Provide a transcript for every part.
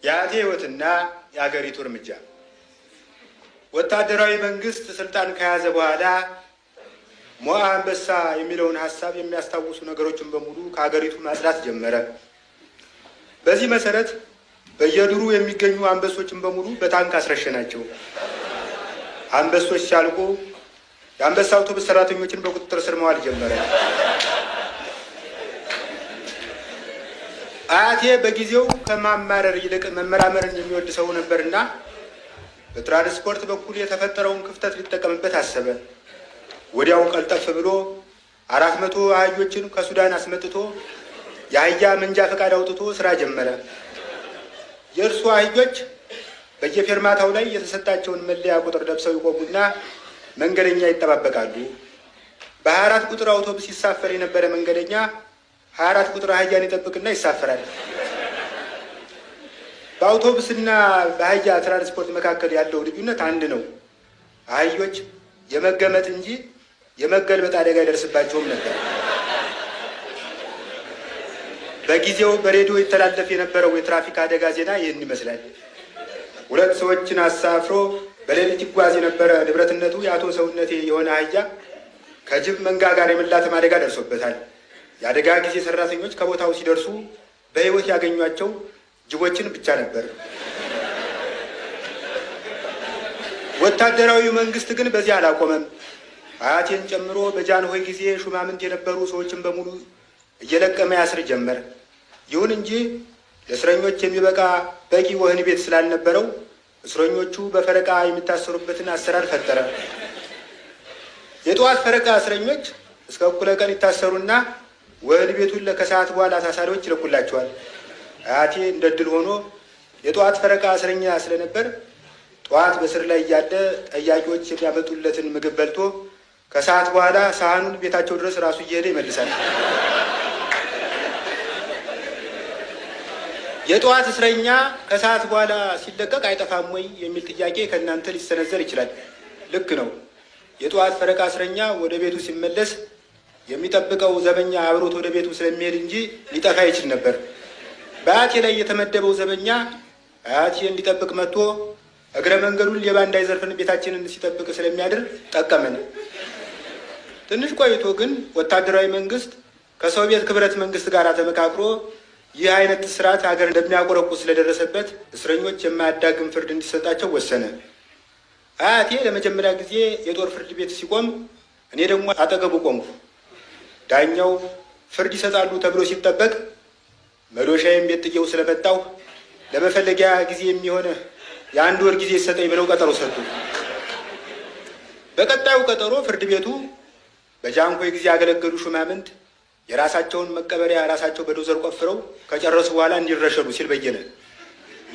የአጤ ሕይወትና የአገሪቱ እርምጃ። ወታደራዊ መንግስት ስልጣን ከያዘ በኋላ ሞዓ አንበሳ የሚለውን ሀሳብ የሚያስታውሱ ነገሮችን በሙሉ ከሀገሪቱ ማጽዳት ጀመረ። በዚህ መሰረት በየዱሩ የሚገኙ አንበሶችን በሙሉ በታንክ አስረሸናቸው። አንበሶች ሲያልቁ የአንበሳ አውቶቡስ ሰራተኞችን በቁጥጥር ስር መዋል ጀመረ። አያቴ በጊዜው ከማማረር ይልቅ መመራመርን የሚወድ ሰው ነበርና በትራንስፖርት በኩል የተፈጠረውን ክፍተት ሊጠቀምበት አሰበ። ወዲያው ቀልጠፍ ብሎ 400 አህዮችን ከሱዳን አስመጥቶ የአህያ መንጃ ፈቃድ አውጥቶ ስራ ጀመረ። የእርሱ አህዮች በየፌርማታው ላይ የተሰጣቸውን መለያ ቁጥር ለብሰው ይቆሙና መንገደኛ ይጠባበቃሉ። በ24 ቁጥር አውቶቡስ ይሳፈር የነበረ መንገደኛ 24 ቁጥር አህያን ይጠብቅና ይሳፈራል። በአውቶቡስና በአህያ ትራንስፖርት መካከል ያለው ልዩነት አንድ ነው። አህዮች የመገመጥ እንጂ የመገልበጥ አደጋ ይደርስባቸውም ነበር። በጊዜው በሬዲዮ ይተላለፍ የነበረው የትራፊክ አደጋ ዜና ይህን ይመስላል። 2 ሰዎችን አሳፍሮ በሌሊት ይጓዝ የነበረ ንብረትነቱ የአቶ ሰውነቴ የሆነ አህያ ከጅብ መንጋ ጋር የመላተም አደጋ ደርሶበታል። የአደጋ ጊዜ ሰራተኞች ከቦታው ሲደርሱ በሕይወት ያገኟቸው ጅቦችን ብቻ ነበር። ወታደራዊ መንግስት ግን በዚህ አላቆመም። አያቴን ጨምሮ በጃንሆይ ጊዜ ሹማምንት የነበሩ ሰዎችን በሙሉ እየለቀመ ያስር ጀመር። ይሁን እንጂ ለእስረኞች የሚበቃ በቂ ወህኒ ቤት ስላልነበረው እስረኞቹ በፈረቃ የሚታሰሩበትን አሰራር ፈጠረ። የጠዋት ፈረቃ እስረኞች እስከ እኩለ ቀን ይታሰሩና ወህኒ ቤቱን ከሰዓት በኋላ ታሳሪዎች ይለቁላቸዋል። አያቴ እንደ ድል ሆኖ የጠዋት ፈረቃ እስረኛ ስለነበር ጠዋት በስር ላይ እያለ ጠያቂዎች የሚያመጡለትን ምግብ በልቶ ከሰዓት በኋላ ሳህኑን ቤታቸው ድረስ ራሱ እየሄደ ይመልሳል። የጠዋት እስረኛ ከሰዓት በኋላ ሲለቀቅ አይጠፋም ወይ የሚል ጥያቄ ከእናንተ ሊሰነዘር ይችላል። ልክ ነው። የጠዋት ፈረቃ እስረኛ ወደ ቤቱ ሲመለስ የሚጠብቀው ዘበኛ አብሮት ወደ ቤቱ ስለሚሄድ እንጂ ሊጠፋ ይችል ነበር። በአያቴ ላይ የተመደበው ዘበኛ አያቴን ሊጠብቅ መጥቶ እግረ መንገዱን ሌባ እንዳይዘርፍን ቤታችንን ሲጠብቅ ስለሚያድር ጠቀመን። ትንሽ ቆይቶ ግን ወታደራዊ መንግስት ከሶቪየት ክብረት መንግስት ጋር ተመካክሮ ይህ አይነት ስርዓት ሀገር እንደሚያቆረቁ ስለደረሰበት እስረኞች የማያዳግም ፍርድ እንዲሰጣቸው ወሰነ። አያቴ ለመጀመሪያ ጊዜ የጦር ፍርድ ቤት ሲቆም እኔ ደግሞ አጠገቡ ቆምኩ። ዳኛው ፍርድ ይሰጣሉ ተብሎ ሲጠበቅ መዶሻዬም ቤት ጥዬው ስለመጣሁ ለመፈለጊያ ጊዜ የሚሆነ የ1 ወር ጊዜ ይሰጠኝ ብለው ቀጠሮ ሰጡ። በቀጣዩ ቀጠሮ ፍርድ ቤቱ በጃንሆይ ጊዜ ያገለገሉ ሹማምንት የራሳቸውን መቀበሪያ ራሳቸው በዶዘር ቆፍረው ከጨረሱ በኋላ እንዲረሸኑ ሲል በየነ።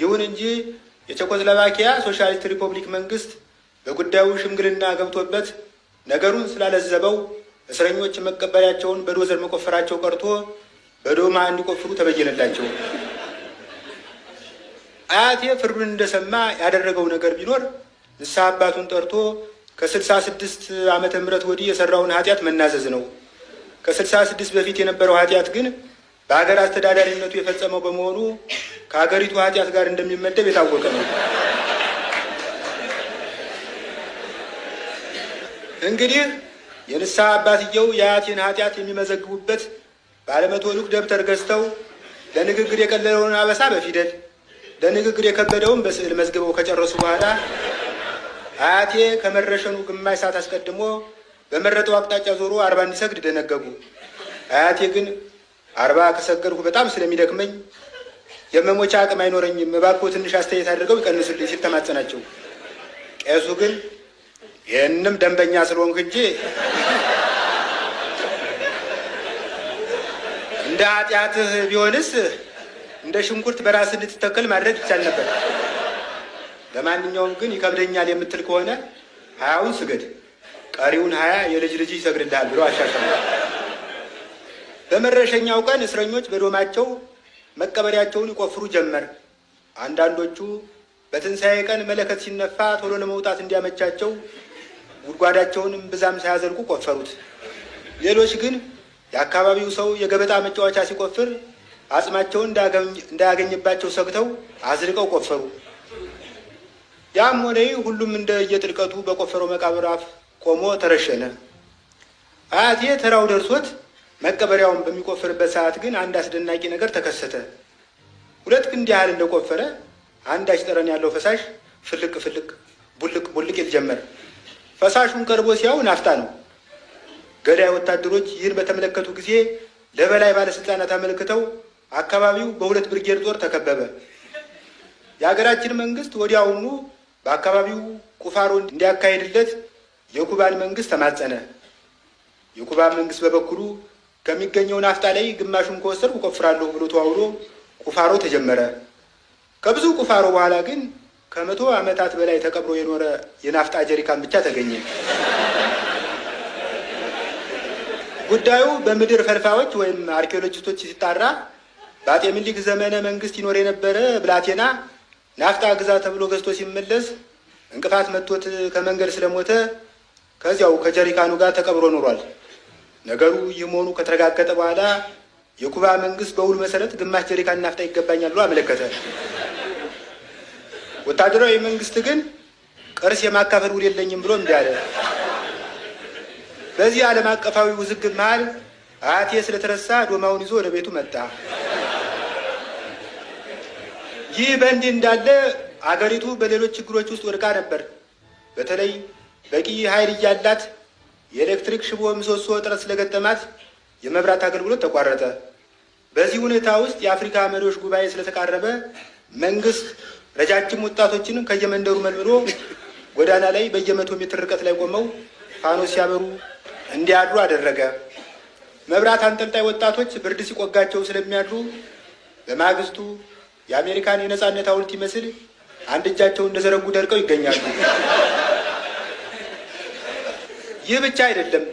ይሁን እንጂ የቼኮስሎቫኪያ ሶሻሊስት ሪፐብሊክ መንግስት በጉዳዩ ሽምግልና ገብቶበት ነገሩን ስላለዘበው እስረኞች መቀበሪያቸውን በዶዘር መቆፈራቸው ቀርቶ በዶማ እንዲቆፍሩ ተበየነላቸው። አያቴ ፍርዱን እንደሰማ ያደረገው ነገር ቢኖር ንስሐ አባቱን ጠርቶ ከ66 ዓመተ ምህረት ወዲህ የሰራውን ኃጢአት መናዘዝ ነው። ከ66 በፊት የነበረው ኃጢአት ግን በሀገር አስተዳዳሪነቱ የፈጸመው በመሆኑ ከሀገሪቱ ኃጢአት ጋር እንደሚመደብ የታወቀ ነው። እንግዲህ የንስሐ አባትየው የአያቴን ኃጢአት የሚመዘግቡበት ባለመቶ ሉክ ደብተር ገዝተው ለንግግር የቀለለውን አበሳ በፊደል ለንግግር የከበደውን በስዕል መዝግበው ከጨረሱ በኋላ አያቴ ከመረሸኑ ግማሽ ሰዓት አስቀድሞ በመረጠው አቅጣጫ ዞሮ 40 እንዲሰግድ ደነገጉ። አያቴ ግን 40 ከሰገድኩ በጣም ስለሚደክመኝ የመሞቻ አቅም አይኖረኝም፣ እባክዎ ትንሽ አስተያየት አድርገው ይቀንሱልኝ ሲል ተማጸናቸው። ቄሱ ግን ይህንም ደንበኛ ስለሆንክ እንጂ እንደ ኃጢአትህ ቢሆንስ እንደ ሽንኩርት በራስህ እንድትተከል ማድረግ ይቻል ነበር። ለማንኛውም ግን ይከብደኛል የምትል ከሆነ 20ውን ስገድ፣ ቀሪውን 20 የልጅ ልጅ ይሰግድልሃል ብሎ አሻሻለ። በመረሸኛው ቀን እስረኞች በዶማቸው መቀበሪያቸውን ይቆፍሩ ጀመር። አንዳንዶቹ በትንሣኤ ቀን መለከት ሲነፋ ቶሎ ለመውጣት እንዲያመቻቸው ጉድጓዳቸውንም ብዛም ሳያዘልቁ ቆፈሩት። ሌሎች ግን የአካባቢው ሰው የገበጣ መጫወቻ ሲቆፍር አጽማቸውን እንዳያገኝባቸው ሰግተው አዝልቀው ቆፈሩ። ያም ሆነ ሁሉም እንደ የጥልቀቱ በቆፈረው መቃብር አፍ ቆሞ ተረሸነ። አያቴ ተራው ደርሶት መቀበሪያውን በሚቆፍርበት ሰዓት ግን አንድ አስደናቂ ነገር ተከሰተ። 2 ክንድ ያህል እንደቆፈረ አንዳች ጠረን ያለው ፈሳሽ ፍልቅ ፍልቅ ቡልቅ ቡልቅ ይል ጀመር። ፈሳሹን ቀርቦ ሲያው ናፍጣ ነው። ገዳይ ወታደሮች ይህን በተመለከቱ ጊዜ ለበላይ ባለስልጣናት አመልክተው አካባቢው በ2 ብርጌድ ጦር ተከበበ። የሀገራችን መንግስት ወዲያውኑ በአካባቢው ቁፋሮ እንዲያካሄድለት የኩባን መንግስት ተማጸነ። የኩባ መንግስት በበኩሉ ከሚገኘው ናፍጣ ላይ ግማሹን ከወሰድኩ እቆፍራለሁ ብሎ ተዋውሎ ቁፋሮ ተጀመረ። ከብዙ ቁፋሮ በኋላ ግን ከ100 ዓመታት በላይ ተቀብሮ የኖረ የናፍጣ ጀሪካን ብቻ ተገኘ። ጉዳዩ በምድር ፈልፋዮች ወይም አርኪኦሎጂስቶች ሲጣራ በአጤ ምኒልክ ዘመነ መንግስት ይኖር የነበረ ብላቴና ናፍጣ ግዛ ተብሎ ገዝቶ ሲመለስ እንቅፋት መጥቶት ከመንገድ ስለሞተ ከዚያው ከጀሪካኑ ጋር ተቀብሮ ኖሯል። ነገሩ ይህ መሆኑ ከተረጋገጠ በኋላ የኩባ መንግስት በውል መሰረት ግማሽ ጀሪካን ናፍጣ ይገባኛል ብሎ አመለከተ። ወታደራዊ መንግስት ግን ቅርስ የማካፈል ውል የለኝም ብሎ እምቢ አለ። በዚህ ዓለም አቀፋዊ ውዝግብ መሃል አያቴ ስለተረሳ ዶማውን ይዞ ወደ ቤቱ መጣ። ይህ በእንዲህ እንዳለ አገሪቱ በሌሎች ችግሮች ውስጥ ወድቃ ነበር። በተለይ በቂ ኃይል እያላት የኤሌክትሪክ ሽቦ ምሰሶ እጥረት ስለገጠማት የመብራት አገልግሎት ተቋረጠ። በዚህ ሁኔታ ውስጥ የአፍሪካ መሪዎች ጉባኤ ስለተቃረበ መንግስት ረጃጅም ወጣቶችን ከየመንደሩ መልምሎ ጎዳና ላይ በየ100 ሜትር ርቀት ላይ ቆመው ፋኖስ ሲያበሩ እንዲያድሩ አደረገ። መብራት አንጠልጣይ ወጣቶች ብርድ ሲቆጋቸው ስለሚያድሩ በማግስቱ የአሜሪካን የነጻነት ሐውልት ይመስል አንድ እጃቸው እንደዘረጉ ደርቀው ይገኛሉ። ይህ ብቻ አይደለም።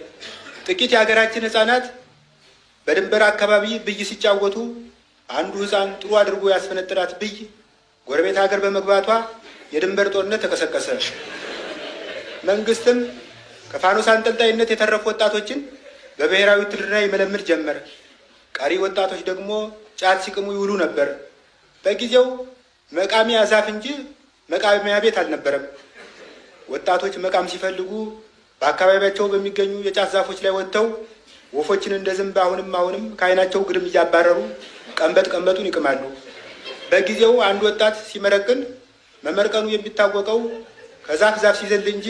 ጥቂት የሀገራችን ህፃናት በድንበር አካባቢ ብይ ሲጫወቱ አንዱ ህፃን ጥሩ አድርጎ ያስፈነጥራት ብይ ጎረቤት ሀገር በመግባቷ የድንበር ጦርነት ተቀሰቀሰ። መንግስትም ከፋኖስ አንጠልጣይነት የተረፉ ወጣቶችን በብሔራዊ ውትድርና ይመለምል ጀመር። ቀሪ ወጣቶች ደግሞ ጫት ሲቅሙ ይውሉ ነበር። በጊዜው መቃሚያ ዛፍ እንጂ መቃሚያ ቤት አልነበረም። ወጣቶች መቃም ሲፈልጉ በአካባቢያቸው በሚገኙ የጫት ዛፎች ላይ ወጥተው ወፎችን እንደ ዝንብ አሁንም ከዓይናቸው ግድም እያባረሩ ቀንበጡን ይቅማሉ። በጊዜው አንድ ወጣት ሲመረቅን መመርቀኑ የሚታወቀው ከዛፍ ዛፍ ሲዘል እንጂ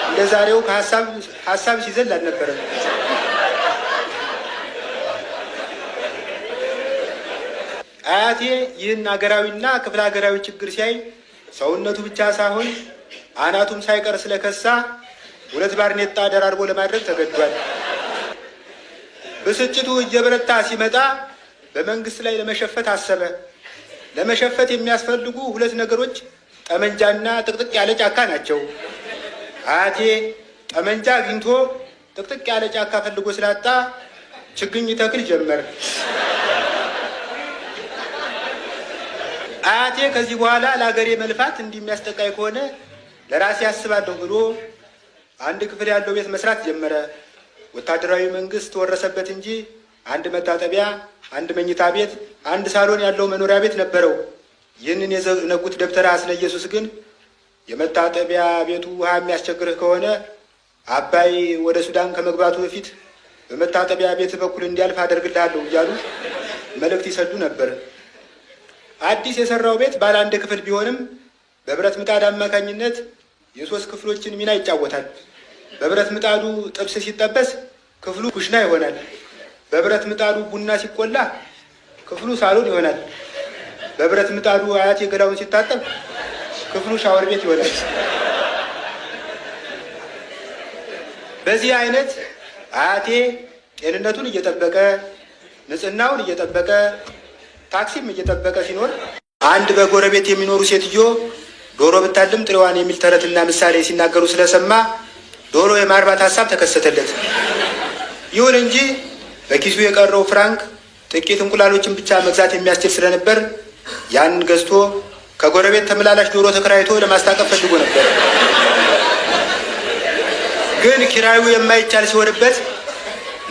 እንደ ዛሬው ከሀሳብ ሲዘል አልነበረም። አያቴ ይህን ሀገራዊና ክፍለ ሀገራዊ ችግር ሲያይ ሰውነቱ ብቻ ሳይሆን አናቱም ሳይቀር ስለከሳ 2 ባርኔጣ ደራርቦ ለማድረግ ተገዷል። ብስጭቱ እየበረታ ሲመጣ በመንግስት ላይ ለመሸፈት አሰበ። ለመሸፈት የሚያስፈልጉ 2 ነገሮች ጠመንጃና ጥቅጥቅ ያለ ጫካ ናቸው። አያቴ ጠመንጃ አግኝቶ ጥቅጥቅ ያለ ጫካ ፈልጎ ስላጣ ችግኝ ተክል ጀመር። አያቴ ከዚህ በኋላ ለሀገሬ መልፋት እንደሚያስጠቃይ ከሆነ ለራሴ ያስባለሁ ብሎ 1 ክፍል ያለው ቤት መስራት ጀመረ። ወታደራዊ መንግስት ወረሰበት እንጂ 1 መታጠቢያ፣ 1 መኝታ ቤት፣ 1 ሳሎን ያለው መኖሪያ ቤት ነበረው። ይህንን የዘነጉት ደብተራ አስነ ኢየሱስ ግን የመታጠቢያ ቤቱ ውሃ የሚያስቸግርህ ከሆነ አባይ ወደ ሱዳን ከመግባቱ በፊት በመታጠቢያ ቤት በኩል እንዲያልፍ አደርግልሃለሁ እያሉ መልእክት ይሰዱ ነበር። አዲስ የሰራው ቤት ባለ 1 ክፍል ቢሆንም በብረት ምጣድ አማካኝነት የ3 ክፍሎችን ሚና ይጫወታል። በብረት ምጣዱ ጥብስ ሲጠበስ ክፍሉ ኩሽና ይሆናል። በብረት ምጣዱ ቡና ሲቆላ ክፍሉ ሳሎን ይሆናል። በብረት ምጣዱ አያቴ ገላውን ሲታጠብ ክፍሉ ሻወር ቤት ይሆናል። በዚህ አይነት አያቴ ጤንነቱን እየጠበቀ ንጽህናውን እየጠበቀ ታክሲም እየጠበቀ ሲኖር አንድ በጎረቤት የሚኖሩ ሴትዮ ዶሮ ብታልም ጥሬዋን የሚል ተረትና ምሳሌ ሲናገሩ ስለሰማ ዶሮ የማርባት ሀሳብ ተከሰተለት። ይሁን እንጂ በኪሱ የቀረው ፍራንክ ጥቂት እንቁላሎችን ብቻ መግዛት የሚያስችል ስለነበር ያን ገዝቶ ከጎረቤት ተመላላሽ ዶሮ ተከራይቶ ለማስታቀፍ ፈልጎ ነበር። ግን ኪራዩ የማይቻል ሲሆንበት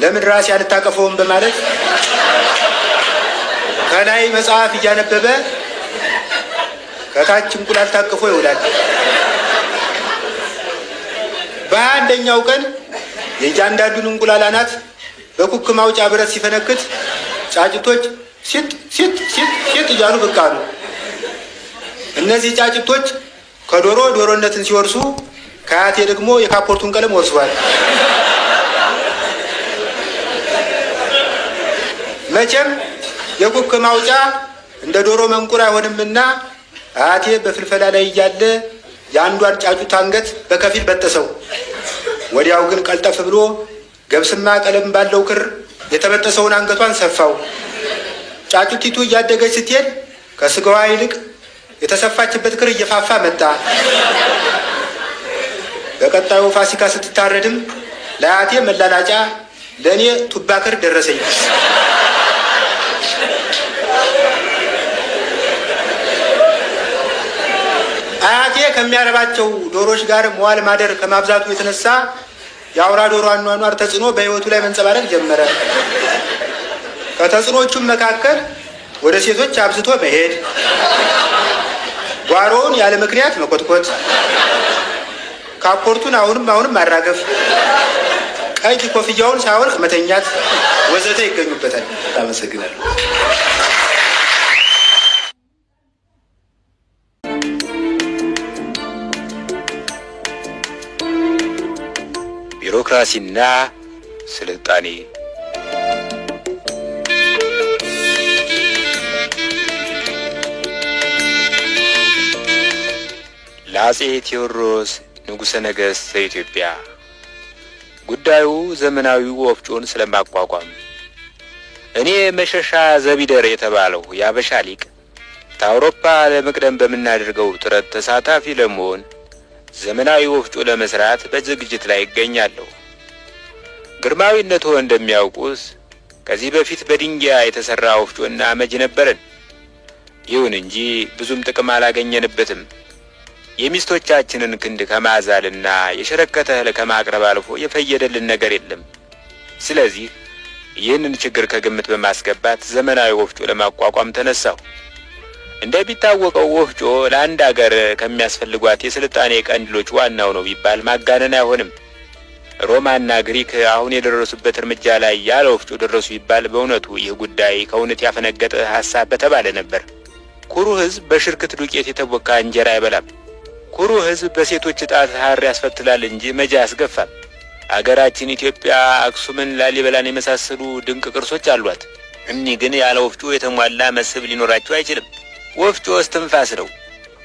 ለምን ራሴ አልታቀፈውም በማለት ከላይ መጽሐፍ እያነበበ ከታች እንቁላል ታቅፎ ይውላል። በአንደኛው ቀን የእያንዳንዱን እንቁላል አናት በኩክ ማውጫ ብረት ሲፈነክት ጫጭቶች ሲጥ ሲጥ ሲጥ ሲጥ እያሉ ብቅ አሉ። እነዚህ ጫጭቶች ከዶሮ ዶሮነትን ሲወርሱ ከአያቴ ደግሞ የካፖርቱን ቀለም ወርሰዋል። መቼም የኩክ ማውጫ እንደ ዶሮ መንቁር አይሆንምና አያቴ በፍልፈላ ላይ እያለ የአንዷን ጫጩት አንገት በከፊል በጠሰው። ወዲያው ግን ቀልጠፍ ብሎ ገብስማ ቀለም ባለው ክር የተበጠሰውን አንገቷን ሰፋው። ጫጩቲቱ እያደገች ስትሄድ ከስጋዋ ይልቅ የተሰፋችበት ክር እየፋፋ መጣ። በቀጣዩ ፋሲካ ስትታረድም ለአያቴ መላላጫ ለእኔ ቱባ ክር ደረሰኝ። አያቴ ከሚያረባቸው ዶሮች ጋር መዋል ማደር ከማብዛቱ የተነሳ የአውራ ዶሮ አኗኗር ተጽዕኖ በሕይወቱ ላይ መንጸባረቅ ጀመረ። ከተጽዕኖቹም መካከል ወደ ሴቶች አብዝቶ መሄድ፣ ጓሮውን ያለ ምክንያት መኮትኮት፣ ካፖርቱን አሁንም ማራገፍ፣ ቀይ ኮፍያውን ሳያወልቅ መተኛት ወዘተ ይገኙበታል። አመሰግናለሁ። ቢሮክራሲና ስልጣኔ ለአፄ ቴዎድሮስ ንጉሠ ነገሥት ዘኢትዮጵያ ጉዳዩ ዘመናዊው ወፍጮን ስለማቋቋም እኔ መሸሻ ዘቢደር የተባለው የአበሻ ሊቅ ከአውሮፓ ለመቅደም በምናደርገው ጥረት ተሳታፊ ለመሆን ዘመናዊ ወፍጮ ለመስራት በዝግጅት ላይ ይገኛለሁ። ግርማዊነቱ እንደሚያውቁስ ከዚህ በፊት በድንጋይ የተሰራ ወፍጮና አመጅ ነበረን። ይሁን እንጂ ብዙም ጥቅም አላገኘንበትም። የሚስቶቻችንን ክንድ ከማዛልና የሸረከተ እህል ከማቅረብ አልፎ የፈየደልን ነገር የለም። ስለዚህ ይህንን ችግር ከግምት በማስገባት ዘመናዊ ወፍጮ ለማቋቋም ተነሳሁ። እንደሚታወቀው ወፍጮ ለአንድ ሀገር ከሚያስፈልጓት የስልጣኔ ቀንዲሎች ዋናው ነው ቢባል ማጋነን አይሆንም። ሮማና ግሪክ አሁን የደረሱበት እርምጃ ላይ ያለ ወፍጮ ደረሱ ቢባል በእውነቱ ይህ ጉዳይ ከእውነት ያፈነገጠ ሐሳብ በተባለ ነበር። ኩሩ ሕዝብ በሽርክት ዱቄት የተቦካ እንጀራ አይበላም። ኩሩ ሕዝብ በሴቶች ጣት ሐር ያስፈትላል እንጂ መጃ ያስገፋል። አገራችን ኢትዮጵያ አክሱምን፣ ላሊበላን የመሳሰሉ ድንቅ ቅርሶች አሏት። እኒህ ግን ያለ ወፍጮ የተሟላ መስህብ ሊኖራቸው አይችልም። ወፍጮ እስትንፋስ ነው።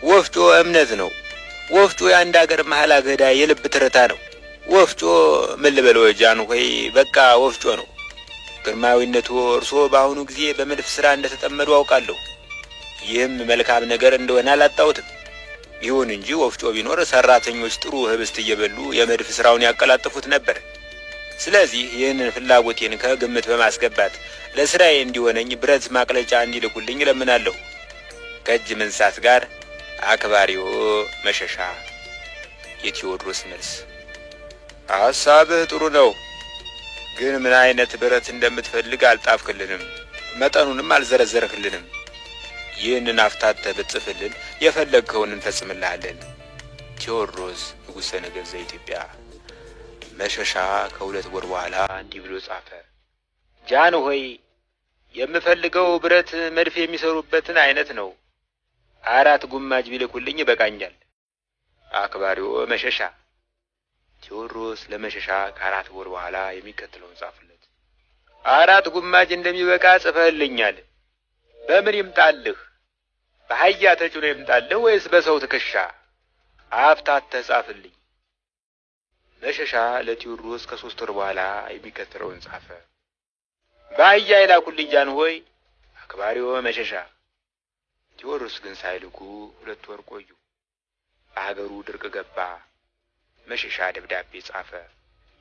ወፍጮ እምነት ነው። ወፍጮ የአንድ አገር መሀል አገዳ የልብ ትርታ ነው። ወፍጮ ምን ልበለው ጃንሆይ፣ በቃ ወፍጮ ነው። ግርማዊነቱ እርስዎ በአሁኑ ጊዜ በመድፍ ስራ እንደተጠመዱ አውቃለሁ። ይህም መልካም ነገር እንደሆነ አላጣሁትም። ይሁን እንጂ ወፍጮ ቢኖር ሰራተኞች ጥሩ ህብስት እየበሉ የመድፍ ስራውን ያቀላጥፉት ነበር። ስለዚህ ይህንን ፍላጎቴን ከግምት በማስገባት ለስራዬ እንዲሆነኝ ብረት ማቅለጫ እንዲልኩልኝ እለምናለሁ። ከእጅ መንሳት ጋር አክባሪዎ መሸሻ። የቴዎድሮስ መልስ። ሐሳብህ ጥሩ ነው፣ ግን ምን አይነት ብረት እንደምትፈልግ አልጣፍክልንም፣ መጠኑንም አልዘረዘርክልንም። ይህንን አፍታተህ ብትጽፍልን የፈለግከውን እንፈጽምልሃለን። ቴዎድሮስ ንጉሠ ነገሥት ዘኢትዮጵያ። መሸሻ ከሁለት ወር በኋላ እንዲህ ብሎ ጻፈ። ጃንሆይ፣ የምፈልገው ብረት መድፍ የሚሰሩበትን አይነት ነው። 4 ጉማጅ ቢልኩልኝ ይበቃኛል። አክባሪዎ መሸሻ። ቴዎድሮስ ለመሸሻ ከ4 ወር በኋላ የሚከተለውን ጻፉለት። 4 ጉማጅ እንደሚበቃ ጽፈህልኛል። በምን ይምጣልህ? በአህያ ተጭኖ ይምጣልህ ወይስ በሰው ትከሻ? አፍታተህ ጻፍልኝ። መሸሻ ለቴዎድሮስ ከ3 ወር በኋላ የሚከተለውን ጻፈ። በአህያ ይላኩልኝ ጃንሆይ። አክባሪዎ መሸሻ። ቴዎድሮስ ግን ሳይልኩ 2 ወር ቆዩ። አገሩ ድርቅ ገባ። መሸሻ ደብዳቤ ጻፈ።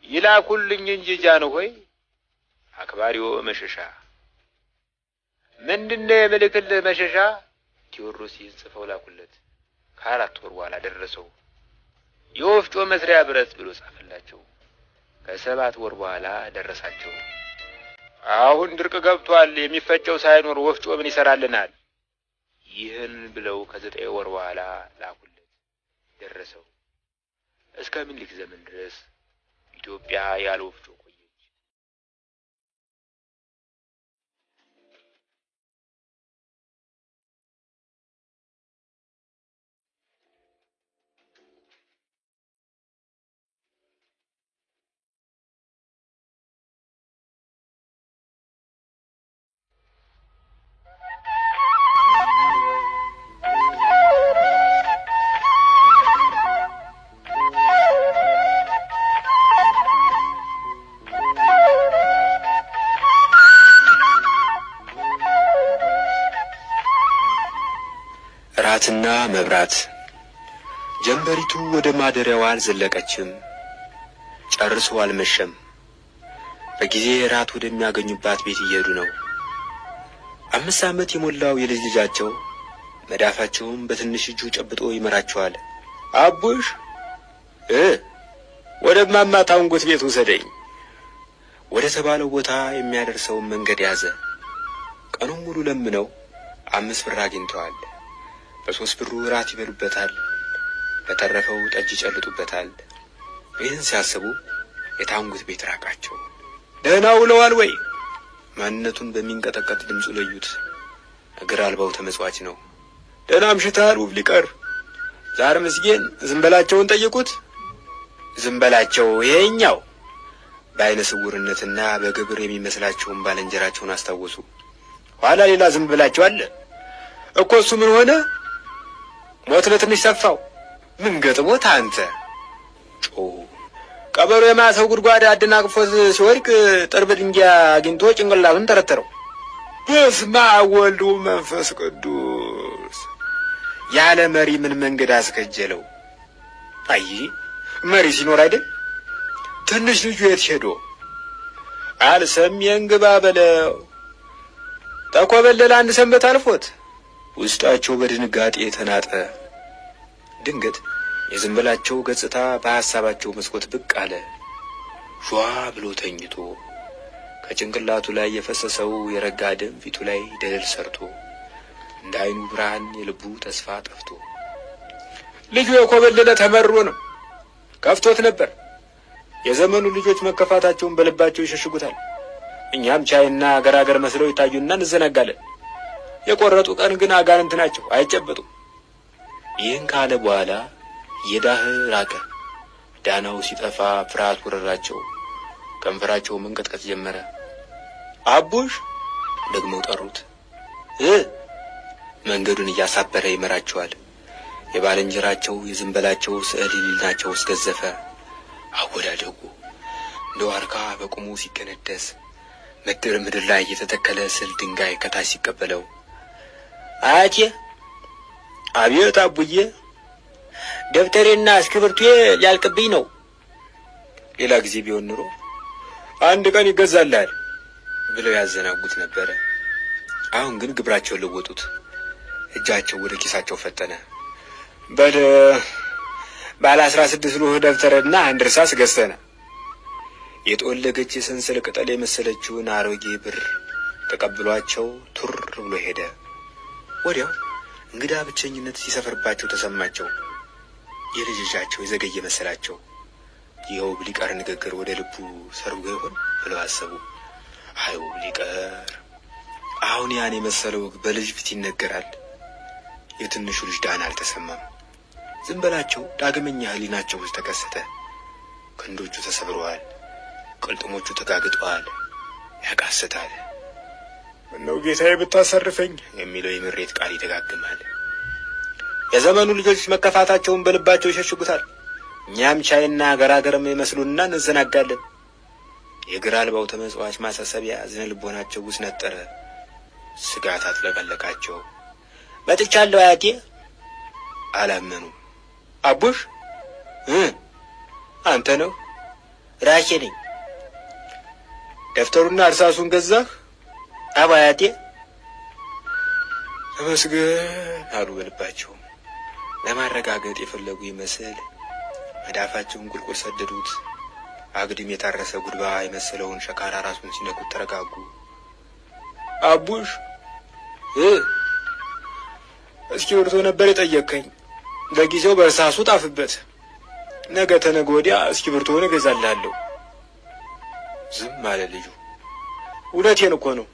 ይላኩልኝ እንጂ ጃንሆይ። አክባሪዎ መሸሻ። ምንድነው የምልክልህ መሸሻ? ቴዎድሮስ ይህን ጽፈው ላኩለት። ከ4 ወር በኋላ ደረሰው። የወፍጮ መስሪያ ብረት ብሎ ጻፈላቸው። ከ7 ወር በኋላ ደረሳቸው። አሁን ድርቅ ገብቷል። የሚፈጨው ሳይኖር ወፍጮ ምን ይሰራልናል? ይህን ብለው ከ9 ወር በኋላ ላኩለት። ደረሰው። እስከ ምኒልክ ዘመን ድረስ ኢትዮጵያ ያለ ወፍጮ ቆየች። እራትና መብራት። ጀንበሪቱ ወደ ማደሪያዋ አልዘለቀችም። ጨርሶ አልመሸም። በጊዜ እራት ወደሚያገኙባት ቤት እየሄዱ ነው። 5 ዓመት የሞላው የልጅ ልጃቸው መዳፋቸውን በትንሽ እጁ ጨብጦ ይመራቸዋል። አቡሽ ወደ እማማ ታንጉት ቤት ውሰደኝ ወደ ተባለው ቦታ የሚያደርሰውን መንገድ ያዘ። ቀኑን ሙሉ ለምነው 5 ብር አግኝተዋል። በ3 ብሩ እራት ይበሉበታል። በተረፈው ጠጅ ይጨልጡበታል። ይህን ሲያስቡ የታንጉት ቤት ራቃቸው። ደህና ውለዋል ወይ? ማንነቱን በሚንቀጠቀጥ ድምፁ ለዩት። እግር አልባው ተመጽዋች ነው። ደህና አምሽተሃል ውብ ሊቀር። ዛር መስጌን ዝምበላቸውን ጠይቁት። ዝምበላቸው ይሄኛው በአይነ ስውርነትና በግብር የሚመስላቸውን ባልንጀራቸውን አስታወሱ። ኋላ ሌላ ዝምበላቸው አለ እኮ። እሱ ምን ሆነ? ሞት ለትንሽ ሰፋው። ምን ገጥሞት አንተ? ቀበሮ የማሰው ጉድጓድ አደናቅፎት ሲወድቅ ጥርብ ድንጋይ አግኝቶ ጭንቅላቱን ተረተረው። በስመ አብ ወወልድ ወመንፈስ ቅዱስ። ያለ መሪ ምን መንገድ አስከጀለው? አይ መሪ ሲኖር አይደል? ትንሽ ልጁ የት ሄዶ? አልሰምየን ግባ በለው። ተኮበለለ 1 ሰንበት አልፎት። ውስጣቸው በድንጋጤ ተናጠ። ድንገት የዝምበላቸው ገጽታ በሐሳባቸው መስኮት ብቅ አለ። ሿ ብሎ ተኝቶ ከጭንቅላቱ ላይ የፈሰሰው የረጋ ደም ፊቱ ላይ ደለል ሰርቶ እንደ አይኑ ብርሃን የልቡ ተስፋ ጠፍቶ። ልጁ የኮበለለ ተመሮ ነው። ከፍቶት ነበር። የዘመኑ ልጆች መከፋታቸውን በልባቸው ይሸሽጉታል። እኛም ቻይና ገራገር መስለው ይታዩና እንዘናጋለን። የቆረጡ ቀን ግን አጋንንት ናቸው፣ አይጨበጡም። ይህን ካለ በኋላ የዳህ ራቀ። ዳናው ሲጠፋ ፍርሃት ወረራቸው። ከንፈራቸው መንቀጥቀጥ ጀመረ። አቡሽ ደግመው ጠሩት። መንገዱን እያሳበረ ይመራቸዋል። የባልንጀራቸው የዝምበላቸው ስዕል ሊልናቸው እስገዘፈ። አወዳደጉ እንደ ዋርካ በቁሙ ሲገነደስ፣ ምድር ላይ የተተከለ ስል ድንጋይ ከታች ሲቀበለው፣ አያቴ። አቤት አቡዬ። ደብተሬና እስክሪብቶዬ ሊያልቅብኝ ነው። ሌላ ጊዜ ቢሆን ኑሮ 1 ቀን ይገዛልሃል ብለው ያዘናጉት ነበረ። አሁን ግን ግብራቸውን ለወጡት። እጃቸው ወደ ኪሳቸው ፈጠነ። ባለ 16 ሉህ ደብተርና 1 እርሳስ ገዝተና የጠወለገች የሰንሰል ቅጠል የመሰለችውን አሮጌ ብር ተቀብሏቸው ቱር ብሎ ሄደ። ወዲያው እንግዳ ብቸኝነት ሲሰፍርባቸው ተሰማቸው። የልጅ ልጃቸው የዘገየ መሰላቸው። ይኸው ሊቀር ንግግር ወደ ልቡ ሰርጎ ይሆን ብለው አሰቡ። አይ ሊቀር አሁን ያን የመሰለው በልጅ ፊት ይነገራል። የትንሹ ልጅ ዳን አልተሰማም። ዝምበላቸው ዳግመኛ ህሊናቸው ውስጥ ተከሰተ። ክንዶቹ ተሰብረዋል። ቅልጥሞቹ ተጋግጠዋል። ያቃስታል። ምነው ጌታዬ ብታሰርፈኝ የሚለው የምሬት ቃል ይደጋግማል። የዘመኑ ልጆች መከፋታቸውን በልባቸው ይሸሽጉታል። እኛም ቻይና ገራገርም ይመስሉንና እንዘናጋለን። የግራ አልባው ተመጽዋች ማሳሰቢያ ዝነ ልቦናቸው ውስጥ ነጠረ። ስጋት አጥለቀለቃቸው። መጥቻለሁ አያቴ። አላመኑም። አቡሽ አንተ ነው? ራሴ ነኝ። ደብተሩና እርሳሱን ገዛህ? አዎ አያቴ። ተመስገን አሉ በልባቸው። ለማረጋገጥ የፈለጉ ይመስል መዳፋቸውን ቁልቁል ሰደዱት። አግድም የታረሰ ጉድባ የመሰለውን ሸካራ ራሱን ሲነኩት ተረጋጉ። አቡሽ እስክሪብቶ ነበር የጠየቅከኝ። ለጊዜው በእርሳሱ ጣፍበት። ነገ ተነገ ወዲያ እስክሪብቶውን እገዛልሃለሁ። ዝም አለ ልጁ። እውነቴን እኮ ነው።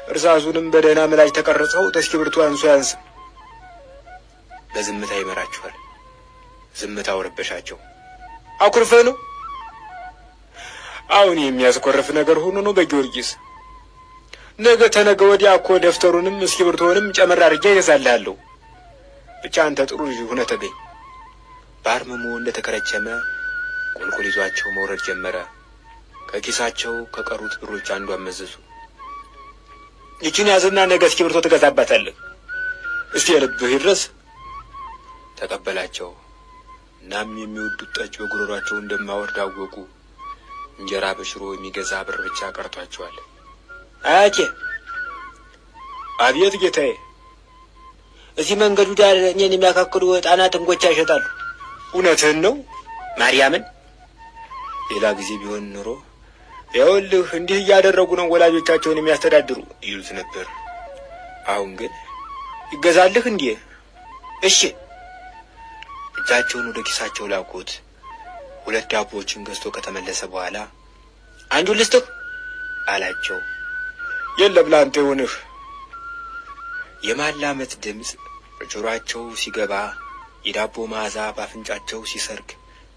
እርሳሱንም በደህና ምላጭ ተቀርጸው እስክሪብቶ አንሱ አያንስም። በዝምታ ይመራችኋል። ዝምታው ረበሻቸው። አኩርፈህ ነው? አሁን የሚያስኮርፍ ነገር ሆኖ ነው በጊዮርጊስ። ነገ ተነገ ወዲያ እኮ ደፍተሩንም እስክሪብቶውንም ጨመር አድርጌ እገዛልሃለሁ። ብቻ አንተ ጥሩ ልጅ ሆነህ ተገኝ። በአርምሞ እንደተከረቸመ ቁልቁል ይዟቸው መውረድ ጀመረ። ከኪሳቸው ከቀሩት ብሮች አንዱ አመዘዙ። ይችን ያዝና ነገ እስክሪብቶ ትገዛባታለህ። እስቲ የልብህ ይድረስ። ተቀበላቸው። እናም የሚወዱት ጠጅ በጉሮሯቸው እንደማወርድ አወቁ። እንጀራ በሽሮ የሚገዛ ብር ብቻ ቀርቷቸዋል። አያቴ! አቤት ጌታዬ! እዚህ መንገዱ ዳር እኔን የሚያካክሉ ሕፃናት እንጎቻ ይሸጣሉ። እውነትህን ነው? ማርያምን! ሌላ ጊዜ ቢሆን ኖሮ ይኸውልህ እንዲህ እያደረጉ ነው ወላጆቻቸውን የሚያስተዳድሩ ይሉት ነበር። አሁን ግን ይገዛልህ እንዴ? እሺ። እጃቸውን ወደ ኪሳቸው ላኩት። 2 ዳቦዎችን ገዝቶ ከተመለሰ በኋላ አንዱን ልስጥህ አላቸው። የለም ላንተ ይሁንህ። የማላመት ድምፅ በጆሮአቸው ሲገባ፣ የዳቦ መዓዛ በአፍንጫቸው ሲሰርግ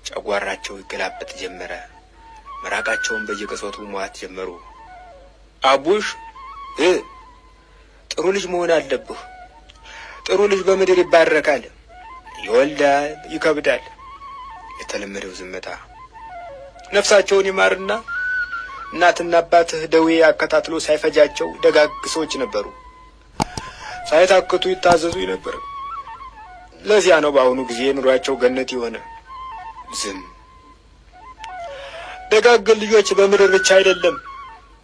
ጨጓራቸው ይገላበጥ ጀመረ። መራቃቸውን በየቅጽበቱ መዋጥ ጀመሩ። አቡሽ ጥሩ ልጅ መሆን አለብህ። ጥሩ ልጅ በምድር ይባረካል፣ ይወልዳል፣ ይከብዳል። የተለመደው ዝምታ። ነፍሳቸውን ይማርና እናትና አባትህ ደዌ አከታትሎ ሳይፈጃቸው ደጋግ ሰዎች ነበሩ። ሳይታክቱ ይታዘዙ ነበር። ለዚያ ነው በአሁኑ ጊዜ ኑሯቸው ገነት የሆነ። ዝም። ደጋግ ልጆች በምድር ብቻ አይደለም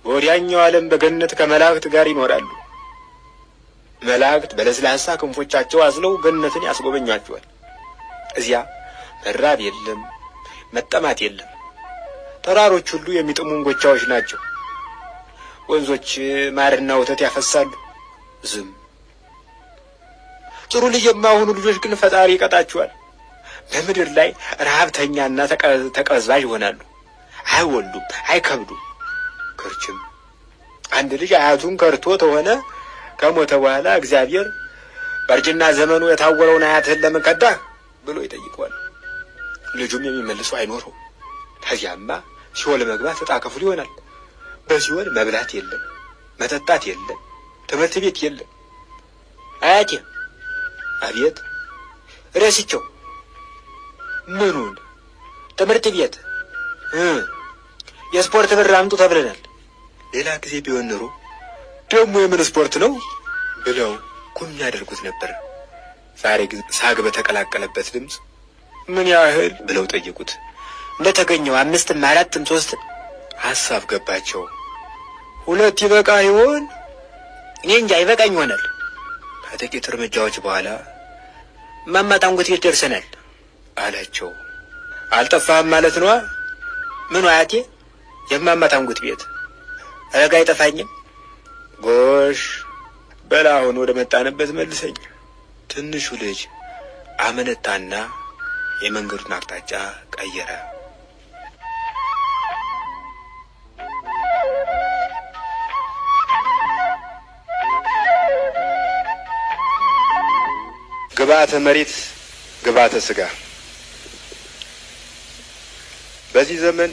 በወዲያኛው ዓለም በገነት ከመላእክት ጋር ይኖራሉ። መላእክት በለስላሳ ክንፎቻቸው አዝለው ገነትን ያስጎበኟቸዋል። እዚያ መራብ የለም፣ መጠማት የለም። ተራሮች ሁሉ የሚጥሙ እንጎቻዎች ናቸው። ወንዞች ማርና ወተት ያፈሳሉ። ዝም። ጥሩ ልጅ የማይሆኑ ልጆች ግን ፈጣሪ ይቀጣቸዋል። በምድር ላይ ረሀብተኛና ተቀዝባዥ ይሆናሉ። አይወልዱም፣ አይከብዱም። ክርችም። አንድ ልጅ አያቱን ከርቶ ተሆነ ከሞተ በኋላ እግዚአብሔር በእርጅና ዘመኑ የታወረውን አያትህን ለምን ከዳህ ብሎ ይጠይቀዋል። ልጁም የሚመልሰው አይኖረው። ከዚያማ ሲኦል መግባት ዕጣ ክፍሉ ይሆናል። በሲኦል መብላት የለም፣ መጠጣት የለም፣ ትምህርት ቤት የለም። አያቴ! አቤት! ረስቸው። ምኑን? ትምህርት ቤት። የስፖርት ብር አምጡ ተብለናል። ሌላ ጊዜ ቢሆን ኖሮ ደግሞ የምን ስፖርት ነው ብለው ኩም ያደርጉት ነበር። ዛሬ ግን ሳግ በተቀላቀለበት ድምፅ ምን ያህል ብለው ጠየቁት። እንደተገኘው 5 4 3 ሐሳብ ገባቸው። 2 ይበቃ ይሆን? እኔ እንጃ፣ ይበቃኝ ይሆናል። ከጥቂት እርምጃዎች በኋላ እማማ ታንጉት ቤት ደርሰናል አላቸው። አልጠፋህም ማለት ነው? ምኑ አያቴ? የእማማ ታንጉት ቤት። ረጋ አይጠፋኝም። ጎሽ በላ፣ አሁን ወደ መጣንበት መልሰኝ። ትንሹ ልጅ አመነታና የመንገዱን አቅጣጫ ቀየረ። ግብአተ መሬት፣ ግብአተ ስጋ። በዚህ ዘመን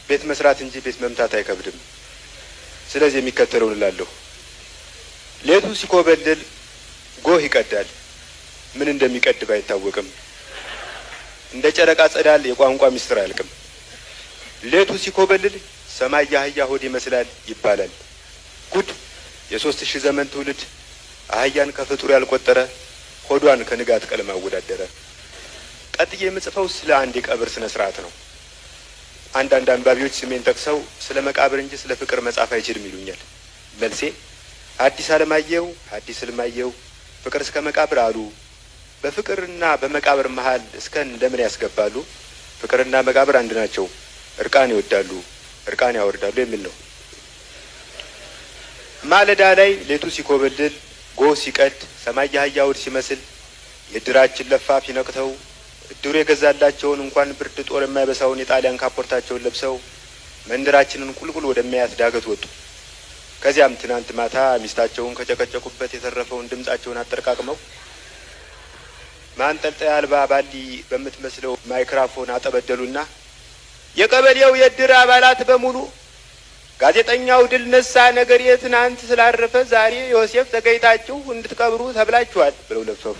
ቤት መስራት እንጂ ቤት መምታት አይከብድም። ስለዚህ የሚከተለውን እላለሁ። ሌቱ ሲኮበልል ጎህ ይቀዳል። ምን እንደሚቀድብ አይታወቅም። እንደ ጨረቃ ጸዳል የቋንቋ ሚስጥር አያልቅም። ሌቱ ሲኮበልል ሰማይ የአህያ ሆድ ይመስላል ይባላል። ጉድ! የ3000 ዘመን ትውልድ አህያን ከፍጡር ያልቆጠረ ሆዷን ከንጋት ቀለም አወዳደረ። ቀጥዬ የምጽፈው ስለ አንድ የቀብር ስነ ስርዓት ነው። አንዳንድ አንባቢዎች ስሜን ጠቅሰው ስለ መቃብር እንጂ ስለ ፍቅር መጻፍ አይችልም ይሉኛል። መልሴ ሐዲስ ዓለማየሁ፣ ሐዲስ ዕልማየሁ ፍቅር እስከ መቃብር አሉ። በፍቅርና በመቃብር መሃል እስከን ለምን ያስገባሉ? ፍቅርና መቃብር አንድ ናቸው። እርቃን ይወዳሉ፣ እርቃን ያወርዳሉ የሚል ነው። ማለዳ ላይ ሌቱ ሲኮበልል ጎህ ሲቀድ ሰማይ የአህያ አውድ ሲመስል የእድራችን ለፋፊ ነቅተው እድሩ የገዛላቸውን እንኳን ብርድ ጦር የማይበሳውን የጣሊያን ካፖርታቸውን ለብሰው መንደራችንን ቁልቁል ወደሚያያት ዳገት ወጡ። ከዚያም ትናንት ማታ ሚስታቸውን ከጨቀጨቁበት የተረፈውን ድምጻቸውን አጠርቃቅመው ማንጠልጠያ አልባ ባሊ በምትመስለው ማይክራፎን አጠበደሉና የቀበሌው የእድር አባላት በሙሉ ጋዜጠኛው ድል ነሳ ነገሬ ትናንት ስላረፈ ዛሬ ዮሴፍ ተገኝታችሁ እንድትቀብሩ ተብላችኋል ብለው ለፈፉ።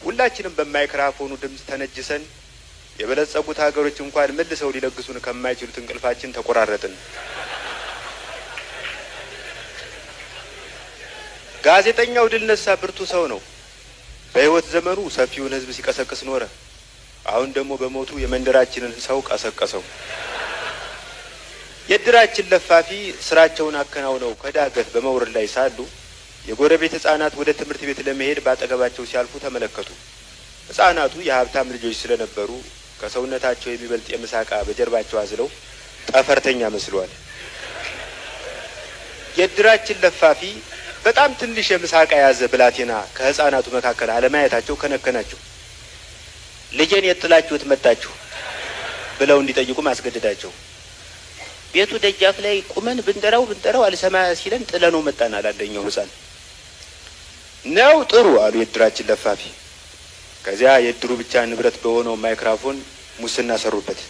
ሁላችንም በማይክራፎኑ ድምፅ ተነጅሰን የበለጸጉት ሀገሮች እንኳን መልሰው ሊለግሱን ከማይችሉት እንቅልፋችን ተቆራረጥን። ጋዜጠኛው ድል ነሳ ብርቱ ሰው ነው። በሕይወት ዘመኑ ሰፊውን ሕዝብ ሲቀሰቅስ ኖረ። አሁን ደግሞ በሞቱ የመንደራችንን ሰው ቀሰቀሰው። የእድራችን ለፋፊ ስራቸውን አከናውነው ከዳገት በመውረድ ላይ ሳሉ የጎረቤት ሕፃናት ወደ ትምህርት ቤት ለመሄድ ባጠገባቸው ሲያልፉ ተመለከቱ። ሕፃናቱ የሀብታም ልጆች ስለነበሩ ከሰውነታቸው የሚበልጥ የምሳቃ በጀርባቸው አዝለው ጠፈርተኛ መስለዋል። የእድራችን ለፋፊ በጣም ትንሽ የምሳቃ የያዘ ብላቴና ከሕፃናቱ መካከል አለማየታቸው ከነከናቸው። ልጄን የት ጥላችሁት መጣችሁ ብለው እንዲጠይቁ ማስገደዳቸው። ቤቱ ደጃፍ ላይ ቁመን ብንጠራው አልሰማ ሲለን ጥለነው መጣን አላለኛው ሕፃን ነው። ጥሩ አሉ የእድራችን ለፋፊ። ከዚያ የእድሩ ብቻ ንብረት በሆነው ማይክራፎን ሙስና ሰሩበት።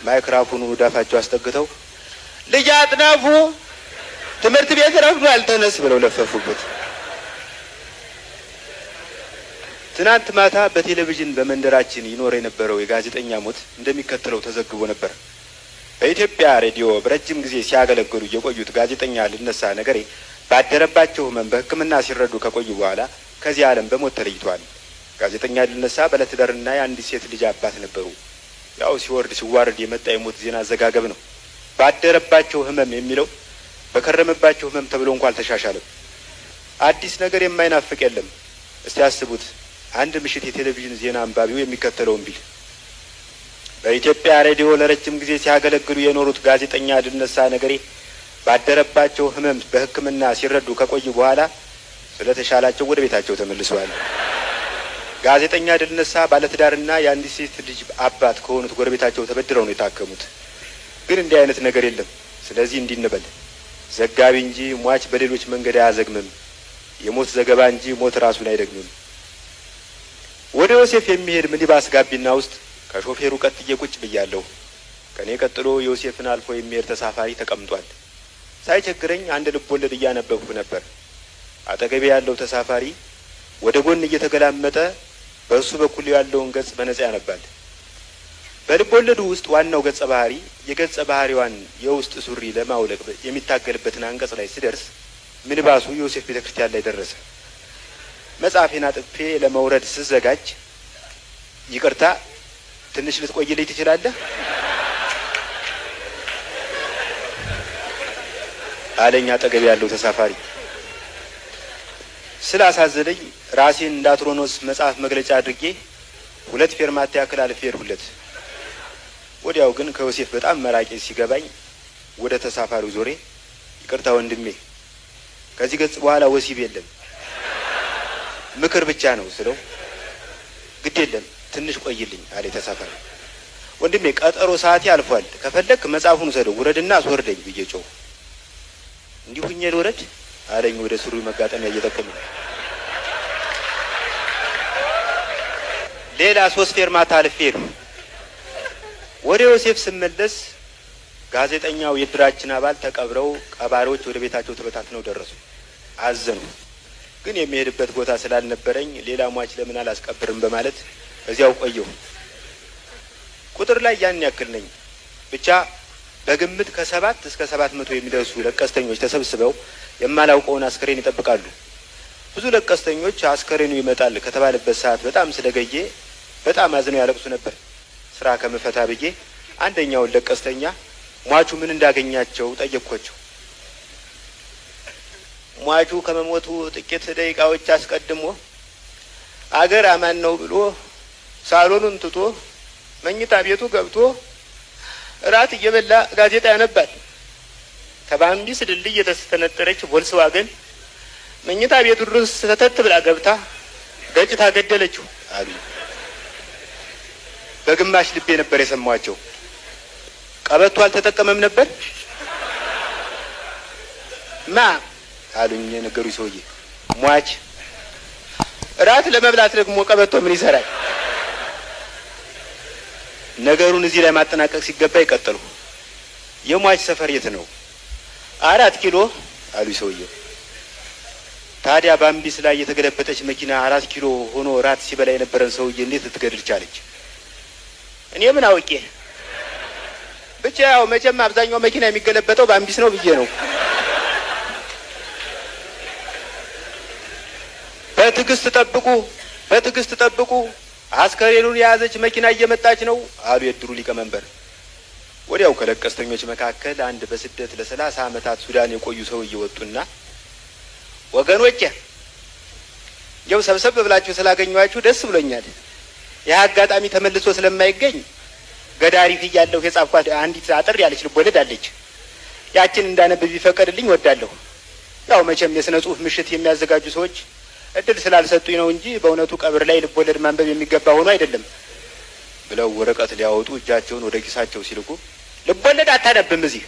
ማይክራፎኑን ወዳፋቸው አስጠግተው ልጅ አጥናፉ ትምህርት ቤት ረፍዷል ተነስ ብለው ለፈፉበት። ትናንት ማታ በቴሌቪዥን በመንደራችን ይኖር የነበረው የጋዜጠኛ ሞት እንደሚከተለው ተዘግቦ ነበር። በኢትዮጵያ ሬዲዮ በረጅም ጊዜ ሲያገለግሉ የቆዩት ጋዜጠኛ ልነሳ ነገሬ ባደረባቸው ሕመም በሕክምና ሲረዱ ከቆዩ በኋላ ከዚህ ዓለም በሞት ተለይተዋል። ጋዜጠኛ ልነሳ ባለትዳርና የአንዲት ሴት ልጅ አባት ነበሩ። ያው ሲወርድ ሲዋረድ የመጣ የሞት ዜና አዘጋገብ ነው። ባደረባቸው ሕመም የሚለው በከረመባቸው ሕመም ተብሎ እንኳን አልተሻሻለም። አዲስ ነገር የማይናፍቅ የለም። እስቲ አስቡት አንድ ምሽት የቴሌቪዥን ዜና አንባቢው የሚከተለውን ቢል በኢትዮጵያ ሬዲዮ ለረጅም ጊዜ ሲያገለግሉ የኖሩት ጋዜጠኛ ልነሳ ነገሬ ባደረባቸው ሕመም በሕክምና ሲረዱ ከቆዩ በኋላ ስለተሻላቸው ወደ ቤታቸው ተመልሰዋል። ጋዜጠኛ ልነሳ ባለትዳርና የአንዲት ሴት ልጅ አባት ከሆኑት ጎረቤታቸው ተበድረው ነው የታከሙት። ግን እንዲህ አይነት ነገር የለም። ስለዚህ እንዲህ እንበል፣ ዘጋቢ እንጂ ሟች በሌሎች መንገድ አያዘግምም። የሞት ዘገባ እንጂ ሞት ራሱን አይደግምም። ወደ ዮሴፍ የሚሄድ ሚኒባስ ጋቢና ውስጥ ከሾፌሩ ቀጥዬ ቁጭ ብያለሁ። ከኔ ቀጥሎ ዮሴፍን አልፎ የሚሄድ ተሳፋሪ ተቀምጧል። ሳይቸግረኝ አንድ ልቦለድ እያነበብኩ ነበር። አጠገቤ ያለው ተሳፋሪ ወደ ጎን እየተገላመጠ በእሱ በኩል ያለውን ገጽ በነጻ ያነባል። በልቦለዱ ውስጥ ዋናው ገጸ ባህሪ የገጸ ባህሪዋን የውስጥ ሱሪ ለማውለቅ የሚታገልበትን አንቀጽ ላይ ሲደርስ ሚኒባሱ ዮሴፍ ቤተ ክርስቲያን ላይ ደረሰ። መጽሐፌን አጥፌ ለመውረድ ስዘጋጅ ይቅርታ ትንሽ ልትቆይልኝ ትችላለህ አለኝ አጠገቤ ያለው ተሳፋሪ። ስላሳዘነኝ ራሴን እንዳትሮኖስ መጽሐፍ መግለጫ አድርጌ 2 ፌርማታ ያክል አልፌ ሄድኩለት። ወዲያው ግን ከዮሴፍ በጣም መራቄ ሲገባኝ ወደ ተሳፋሪው ዞሬ ይቅርታ ወንድሜ ከዚህ ገጽ በኋላ ወሲብ የለም ምክር ብቻ ነው ስለው ግድ የለም ትንሽ ቆይልኝ አለ ተሳፋሪ። ወንድሜ ቀጠሮ ሰዓቴ አልፏል፣ ከፈለክ መጽሐፉን ውሰደው ውረድና አስወርደኝ ብዬ ጮሁ። እንዲሁኝ ልውረድ አለኝ ወደ ሱሪ መጋጠሚያ እየጠቀመ። ሌላ 3 ፌርማታ አልፌ ሄድኩ። ወደ ዮሴፍ ስመለስ ጋዜጠኛው የእድራችን አባል ተቀብረው ቀባሪዎች ወደ ቤታቸው ተበታትነው ደረሱ። አዘኑ። ግን የሚሄድበት ቦታ ስላልነበረኝ ሌላ ሟች ለምን አላስቀብርም በማለት እዚያው ቆየሁ። ቁጥር ላይ ያን ያክል ነኝ። ብቻ በግምት ከ7 እስከ 700 የሚደርሱ ለቀስተኞች ተሰብስበው የማላውቀውን አስከሬን ይጠብቃሉ። ብዙ ለቀስተኞች አስከሬኑ ይመጣል ከተባለበት ሰዓት በጣም ስለገየ በጣም አዝነው ያለቅሱ ነበር። ስራ ከመፈታ ብዬ አንደኛውን ለቀስተኛ ሟቹ ምን እንዳገኛቸው ጠየቅኳቸው። ሟቹ ከመሞቱ ጥቂት ደቂቃዎች አስቀድሞ አገር አማን ነው ብሎ ሳሎኑን ትቶ መኝታ ቤቱ ገብቶ እራት እየበላ ጋዜጣ ያነባል። ከባምቢስ ድልድይ የተስተነጠረች ቮልስዋገን መኝታ ቤቱ ድረስ ሰተት ብላ ገብታ ገጭታ ገደለችው አሉ። በግማሽ ልቤ ነበር የሰማኋቸው። ቀበቶ አልተጠቀመም ነበር ማ አሉኝ የነገሩኝ ሰውዬ። ሟች እራት ለመብላት ደግሞ ቀበቶ ምን ይሰራል? ነገሩን እዚህ ላይ ማጠናቀቅ ሲገባ ይቀጥሉ። የሟች ሰፈር የት ነው? 4 ኪሎ አሉኝ ሰውዬው። ታዲያ ባምቢስ ላይ የተገለበጠች መኪና 4 ኪሎ ሆኖ ራት ሲበላ የነበረን ሰውዬ እንዴት ልትገድል ቻለች? እኔ ምን አውቄ። ብቻ ያው መቼም አብዛኛው መኪና የሚገለበጠው ባምቢስ ነው ብዬ ነው። በትዕግስት ጠብቁ፣ አስከሬኑን የያዘች መኪና እየመጣች ነው አሉ የድሩ ሊቀመንበር። ወዲያው ከለቀስተኞች መካከል አንድ በስደት ለ30 ዓመታት ሱዳን የቆዩ ሰው እየወጡና ወገኖቼ ያው ሰብሰብ ብላችሁ ስላገኘኋችሁ ደስ ብሎኛል። ይህ አጋጣሚ ተመልሶ ስለማይገኝ ገዳሪፍ እያለሁ የጻፍኳት አንዲት አጥር ያለች ልቦለድ አለች። ያችን እንዳነብብ ቢፈቀድልኝ ወዳለሁ። ያው መቼም የሥነ ጽሑፍ ምሽት የሚያዘጋጁ ሰዎች እድል ስላልሰጡኝ ነው እንጂ በእውነቱ ቀብር ላይ ልቦለድ ማንበብ የሚገባ ሆኖ አይደለም ብለው ወረቀት ሊያወጡ እጃቸውን ወደ ኪሳቸው ሲልኩ ልቦለድ አታነብም እዚህ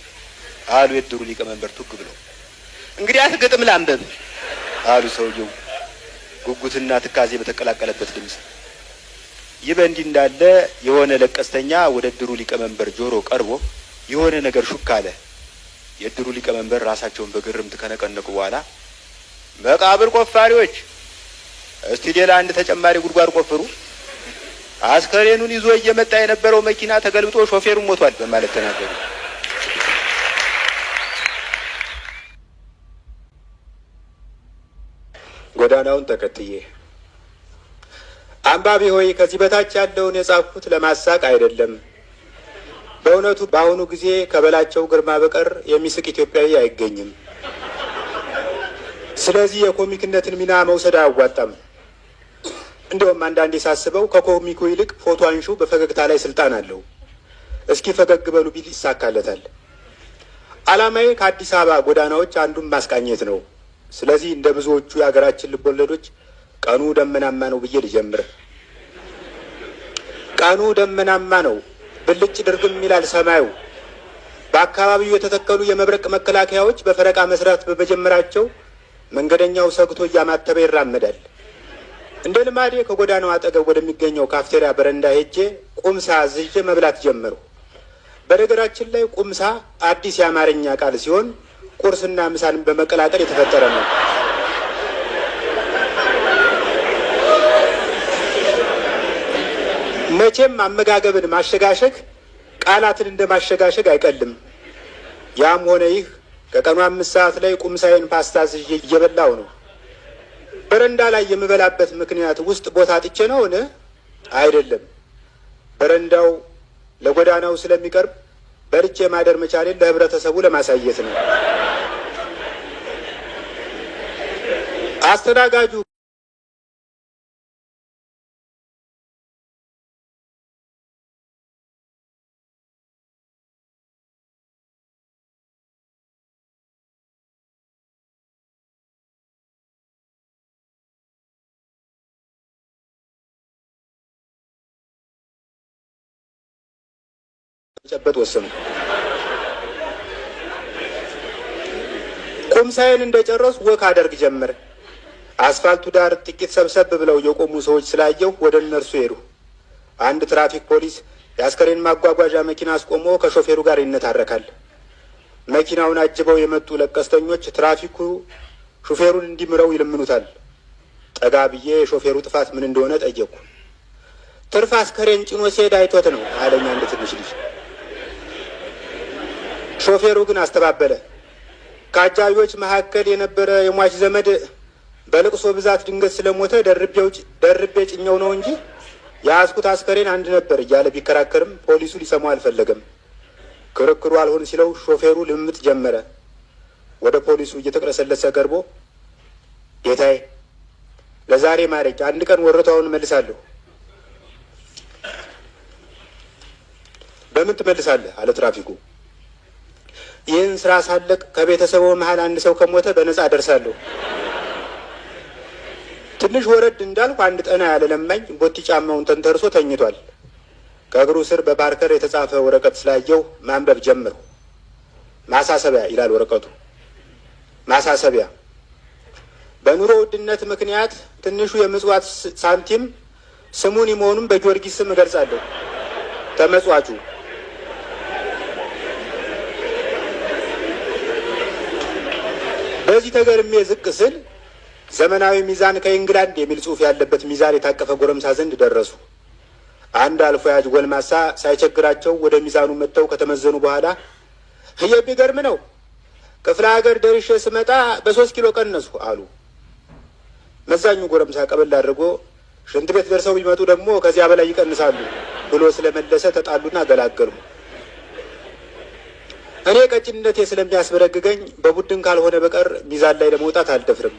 አሉ የድሩ ሊቀመንበር ቱግ ብለው። እንግዲያስ ግጥም ላንብብ አሉ ሰውየው ጉጉትና ትካዜ በተቀላቀለበት ድምፅ። ይህ በእንዲህ እንዳለ የሆነ ለቀስተኛ ወደ ድሩ ሊቀመንበር ጆሮ ቀርቦ የሆነ ነገር ሹክ አለ። የድሩ ሊቀመንበር ራሳቸውን በግርምት ከነቀነቁ በኋላ መቃብር ቆፋሪዎች እስቲ ሌላ አንድ ተጨማሪ ጉድጓድ ቆፍሩ፣ አስከሬኑን ይዞ እየመጣ የነበረው መኪና ተገልብጦ ሾፌሩ ሞቷል በማለት ተናገሩ። ጎዳናውን ተከትዬ አንባቢ ሆይ ከዚህ በታች ያለውን የጻፍኩት ለማሳቅ አይደለም። በእውነቱ በአሁኑ ጊዜ ከበላቸው ግርማ በቀር የሚስቅ ኢትዮጵያዊ አይገኝም። ስለዚህ የኮሚክነትን ሚና መውሰድ አያዋጣም። እንደውም አንዳንዴ ሳስበው ከኮሚኩ ይልቅ ፎቶ አንሹ በፈገግታ ላይ ስልጣን አለው። እስኪ ፈገግ በሉ ቢል ይሳካለታል። ዓላማዬ ከአዲስ አበባ ጎዳናዎች አንዱን ማስቃኘት ነው። ስለዚህ እንደ ብዙዎቹ የሀገራችን ልቦለዶች ቀኑ ደመናማ ነው ብዬ ልጀምር። ቀኑ ደመናማ ነው፣ ብልጭ ድርግም ይላል ሰማዩ። በአካባቢው የተተከሉ የመብረቅ መከላከያዎች በፈረቃ መስራት በመጀመራቸው መንገደኛው ሰግቶ እያማተበ ይራመዳል። እንደ ልማዴ ከጎዳናው አጠገብ ወደሚገኘው ካፍቴሪያ በረንዳ ሄጄ ቁምሳ አዝዤ መብላት ጀመሩ። በነገራችን ላይ ቁምሳ አዲስ የአማርኛ ቃል ሲሆን ቁርስና ምሳን በመቀላቀል የተፈጠረ ነው። መቼም አመጋገብን ማሸጋሸግ ቃላትን እንደ ማሸጋሸግ አይቀልም። ያም ሆነ ይህ ከቀኑ 5 ሰዓት ላይ ቁምሳዬን ፓስታ አዝዤ እየበላሁ ነው። በረንዳ ላይ የምበላበት ምክንያት ውስጥ ቦታ አጥቼ ነው? አይደለም። በረንዳው ለጎዳናው ስለሚቀርብ በልቼ ማደር መቻሌን ለህብረተሰቡ ለማሳየት ነው። አስተናጋጁ ጨበጥ ወሰኑ። ቁምሳዬን እንደጨረሱ ወክ አደርግ ጀመረ። አስፋልቱ ዳር ጥቂት ሰብሰብ ብለው የቆሙ ሰዎች ስላየው ወደ እነርሱ ሄዱ። አንድ ትራፊክ ፖሊስ የአስከሬን ማጓጓዣ መኪና አስቆሞ ከሾፌሩ ጋር ይነታረካል። መኪናውን አጅበው የመጡ ለቀስተኞች ትራፊኩ ሾፌሩን እንዲምረው ይለምኑታል። ጠጋ ብዬ የሾፌሩ ጥፋት ምን እንደሆነ ጠየቁ። ትርፍ አስከሬን ጭኖ ሲሄድ አይቶት ነው አለኝ አንድ ትንሽ ልጅ። ሾፌሩ ግን አስተባበለ። ከአጃቢዎች መካከል የነበረ የሟች ዘመድ በልቅሶ ብዛት ድንገት ስለሞተ ደርቤ ጭኘው ነው እንጂ የያዝኩት አስከሬን አንድ ነበር እያለ ቢከራከርም ፖሊሱ ሊሰማው አልፈለገም። ክርክሩ አልሆን ሲለው ሾፌሩ ልምጥ ጀመረ። ወደ ፖሊሱ እየተቅለሰለሰ ቀርቦ ጌታዬ፣ ለዛሬ ማረኝ፣ አንድ ቀን ወረታውን መልሳለሁ። በምን ትመልሳለህ? አለ ትራፊኩ። ይህን ስራ ሳለቅ ከቤተሰቡ መሀል አንድ ሰው ከሞተ በነጻ ደርሳለሁ። ትንሽ ወረድ እንዳልኩ አንድ ጠና ያለ ለማኝ ቦቲ ጫማውን ተንተርሶ ተኝቷል። ከእግሩ ስር በፓርከር የተጻፈ ወረቀት ስላየው ማንበብ ጀመርኩ። ማሳሰቢያ ይላል ወረቀቱ። ማሳሰቢያ፣ በኑሮ ውድነት ምክንያት ትንሹ የምጽዋት ሳንቲም ስሙን መሆኑን በጊዮርጊስ ስም እገልጻለሁ። ተመጽዋቹ። በዚህ ተገርሜ ዝቅ ስል ዘመናዊ ሚዛን ከኢንግላንድ የሚል ጽሑፍ ያለበት ሚዛን የታቀፈ ጎረምሳ ዘንድ ደረሱ። አንድ አልፎ ያጅ ጎልማሳ ሳይቸግራቸው ወደ ሚዛኑ መጥተው ከተመዘኑ በኋላ የሚገርም ነው፣ ክፍለ ሀገር ደርሼ ስመጣ በ3 ኪሎ ቀነሱ አሉ። መዛኙ ጎረምሳ ቀበል አድርጎ ሽንት ቤት ደርሰው ቢመጡ ደግሞ ከዚያ በላይ ይቀንሳሉ ብሎ ስለመለሰ ተጣሉና ገላገሉ። እኔ ቀጭንነቴ ስለሚያስበረግገኝ በቡድን ካልሆነ በቀር ሚዛን ላይ ለመውጣት አልደፍርም።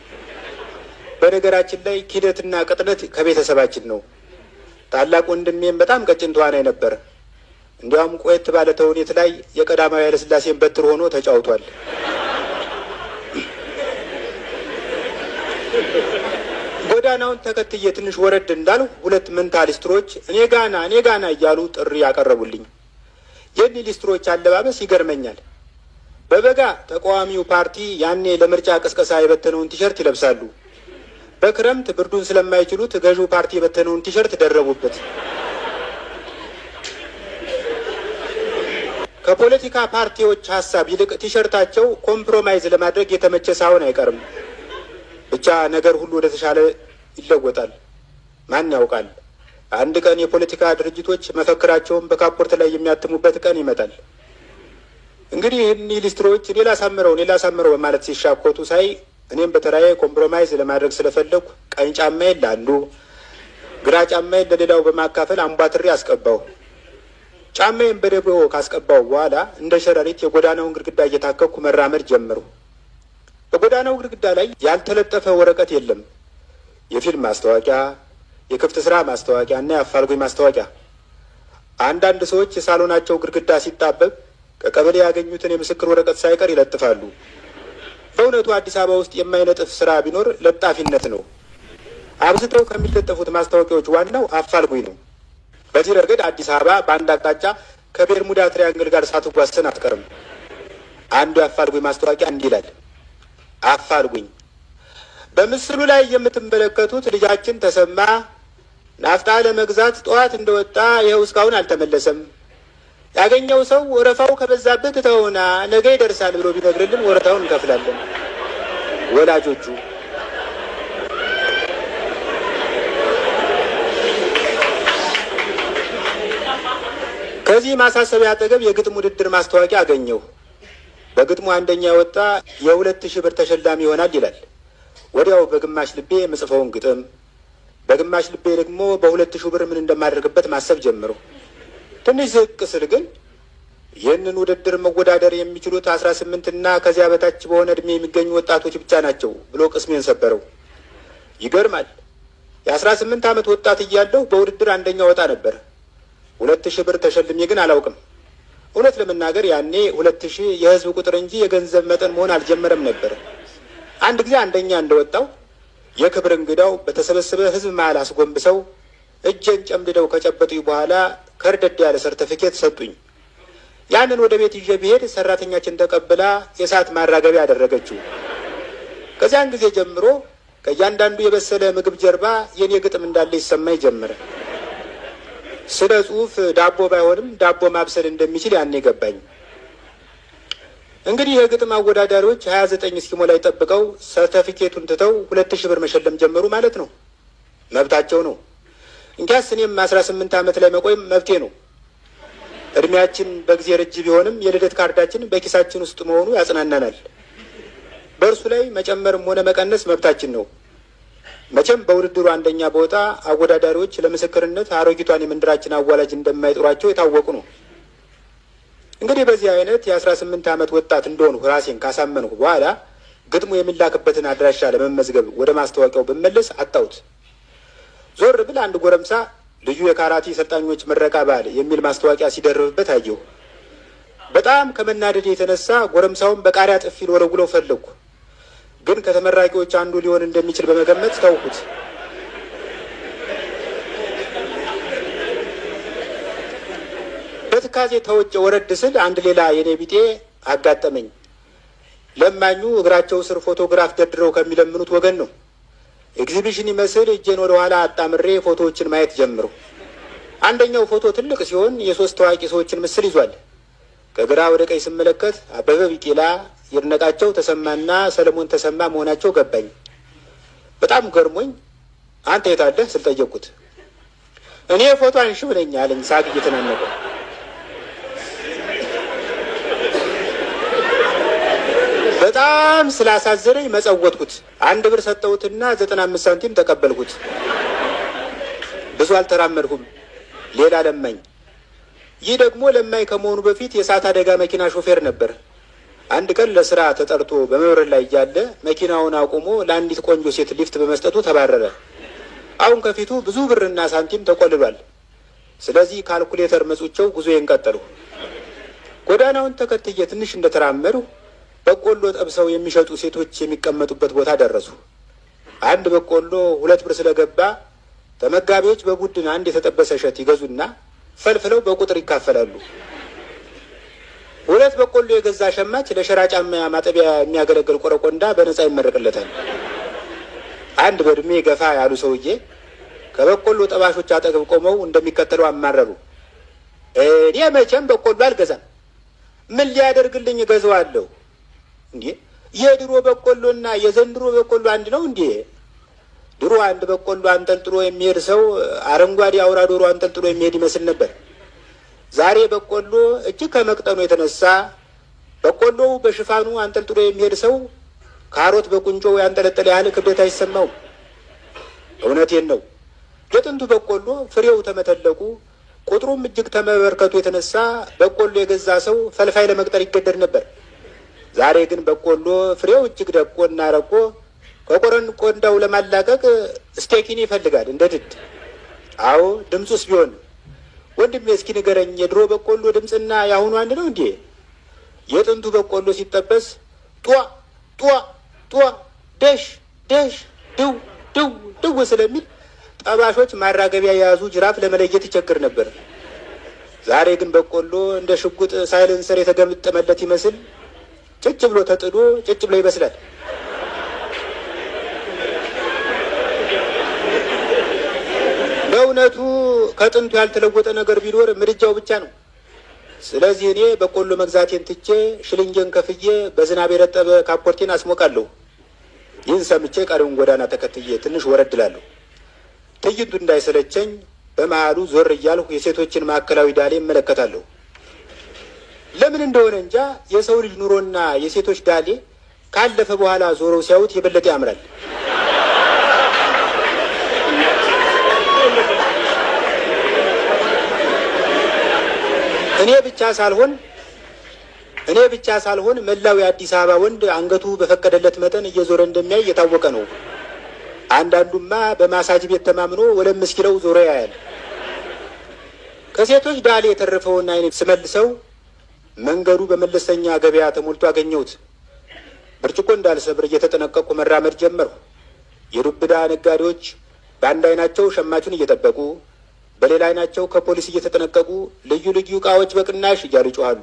በነገራችን ላይ ኪደትና ቅጥነት ከቤተሰባችን ነው። ታላቅ ወንድሜም በጣም ቀጭን ተዋናይ ነበር። እንዲያውም ቆየት ባለ ተውኔት ላይ የቀዳማዊ ኃይለሥላሴን በትር ሆኖ ተጫውቷል። ጎዳናውን ተከትዬ ትንሽ ወረድ እንዳልሁ 2 መንታ ሊስትሮች እኔ ጋና እያሉ ጥሪ ያቀረቡልኝ። የእኒህ ሊስትሮች አለባበስ ይገርመኛል። በበጋ ተቃዋሚው ፓርቲ ያኔ ለምርጫ ቅስቀሳ የበተነውን ቲሸርት ይለብሳሉ። በክረምት ብርዱን ስለማይችሉት ገዢው ፓርቲ የበተነውን ቲሸርት ደረቡበት። ከፖለቲካ ፓርቲዎች ሀሳብ ይልቅ ቲሸርታቸው ኮምፕሮማይዝ ለማድረግ የተመቸ ሳይሆን አይቀርም። ብቻ ነገር ሁሉ ወደ ተሻለ ይለወጣል። ማን ያውቃል? አንድ ቀን የፖለቲካ ድርጅቶች መፈክራቸውን በካፖርት ላይ የሚያትሙበት ቀን ይመጣል። እንግዲህ እኒህ ሊስትሮች ሌላ ሳምረው በማለት ሲሻኮቱ ሳይ እኔም በተራዬ ኮምፕሮማይዝ ለማድረግ ስለፈለጉ ቀኝ ጫማዬን ለአንዱ ግራ ጫማዬን ለሌላው በማካፈል አምቧትሬ አስቀባው። ጫማዬን በደቦ ካስቀባው በኋላ እንደ ሸረሪት የጎዳናውን ግድግዳ እየታከኩ መራመድ ጀመሩ። በጎዳናው ግድግዳ ላይ ያልተለጠፈ ወረቀት የለም። የፊልም ማስታወቂያ፣ የክፍት ስራ ማስታወቂያ እና የአፋልጉኝ ማስታወቂያ። አንዳንድ ሰዎች የሳሎናቸው ግድግዳ ሲጣበብ ከቀበሌ ያገኙትን የምስክር ወረቀት ሳይቀር ይለጥፋሉ። በእውነቱ አዲስ አበባ ውስጥ የማይነጥፍ ስራ ቢኖር ለጣፊነት ነው። አብዝተው ከሚለጠፉት ማስታወቂያዎች ዋናው አፋልጉኝ ነው። በዚህ ረገድ አዲስ አበባ በአንድ አቅጣጫ ከቤርሙዳ ትሪያንግል ጋር ሳትዋሰን አትቀርም። አንዱ የአፋልጉኝ ማስታወቂያ እንዲህ ይላል። አፋልጉኝ። በምስሉ ላይ የምትመለከቱት ልጃችን ተሰማ ናፍጣ ለመግዛት ጠዋት እንደወጣ ይኸው እስካሁን አልተመለሰም። ያገኘው ሰው ወረፋው ከበዛበት ተውና ነገ ይደርሳል ብሎ ቢነግርልን ወረታውን እንከፍላለን። ወላጆቹ ከዚህ ማሳሰቢያ አጠገብ የግጥም ውድድር ማስታወቂያ አገኘሁ። በግጥሙ አንደኛ የወጣ የ2000 ብር ተሸላሚ ይሆናል ይላል። ወዲያው በግማሽ ልቤ የምጽፈውን ግጥም በግማሽ ልቤ ደግሞ በ2000 ብር ምን እንደማደርግበት ማሰብ ጀምሮ ትንሽ ዝቅ ስል ግን ይህንን ውድድር መወዳደር የሚችሉት 18 እና ከዚያ በታች በሆነ እድሜ የሚገኙ ወጣቶች ብቻ ናቸው ብሎ ቅስሜን ሰበረው። ይገርማል። የ18 ዓመት ወጣት እያለሁ በውድድር አንደኛ ወጣ ነበር። 2000 ብር ተሸልሜ ግን አላውቅም። እውነት ለመናገር ያኔ 2000 የህዝብ ቁጥር እንጂ የገንዘብ መጠን መሆን አልጀመረም ነበር። አንድ ጊዜ አንደኛ እንደወጣው የክብር እንግዳው በተሰበሰበ ህዝብ መሀል አስጎንብሰው እጄን ጨምድደው ከጨበጡኝ በኋላ ከርደድ ያለ ሰርተፊኬት ሰጡኝ። ያንን ወደ ቤት ይዤ ብሄድ ሰራተኛችን ተቀብላ የሰዓት ማራገቢያ አደረገችው። ከዚያን ጊዜ ጀምሮ ከእያንዳንዱ የበሰለ ምግብ ጀርባ የኔ ግጥም እንዳለ ይሰማኝ ጀመረ። ስለ ጽሁፍ ዳቦ ባይሆንም ዳቦ ማብሰል እንደሚችል ያኔ ገባኝ። እንግዲህ የግጥም አወዳዳሪዎች 29 እስኪሞላይ ጠብቀው ሰርተፊኬቱን ትተው 2000 ብር መሸለም ጀመሩ ማለት ነው። መብታቸው ነው። እንኪያስ እኔም 18 ዓመት ላይ መቆየም መብቴ ነው። እድሜያችን በጊዜ ረጅ ቢሆንም የልደት ካርዳችን በኪሳችን ውስጥ መሆኑ ያጽናናናል። በእርሱ ላይ መጨመርም ሆነ መቀነስ መብታችን ነው። መቼም በውድድሩ አንደኛ በወጣ አወዳዳሪዎች ለምስክርነት አሮጊቷን የመንደራችን አዋላጅ እንደማይጥሯቸው የታወቁ ነው። እንግዲህ በዚህ አይነት የ18 ዓመት ወጣት እንደሆንሁ ራሴን ካሳመንሁ በኋላ ግጥሙ የሚላክበትን አድራሻ ለመመዝገብ ወደ ማስታወቂያው ብመለስ አጣሁት። ዞር ብል አንድ ጎረምሳ ልዩ የካራቲ ሰልጣኞች ምረቃ በዓል የሚል ማስታወቂያ ሲደርብበት አየሁ። በጣም ከመናደድ የተነሳ ጎረምሳውን በቃሪያ ጥፊ ልወረውረው ፈለግኩ። ግን ከተመራቂዎች አንዱ ሊሆን እንደሚችል በመገመት ተውኩት። በትካዜ ተወጭ ወረድ ስል አንድ ሌላ የኔ ቢጤ አጋጠመኝ። ለማኙ እግራቸው ስር ፎቶግራፍ ደርድረው ከሚለምኑት ወገን ነው። ኤግዚቢሽን ይመስል እጄን ወደ ኋላ አጣምሬ ፎቶዎችን ማየት ጀምሩ። አንደኛው ፎቶ ትልቅ ሲሆን የሶስት ታዋቂ ሰዎችን ምስል ይዟል። ከግራ ወደ ቀኝ ስመለከት አበበ ቢቂላ፣ ይድነቃቸው ተሰማና ሰለሞን ተሰማ መሆናቸው ገባኝ። በጣም ገርሞኝ አንተ የት አለህ ስል ጠየቅኩት። እኔ ፎቶ አንሺው ነኝ አለኝ ሳቅ እየተናነቀ። በጣም ስላሳዘነኝ መጸወትኩት። 1 ብር ሰጠሁትና 95 ሳንቲም ተቀበልኩት። ብዙ አልተራመድኩም። ሌላ ለማኝ። ይህ ደግሞ ለማኝ ከመሆኑ በፊት የእሳት አደጋ መኪና ሾፌር ነበር። አንድ ቀን ለስራ ተጠርቶ በመብረር ላይ እያለ መኪናውን አቁሞ ለአንዲት ቆንጆ ሴት ሊፍት በመስጠቱ ተባረረ። አሁን ከፊቱ ብዙ ብርና ሳንቲም ተቆልሏል። ስለዚህ ካልኩሌተር መጹቸው ጉዞዬን ቀጠልሁ። ጎዳናውን ተከትዬ ትንሽ እንደተራመድሁ በቆሎ ጠብሰው የሚሸጡ ሴቶች የሚቀመጡበት ቦታ ደረሱ። አንድ በቆሎ 2 ብር ስለገባ ተመጋቢዎች በቡድን አንድ የተጠበሰ እሸት ይገዙና ፈልፍለው በቁጥር ይካፈላሉ። 2 በቆሎ የገዛ ሸማች ለሸራ ጫማ ማጠቢያ የሚያገለግል ቆረቆንዳ በነፃ ይመረቅለታል። አንድ በእድሜ ገፋ ያሉ ሰውዬ ከበቆሎ ጠባሾች አጠገብ ቆመው እንደሚከተለው አማረሩ። እኔ መቼም በቆሎ አልገዛም። ምን ሊያደርግልኝ እገዛዋለሁ? እንዴ የድሮ በቆሎና የዘንድሮ በቆሎ አንድ ነው እንዴ? ድሮ አንድ በቆሎ አንጠልጥሎ የሚሄድ ሰው አረንጓዴ አውራ ዶሮ አንጠልጥሎ የሚሄድ ይመስል ነበር። ዛሬ በቆሎ እጅግ ከመቅጠኑ የተነሳ በቆሎው በሽፋኑ አንጠልጥሎ የሚሄድ ሰው ካሮት በቁንጮው ያንጠለጠለ ያህል ክብደት አይሰማውም። እውነቴን ነው። የጥንቱ በቆሎ ፍሬው ተመተለቁ ቁጥሩም እጅግ ተመበርከቱ የተነሳ በቆሎ የገዛ ሰው ፈልፋይ ለመቅጠር ይገደድ ነበር። ዛሬ ግን በቆሎ ፍሬው እጅግ ደቆና ረቆ ከቆረቆንዳው ለማላቀቅ ስቴኪን ይፈልጋል እንደ ድድ። አዎ ድምፁስ ቢሆን ወንድሜ እስኪ ንገረኝ፣ የድሮ በቆሎ ድምፅና የአሁኑ አንድ ነው እንዴ? የጥንቱ በቆሎ ሲጠበስ ጧ ጧ ጧ ደሽ ደሽ ድው ድው ድው ስለሚል ጠባሾች ማራገቢያ የያዙ ጅራፍ ለመለየት ይቸግር ነበር። ዛሬ ግን በቆሎ እንደ ሽጉጥ ሳይለንሰር የተገመጠመለት ይመስል ጭጭ ብሎ ተጥዶ ጭጭ ብሎ ይበስላል። በእውነቱ ከጥንቱ ያልተለወጠ ነገር ቢኖር ምድጃው ብቻ ነው። ስለዚህ እኔ በቆሎ መግዛቴን ትቼ ሽልንጌን ከፍዬ በዝናብ የረጠበ ካፖርቴን አስሞቃለሁ። ይህን ሰምቼ ቀሪውን ጎዳና ተከትዬ ትንሽ ወረድ እላለሁ። ትዕይንቱ እንዳይሰለቸኝ በመሃሉ ዞር እያልሁ የሴቶችን ማዕከላዊ ዳሌ እመለከታለሁ። ለምን እንደሆነ እንጃ የሰው ልጅ ኑሮና የሴቶች ዳሌ ካለፈ በኋላ ዞረው ሲያዩት የበለጠ ያምራል። እኔ ብቻ ሳልሆን መላው የአዲስ አበባ ወንድ አንገቱ በፈቀደለት መጠን እየዞረ እንደሚያይ የታወቀ ነው። አንዳንዱማ በማሳጅ ቤት ተማምኖ ወለም እስኪለው ዞሮ ያያል። ከሴቶች ዳሌ የተረፈውን አይነት ስመልሰው መንገዱ በመለስተኛ ገበያ ተሞልቶ አገኘሁት። ብርጭቆ እንዳልሰብር እየተጠነቀቁ መራመድ ጀመርሁ። የዱብዳ ነጋዴዎች በአንድ አይናቸው ሸማቹን እየጠበቁ በሌላ አይናቸው ከፖሊስ እየተጠነቀቁ ልዩ ልዩ ዕቃዎች በቅናሽ እያሉ ይጮኻሉ።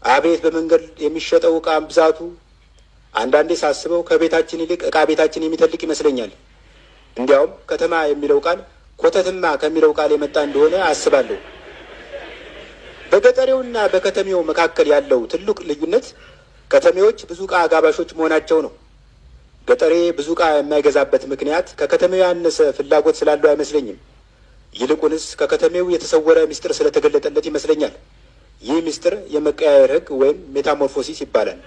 አቤት በመንገድ የሚሸጠው ዕቃ ብዛቱ! አንዳንዴ ሳስበው ከቤታችን ይልቅ ዕቃ ቤታችን የሚተልቅ ይመስለኛል። እንዲያውም ከተማ የሚለው ቃል ኮተትማ ከሚለው ቃል የመጣ እንደሆነ አስባለሁ። በገጠሬውና በከተሜው መካከል ያለው ትልቅ ልዩነት ከተሜዎች ብዙ ዕቃ አጋባሾች መሆናቸው ነው። ገጠሬ ብዙ ዕቃ የማይገዛበት ምክንያት ከከተሜው ያነሰ ፍላጎት ስላለው አይመስለኝም። ይልቁንስ ከከተሜው የተሰወረ ምስጢር ስለተገለጠለት ይመስለኛል። ይህ ምስጢር የመቀያየር ሕግ ወይም ሜታሞርፎሲስ ይባላል።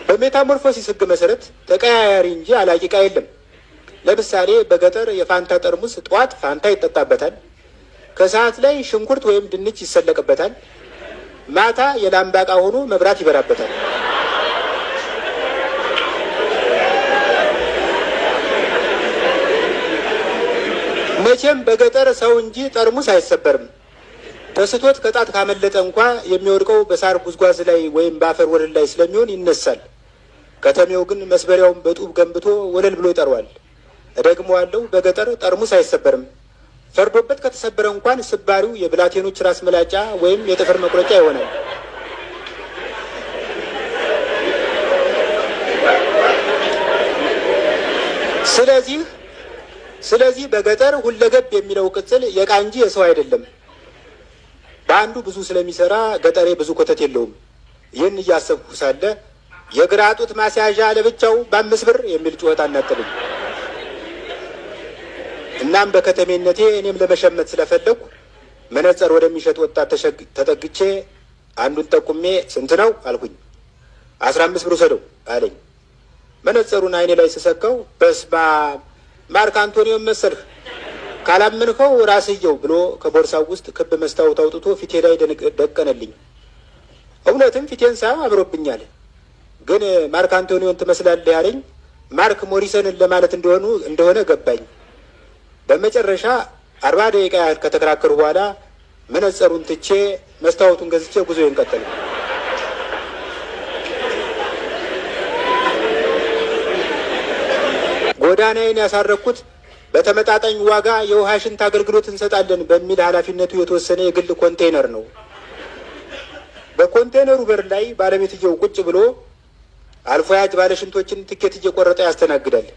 በሜታሞርፎሲስ ሕግ መሰረት ተቀያያሪ እንጂ አላቂ ዕቃ የለም። ለምሳሌ በገጠር የፋንታ ጠርሙስ ጠዋት ፋንታ ይጠጣበታል፣ ከሰዓት ላይ ሽንኩርት ወይም ድንች ይሰለቅበታል፣ ማታ የላምባ ዕቃ ሆኖ መብራት ይበራበታል። መቼም በገጠር ሰው እንጂ ጠርሙስ አይሰበርም። ተስቶት ከጣት ካመለጠ እንኳ የሚወድቀው በሳር ጉዝጓዝ ላይ ወይም በአፈር ወለል ላይ ስለሚሆን ይነሳል። ከተሜው ግን መስበሪያውን በጡብ ገንብቶ ወለል ብሎ ይጠራዋል። እደግመዋለሁ፣ በገጠር ጠርሙስ አይሰበርም። ፈርዶበት ከተሰበረ እንኳን ስባሪው የብላቴኖች ራስ መላጫ ወይም የጥፍር መቁረጫ ይሆናል። ስለዚህ በገጠር ሁለገብ የሚለው ቅጽል የዕቃ እንጂ የሰው አይደለም። በአንዱ ብዙ ስለሚሰራ ገጠሬ ብዙ ኮተት የለውም። ይህን እያሰብኩ ሳለ የግራ ጡት ማስያዣ ለብቻው በ5 ብር የሚል ጩኸት አናጠለኝ። እናም በከተሜነቴ እኔም ለመሸመት ስለፈለኩ መነጽር ወደሚሸጥ ወጣት ተጠግቼ አንዱን ጠቁሜ ስንት ነው አልኩኝ። 15 ብር ውሰደው አለኝ። መነጽሩን አይኔ ላይ ስሰካው በስማ ማርክ አንቶኒዮን መሰልህ ካላመንከው ራስየው ብሎ ከቦርሳው ውስጥ ክብ መስታወት አውጥቶ ፊቴ ላይ ደቀነልኝ። እውነትም ፊቴን ሳየው አምሮብኛል። ግን ማርክ አንቶኒዮን ትመስላለህ ያለኝ ማርክ ሞሪሰንን ለማለት እንደሆነ ገባኝ። በመጨረሻ 40 ደቂቃ ያህል ከተከራከሩ በኋላ መነጽሩን ትቼ መስታወቱን ገዝቼ ጉዞዬን ቀጠልኩ። ጎዳናዬን ያሳረኩት በተመጣጣኝ ዋጋ የውሃ ሽንት አገልግሎት እንሰጣለን በሚል ኃላፊነቱ የተወሰነ የግል ኮንቴይነር ነው። በኮንቴይነሩ በር ላይ ባለቤትየው ቁጭ ብሎ አልፎያጅ ባለሽንቶችን ትኬት እየቆረጠ ያስተናግዳል።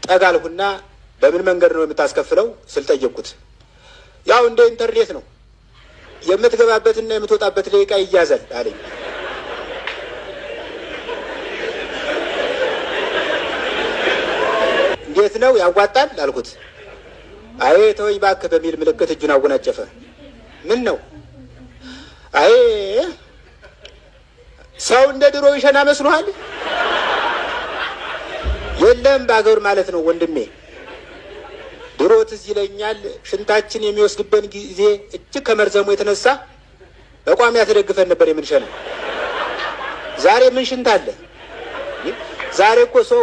ጠጋልሁና በምን መንገድ ነው የምታስከፍለው ስል ጠየቅኩት። ያው እንደ ኢንተርኔት ነው፣ የምትገባበትና የምትወጣበት ደቂቃ ይያዛል አለኝ። እንዴት ነው ያዋጣል አልኩት። አይ ተወኝ እባክህ በሚል ምልክት እጁን አወናጨፈ። ምን ነው? አይ ሰው እንደ ድሮ ይሸና መስሎሃል? የለም በአገር ማለት ነው ወንድሜ። ድሮ ትዝ ይለኛል ሽንታችን የሚወስድበን ጊዜ እጅግ ከመርዘሙ የተነሳ በቋሚያ ተደግፈን ነበር የምንሸነው። ዛሬ ምን ሽንት አለ? ዛሬ እኮ ሰው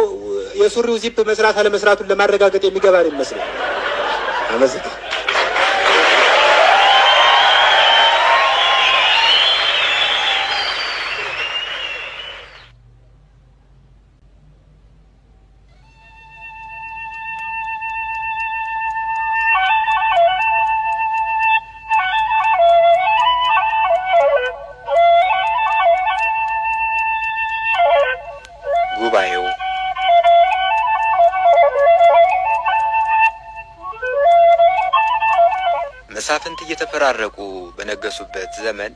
የሱሪው ዚፕ መስራት አለመስራቱን ለማረጋገጥ የሚገባ ነው የሚመስለው። አመሰግናለሁ። ጉባኤው መሳፍንት እየተፈራረቁ በነገሱበት ዘመን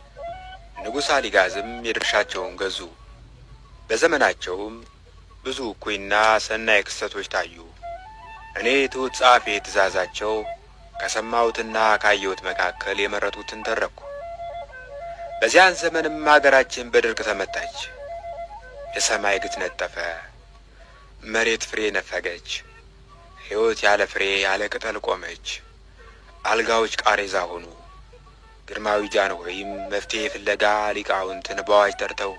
ንጉሥ አሊጋዝም የድርሻቸውን ገዙ። በዘመናቸውም ብዙ እኩይና ሰናይ ክስተቶች ታዩ። እኔ ትሑት ጸሐፌ ትእዛዛቸው ከሰማሁትና ካየሁት መካከል የመረጡትን ተረኩ። በዚያን ዘመንም አገራችን በድርቅ ተመታች። የሰማይ ግት ነጠፈ፣ መሬት ፍሬ ነፈገች፣ ሕይወት ያለ ፍሬ ያለ ቅጠል ቆመች። አልጋዎች ቃሬዛ ሆኑ። ግርማዊ ጃንሆይም መፍትሔ ፍለጋ ሊቃውንትን በአዋጅ ጠርተው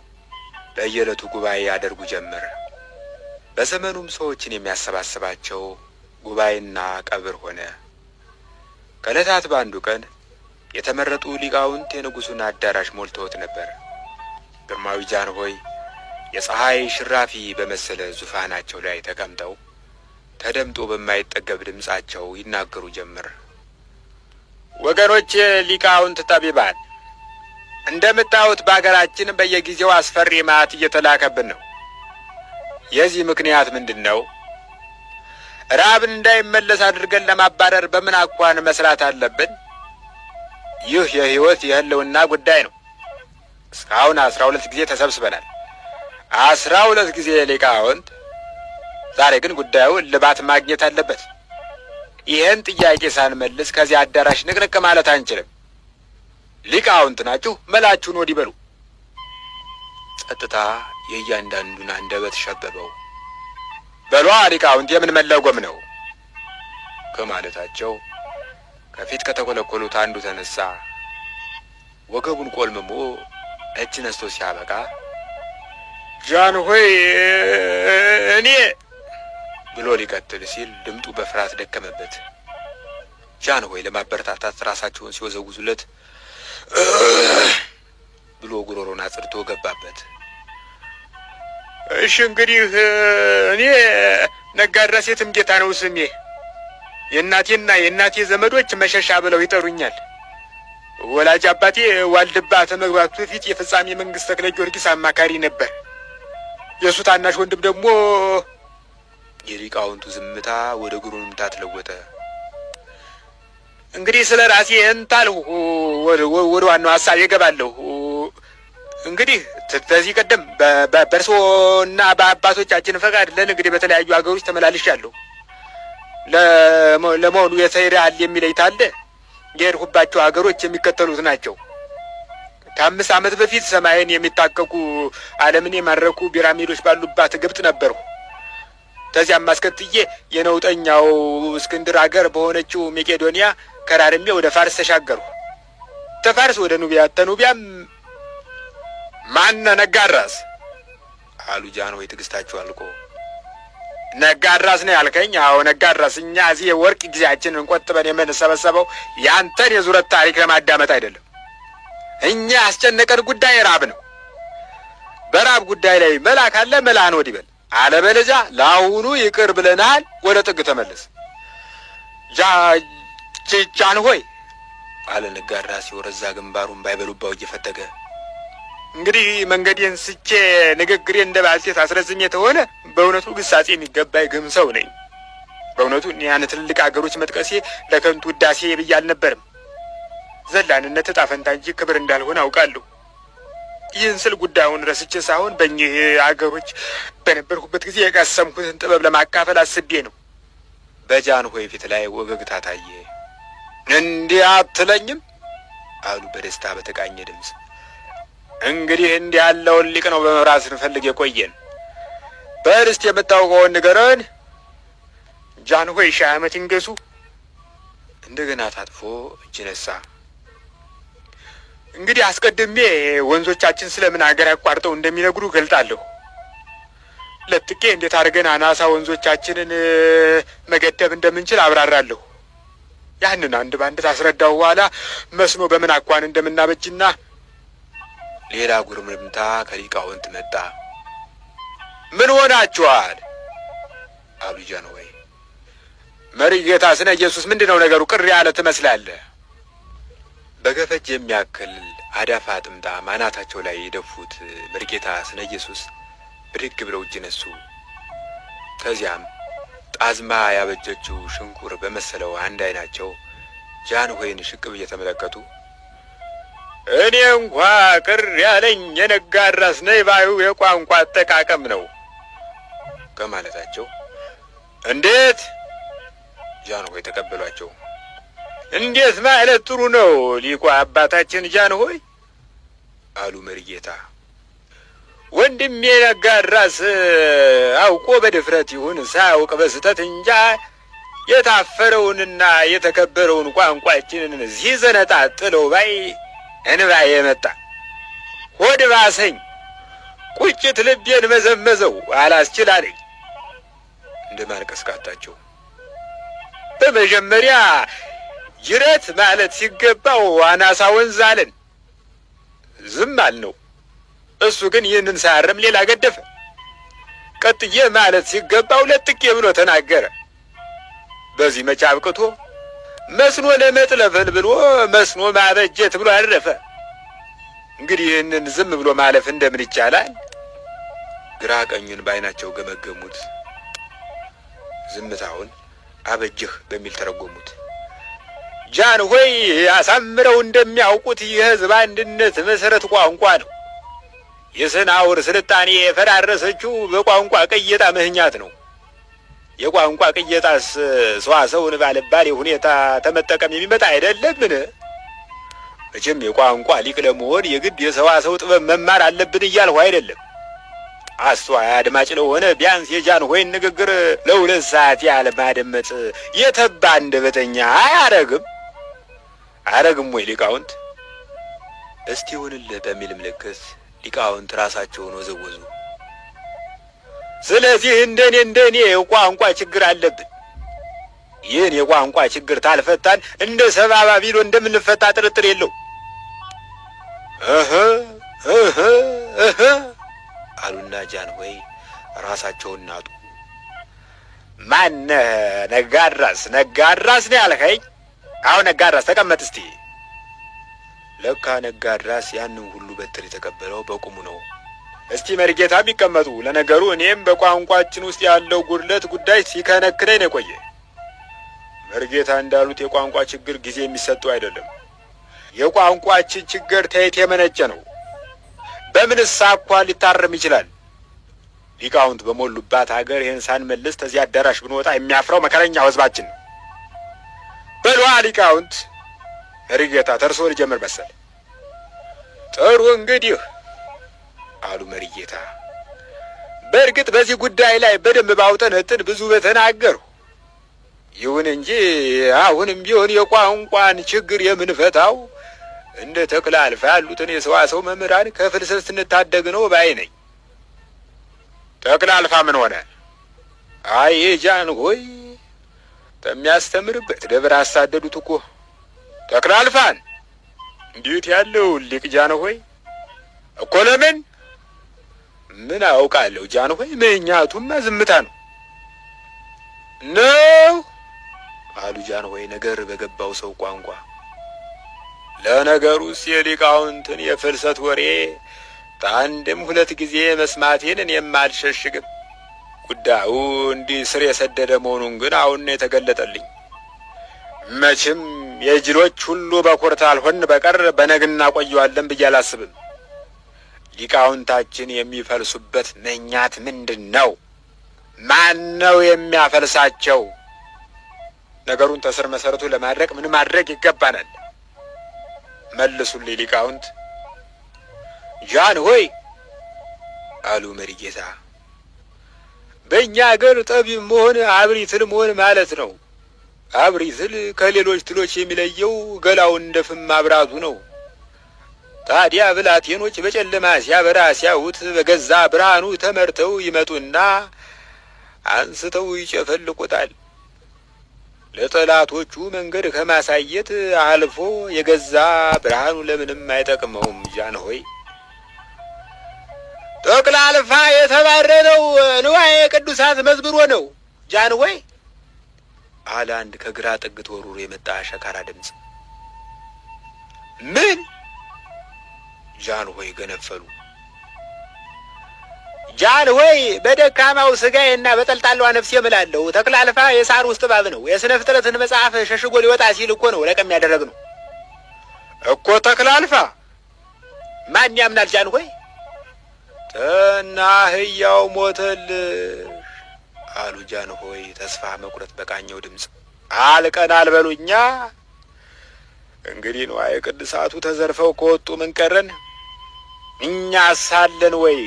በየዕለቱ ጉባኤ ያደርጉ ጀመር። በዘመኑም ሰዎችን የሚያሰባስባቸው ጉባኤና ቀብር ሆነ። ከዕለታት በአንዱ ቀን የተመረጡ ሊቃውንት የንጉሡን አዳራሽ ሞልተውት ነበር። ግርማዊ ጃንሆይ የፀሐይ ሽራፊ በመሰለ ዙፋናቸው ላይ ተቀምጠው ተደምጦ በማይጠገብ ድምፃቸው ይናገሩ ጀመር። ወገኖች ሊቃውንት ጠቢባን፣ እንደምታዩት በአገራችን በየጊዜው አስፈሪ መዓት እየተላከብን ነው። የዚህ ምክንያት ምንድን ነው? ራብን እንዳይመለስ አድርገን ለማባረር በምን አኳን መስራት አለብን? ይህ የሕይወት የህልውና ጉዳይ ነው። እስካሁን 12 ጊዜ ተሰብስበናል። 12 ጊዜ ሊቃውንት። ዛሬ ግን ጉዳዩ እልባት ማግኘት አለበት። ይህን ጥያቄ ሳንመልስ ከዚህ አዳራሽ ንቅንቅ ማለት አንችልም። ሊቃውንት ናችሁ፣ መላችሁን ወዲህ በሉ። ጸጥታ የእያንዳንዱን አንደበት ሸበበው። በሏ ሊቃውንት፣ የምን መለጎም ነው ከማለታቸው ከፊት ከተኮለኮሉት አንዱ ተነሳ። ወገቡን ቆልምሞ እጅ ነስቶ ሲያበቃ ጃንሆይ እኔ ብሎ ሊቀጥል ሲል ድምጡ በፍርሃት ደከመበት። ጃንሆይ ለማበረታታት ራሳቸውን ሲወዘውዙለት ብሎ ጉሮሮን አጽድቶ ገባበት። እሺ እንግዲህ እኔ ነጋድራስ የትምጌታ ነው ስሜ። የእናቴና የእናቴ ዘመዶች መሸሻ ብለው ይጠሩኛል። ወላጅ አባቴ ዋልድባ ከመግባቱ በፊት የፍጻሜ መንግስት ተክለ ጊዮርጊስ አማካሪ ነበር። የእሱ ታናሽ ወንድም ደግሞ የሊቃውንቱ ዝምታ ወደ ጉሩምታ ተለወጠ። እንግዲህ ስለ ራሴ እንታልሁ ወደ ዋናው ሀሳብ ይገባለሁ። እንግዲህ ከዚህ ቀደም በእርሶና በአባቶቻችን ፈቃድ ለንግድ በተለያዩ ሀገሮች ተመላልሻለሁ። ለመሆኑ የተሄዳል የሚለኝ ታለ? የሄድሁባቸው ሀገሮች የሚከተሉት ናቸው። ከ5 ዓመት በፊት ሰማይን የሚታቀቁ ዓለምን የማረኩ ፒራሚዶች ባሉባት ግብጽ ነበርሁ። ከዚያም አስከትዬ የነውጠኛው እስክንድር አገር በሆነችው መቄዶንያ ከራርሜ ወደ ፋርስ ተሻገርሁ። ተፋርስ ወደ ኑቢያ፣ ተኑቢያም ማነ ነጋድራስ አሉ ጃንሆይ ትዕግስታቸው አልቆ። ነጋድራስ ነው ያልከኝ? አዎ ነጋድራስ። እኛ እዚህ የወርቅ ጊዜያችንን ቆጥበን የምንሰበሰበው ያንተን የዙረት ታሪክ ለማዳመጥ አይደለም። እኛ ያስጨነቀን ጉዳይ ራብ ነው። በራብ ጉዳይ ላይ መላ ካለ መላህን ወዲህ በል፣ አለበለዚያ ለአሁኑ ይቅር ብለናል፣ ወደ ጥግ ተመለስ። ጃንሆይ አለ ነጋድራስ የወረዛ ግንባሩን ባይበሉባው እየፈተገ። እንግዲህ መንገዴን ስቼ ንግግሬ እንደ ባልቴት አስረዝሜ ተሆነ በእውነቱ ግሳጼ የሚገባኝ ግም ሰው ነኝ። በእውነቱ ያን ትልልቅ አገሮች መጥቀሴ ለከንቱ ውዳሴ ብዬ አልነበርም። ዘላንነት ዕጣ ፈንታ እንጂ ክብር እንዳልሆነ አውቃለሁ። ይህን ስል ጉዳዩን ረስቼ ሳይሆን በእኚህ አገሮች በነበርኩበት ጊዜ የቀሰምኩትን ጥበብ ለማካፈል አስቤ ነው። በጃንሆይ ፊት ላይ ወገግታ ታየ። እንዲህ አትለኝም አሉ በደስታ በተቃኘ ድምፅ። እንግዲህ እንዲህ ያለውን ሊቅ ነው በመብራት ስንፈልግ የቆየን። በርስት የምታውቀውን ንገረን። ጃንሆይ 1000 ዓመት ይንገሱ። እንደገና ታጥፎ እጅ ነሳ። እንግዲህ አስቀድሜ ወንዞቻችን ስለምን አገር ያቋርጠው እንደሚነግሩ ገልጣለሁ። ለጥቄ እንዴት አድርገን አናሳ ወንዞቻችንን መገደብ እንደምንችል አብራራለሁ። ያንን አንድ ባንድ ታስረዳው በኋላ መስኖ በምን አኳን እንደምናበጅና ሌላ ጉርምርምታ ከሊቃውንት መጣ። ምን ሆናችኋል አሉ ጃንሆይ። መሪጌታ ስነ ኢየሱስ ምንድነው ነገሩ? ቅር ያለ ትመስላለህ። በገፈጅ የሚያክል አዳፋ ጥምጣም አናታቸው ላይ የደፉት መሪጌታ ስነ ኢየሱስ ብድግ ብለው እጅ ነሱ። ከዚያም ጣዝማ ያበጀችው ሽንቁር በመሰለው አንድ አይናቸው ጃንሆይን ሽቅብ እየተመለከቱ እኔ እንኳ ቅር ያለኝ የነጋድራስ ነኝ ባዩ የቋንቋ አጠቃቀም ነው ከማለታቸው እንዴት ጃንሆይ ተቀበሏቸው። እንዴት ማለት ጥሩ ነው ሊቁ አባታችን ጃንሆይ አሉ መሪጌታ። ወንድሜ ነጋድራስ አውቆ በድፍረት ይሁን ሳያውቅ በስተት እንጃ የታፈረውንና የተከበረውን ቋንቋችንን ሲዘነጣጥለው ባይ እንባዬ መጣ። ሆድ ባሰኝ፣ ቁጭት ልቤን መዘመዘው፣ አላስችላለኝ። እንደ ማልቀስ ካጣቸው በመጀመሪያ ጅረት ማለት ሲገባው አናሳ ወንዝ አለን፣ ዝም አልነው። እሱ ግን ይህንን ሳያርም ሌላ ገደፈ። ቀጥዬ ማለት ሲገባው ለጥቄ ብሎ ተናገረ። በዚህ መቼ አብቅቶ መስኖ ለመጥለፈል ብሎ መስኖ ማበጀት ብሎ አረፈ። እንግዲህ ይህንን ዝም ብሎ ማለፍ እንደምን ይቻላል? ግራ ቀኙን በዓይናቸው ገመገሙት። ዝምታውን አበጀህ በሚል ተረጎሙት። ጃንሆይ አሳምረው እንደሚያውቁት የሕዝብ አንድነት መሰረት ቋንቋ ነው። የሰናውር ስልጣኔ የፈራረሰችው በቋንቋ ቅየጣ ምክንያት ነው። የቋንቋ ቅየጣስ ሰዋሰውን ባልባሌ ሁኔታ ተመጠቀም የሚመጣ አይደለምን? መቼም የቋንቋ ሊቅ ለመሆን የግድ የሰዋሰው ጥበብ መማር አለብን እያልሁ አይደለም። አስተዋይ አድማጭ ለሆነ ቢያንስ የጃንሆይን ንግግር ለ2 ሰዓት ያህል ማደመጥ የተባ አንደበተኛ አያረግም? አረግም ወይ ሊቃውንት? እስቲ ይሁንልህ በሚል ምልክት ሊቃውንት ራሳቸውን ወዘወዙ። ስለዚህ እንደኔ የቋንቋ ችግር አለብን። ይህን የቋንቋ ችግር ታልፈታን እንደ ሰብአ ባቢሎን እንደምንፈታ ጥርጥር የለው። አሉና ጃንሆይ ራሳቸውን ናጡ። ማነህ? ነጋድራስ ነው ያልኸኝ? አሁን ነጋድራስ ተቀመጥ እስቲ። ለካ ነጋድራስ ያንን ሁሉ በትር የተቀበለው በቁሙ ነው። እስቲ መሪጌታ ቢቀመጡ። ለነገሩ እኔም በቋንቋችን ውስጥ ያለው ጉድለት ጉዳይ ሲከነክነኝ ነው የቆየ። መሪጌታ እንዳሉት የቋንቋ ችግር ጊዜ የሚሰጠው አይደለም። የቋንቋችን ችግር ተየት የመነጨ ነው። በምንስ አኳኋን ሊታረም ይችላል? ሊቃውንት በሞሉባት ሀገር ይህን ሳንመልስ ተዚህ አዳራሽ ብንወጣ የሚያፍረው መከረኛው ሕዝባችን ነው። በሏ ሊቃውንት። መሪጌታ ተርሶ ልጀምር መሰል። ጥሩ እንግዲህ አሉ መሪጌታ። በእርግጥ በዚህ ጉዳይ ላይ በደንብ ባውጠነጥን ብዙ በተናገሩ። ይሁን እንጂ አሁንም ቢሆን የቋንቋን ችግር የምንፈታው እንደ ተክለ አልፋ ያሉትን የሰዋሰው መምህራን ከፍልሰት ስንታደግ ነው ባይ ነኝ። ተክለ አልፋ ምን ሆነ? አይ ጃንሆይ በሚያስተምርበት ደብር አሳደዱት እኮ ተክለ አልፋን። እንዴት ያለው ሊቅ ጃንሆይ እኮ። ለምን? ምን አውቃለሁ ጃንሆይ፣ ምክንያቱም ዝምታ ነው አሉ ጃንሆይ ነገር በገባው ሰው ቋንቋ። ለነገሩስ የሊቃውንትን የፍልሰት ወሬ አንድም ሁለት ጊዜ መስማቴን እኔም አልሸሽግም። ጉዳዩ እንዲህ ስር የሰደደ መሆኑን ግን አሁን ነው የተገለጠልኝ። መቼም የጅሎች ሁሉ በኩርታ አልሆን በቀር በነግና ቆየዋለን ብዬ አላስብም። ሊቃውንታችን የሚፈልሱበት ምክንያት ምንድን ነው? ማን ነው የሚያፈልሳቸው? ነገሩን ተስር መሰረቱ ለማድረግ ምን ማድረግ ይገባናል? መልሱልኝ ሊቃውንት። ጃንሆይ አሉ መሪጌታ፣ በእኛ አገር ጠቢብ መሆን አብሪ ትል መሆን ማለት ነው። አብሪ ትል ከሌሎች ትሎች የሚለየው ገላው እንደ ፍም ማብራቱ ነው። ታዲያ ብላቴኖች በጨለማ ሲያበራ ሲያዩት በገዛ ብርሃኑ ተመርተው ይመጡና አንስተው ይጨፈልቁታል። ለጠላቶቹ መንገድ ከማሳየት አልፎ የገዛ ብርሃኑ ለምንም አይጠቅመውም። ጃንሆይ ተክለ አልፋ የተባረረው ንዋየ ቅዱሳት መዝብሮ ነው ጃንሆይ አለ አንድ ከግራ ጥግ ተወርውሮ የመጣ ሸካራ ድምፅ። ምን? ጃንሆይ ገነፈሉ። ጃንሆይ በደካማው ስጋዬና በጠልጣላዋ ነፍሴ እምላለሁ ተክለ አልፋ የሳር ውስጥ እባብ ነው። የሥነ ፍጥረትን መጽሐፍ ሸሽጎ ሊወጣ ሲል እኮ ነው ለቀም ያደረግ ነው እኮ ተክለ አልፋ። ማን ያምናል ጃንሆይ? ተናህያው ሞተልሽ አሉ ጃንሆይ ተስፋ መቁረጥ በቃኘው ድምፅ። አልቀን አልበሉኛ። እንግዲህ ንዋየ ቅድሳቱ ተዘርፈው ከወጡ ምን ቀረን? እኛ ሳለን ወይ?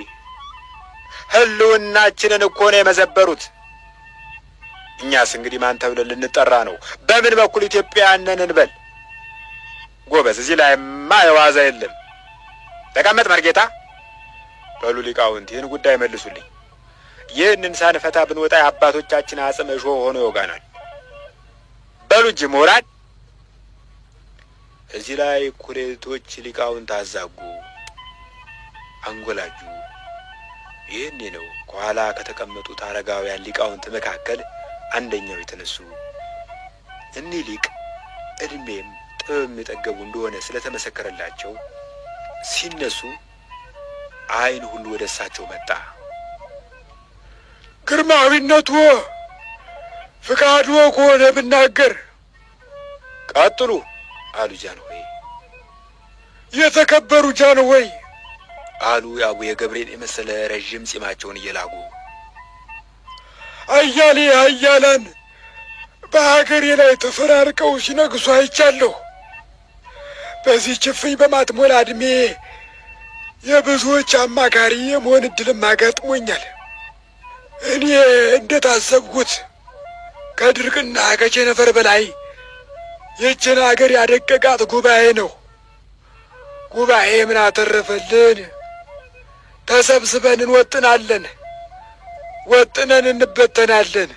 ህልውናችንን እኮ ነው የመዘበሩት። እኛስ እንግዲህ ማን ተብለን ልንጠራ ነው? በምን በኩል ኢትዮጵያውያን ነን እንበል? ጎበዝ፣ እዚህ ላይማ የዋዛ የለም። ተቀመጥ መርጌታ። በሉ ሊቃውንት ይህን ጉዳይ መልሱልኝ። ይህንን ሳንፈታ ብንወጣ የአባቶቻችን አጽም እሾህ ሆኖ ይወጋናል። በሉ እጅ ምሁራን። እዚህ ላይ ኩሌቶች ሊቃውንት አዛጉ፣ አንጎላጁ። ይህኔ ነው ከኋላ ከተቀመጡት አረጋውያን ሊቃውንት መካከል አንደኛው የተነሱ። እኒህ ሊቅ እድሜም ጥበብም የጠገቡ እንደሆነ ስለተመሰከረላቸው ሲነሱ ዓይን ሁሉ ወደ እሳቸው መጣ። ግርማዊነቱ ፍቃዱ ከሆነ ብናገር። ቀጥሉ አሉ ጃንሆይ። የተከበሩ ጃንሆይ አሉ አቡነ ገብርኤል የመሰለ ረዥም ጺማቸውን እየላጉ፣ አያሌ ኃያላን በሀገሬ ላይ ተፈራርቀው ሲነግሱ አይቻለሁ። በዚህ ችፍኝ በማትሞላ ዕድሜ የብዙዎች አማካሪ የመሆን ዕድልም አጋጥሞኛል። እኔ እንደታሰብኩት ከድርቅና ከቸነፈር በላይ ይህችን አገር ያደቀቃት ጉባኤ ነው። ጉባኤ ምን አተረፈልን? ተሰብስበን እንወጥናለን፣ ወጥነን እንበተናለን።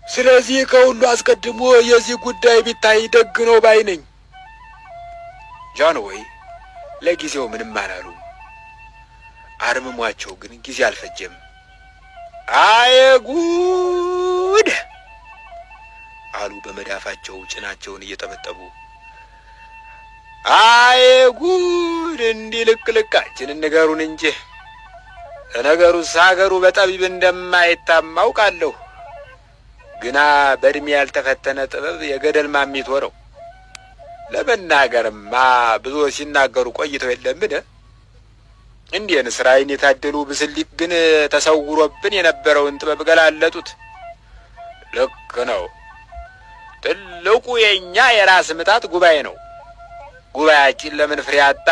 ስለዚህ ከሁሉ አስቀድሞ የዚህ ጉዳይ ቢታይ ደግ ነው ባይ ነኝ። ጃንሆይ ለጊዜው ምንም አላሉም። አርምሟቸው ግን ጊዜ አልፈጀም። አየ ጉድ አሉ በመዳፋቸው ጭናቸውን እየጠበጠቡ። አየ ጉድ! እንዲህ ልክልካችንን ንገሩን እንጂ ለነገሩስ ሀገሩ በጠቢብ እንደማይታማ አውቃለሁ። ግና በእድሜ ያልተፈተነ ጥበብ የገደል ማሚቶ ነው። ለመናገርማ ብዙዎች ሲናገሩ ቆይተው የለምን? እንዲህ ንስራይን የታደሉ ብስሊት ግን ተሰውሮብን የነበረውን ጥበብ ገላለጡት። ልክ ነው። ትልቁ የኛ የራስ ምታት ጉባኤ ነው። ጉባኤያችን ለምን ፍሬ አጣ?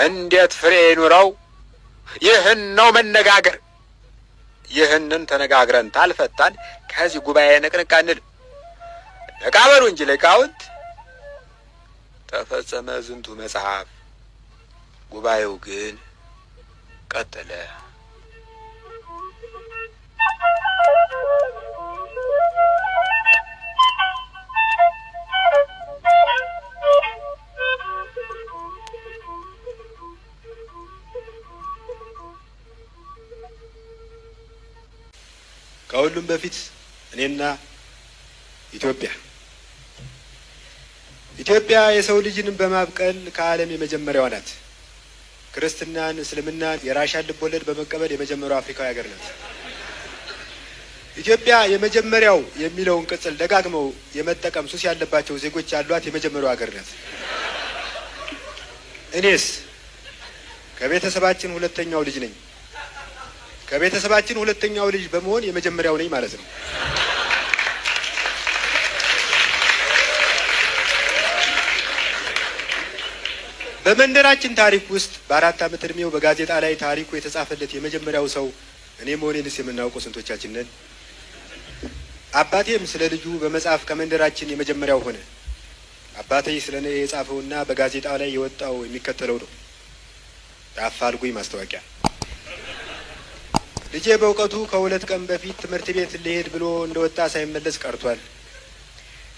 እንዴት ፍሬ ይኑረው? ይህን ነው መነጋገር። ይህንን ተነጋግረን ታልፈታን ከዚህ ጉባኤ ንቅንቅ አንል። ነቃ በሉ እንጂ ሊቃውንት። ተፈጸመ ዝንቱ መጽሐፍ። ጉባኤው ግን ቀጠለ። ከሁሉም በፊት እኔና ኢትዮጵያ የሰው ልጅን በማብቀል ከዓለም የመጀመሪያዋ ናት። ክርስትናን፣ እስልምናን፣ የራሻን ልቦለድ በመቀበል የመጀመሪያው አፍሪካዊ ሀገር ናት። ኢትዮጵያ የመጀመሪያው የሚለውን ቅጽል ደጋግመው የመጠቀም ሱስ ያለባቸው ዜጎች ያሏት የመጀመሪያው ሀገር ናት። እኔስ ከቤተሰባችን ሁለተኛው ልጅ ነኝ። ከቤተሰባችን ሁለተኛው ልጅ በመሆን የመጀመሪያው ነኝ ማለት ነው። በመንደራችን ታሪክ ውስጥ በ4 ዓመት እድሜው በጋዜጣ ላይ ታሪኩ የተጻፈለት የመጀመሪያው ሰው እኔ መሆኔንስ የምናውቀው ስንቶቻችን ነን? አባቴም ስለ ልጁ በመጽሐፍ ከመንደራችን የመጀመሪያው ሆነ። አባቴ ስለ እኔ የጻፈውና በጋዜጣው ላይ የወጣው የሚከተለው ነው። የአፋልጉኝ ማስታወቂያ። ልጄ በእውቀቱ ከ2 ቀን በፊት ትምህርት ቤት ሊሄድ ብሎ እንደወጣ ሳይመለስ ቀርቷል።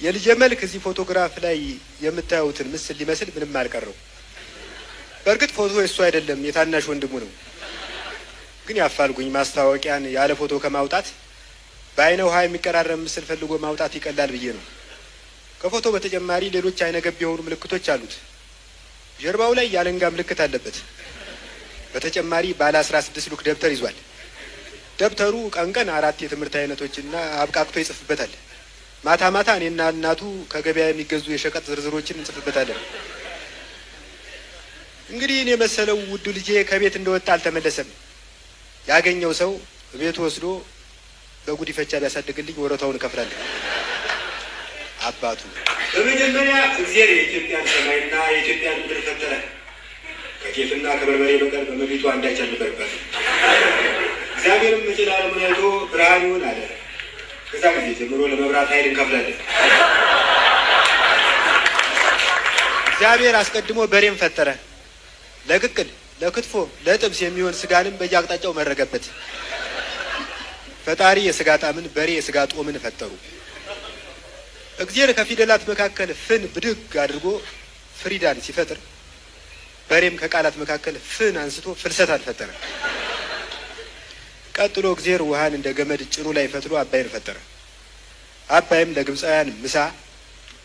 የልጄ መልክ እዚህ ፎቶግራፍ ላይ የምታዩትን ምስል ሊመስል ምንም አልቀረው። በእርግጥ ፎቶ የሱ አይደለም፣ የታናሽ ወንድሙ ነው። ግን ያፋልጉኝ ማስታወቂያን ያለ ፎቶ ከማውጣት በአይነ ውሃ የሚቀራረብ ምስል ፈልጎ ማውጣት ይቀላል ብዬ ነው። ከፎቶ በተጨማሪ ሌሎች አይነገብ የሆኑ ምልክቶች አሉት። ጀርባው ላይ የአለንጋ ምልክት አለበት። በተጨማሪ ባለ 16 ሉክ ደብተር ይዟል። ደብተሩ ቀን ቀን 4 የትምህርት አይነቶችና አብቃቅቶ ይጽፍበታል። ማታ ማታ እኔና እናቱ ከገበያ የሚገዙ የሸቀጥ ዝርዝሮችን እንጽፍበታለን። እንግዲህ እኔ መሰለው ውዱ ልጄ ከቤት እንደወጣ አልተመለሰም። ያገኘው ሰው ቤቱ ወስዶ በጉዲፈቻ ቢያሳድግልኝ ወረታውን እከፍላለሁ። አባቱ በመጀመሪያ እግዚአብሔር የኢትዮጵያን ሰማይና የኢትዮጵያን ምድር ፈጠረ። ከጤፍና ከበርበሬ በቀር በምድሪቱ አንዳች አልነበረባትም። እግዚአብሔርም መጨላለሙን አይቶ ብርሃን ይሁን አለ። ከዛ ጊዜ ጀምሮ ለመብራት ኃይል እንከፍላለን። እግዚአብሔር አስቀድሞ በሬም ፈጠረ። ለቅቅል፣ ለክትፎ፣ ለጥብስ የሚሆን ስጋንም በየአቅጣጫው መረገበት። ፈጣሪ የስጋ ጣዕምን፣ በሬ የስጋ ጦምን ፈጠሩ። እግዚአብሔር ከፊደላት መካከል ፍን ብድግ አድርጎ ፍሪዳን ሲፈጥር፣ በሬም ከቃላት መካከል ፍን አንስቶ ፍልሰታን ፈጠረ። ቀጥሎ እግዚአብሔር ውሃን እንደ ገመድ ጭኑ ላይ ፈትሎ አባይን ፈጠረ። አባይም ለግብፃውያን ምሳ፣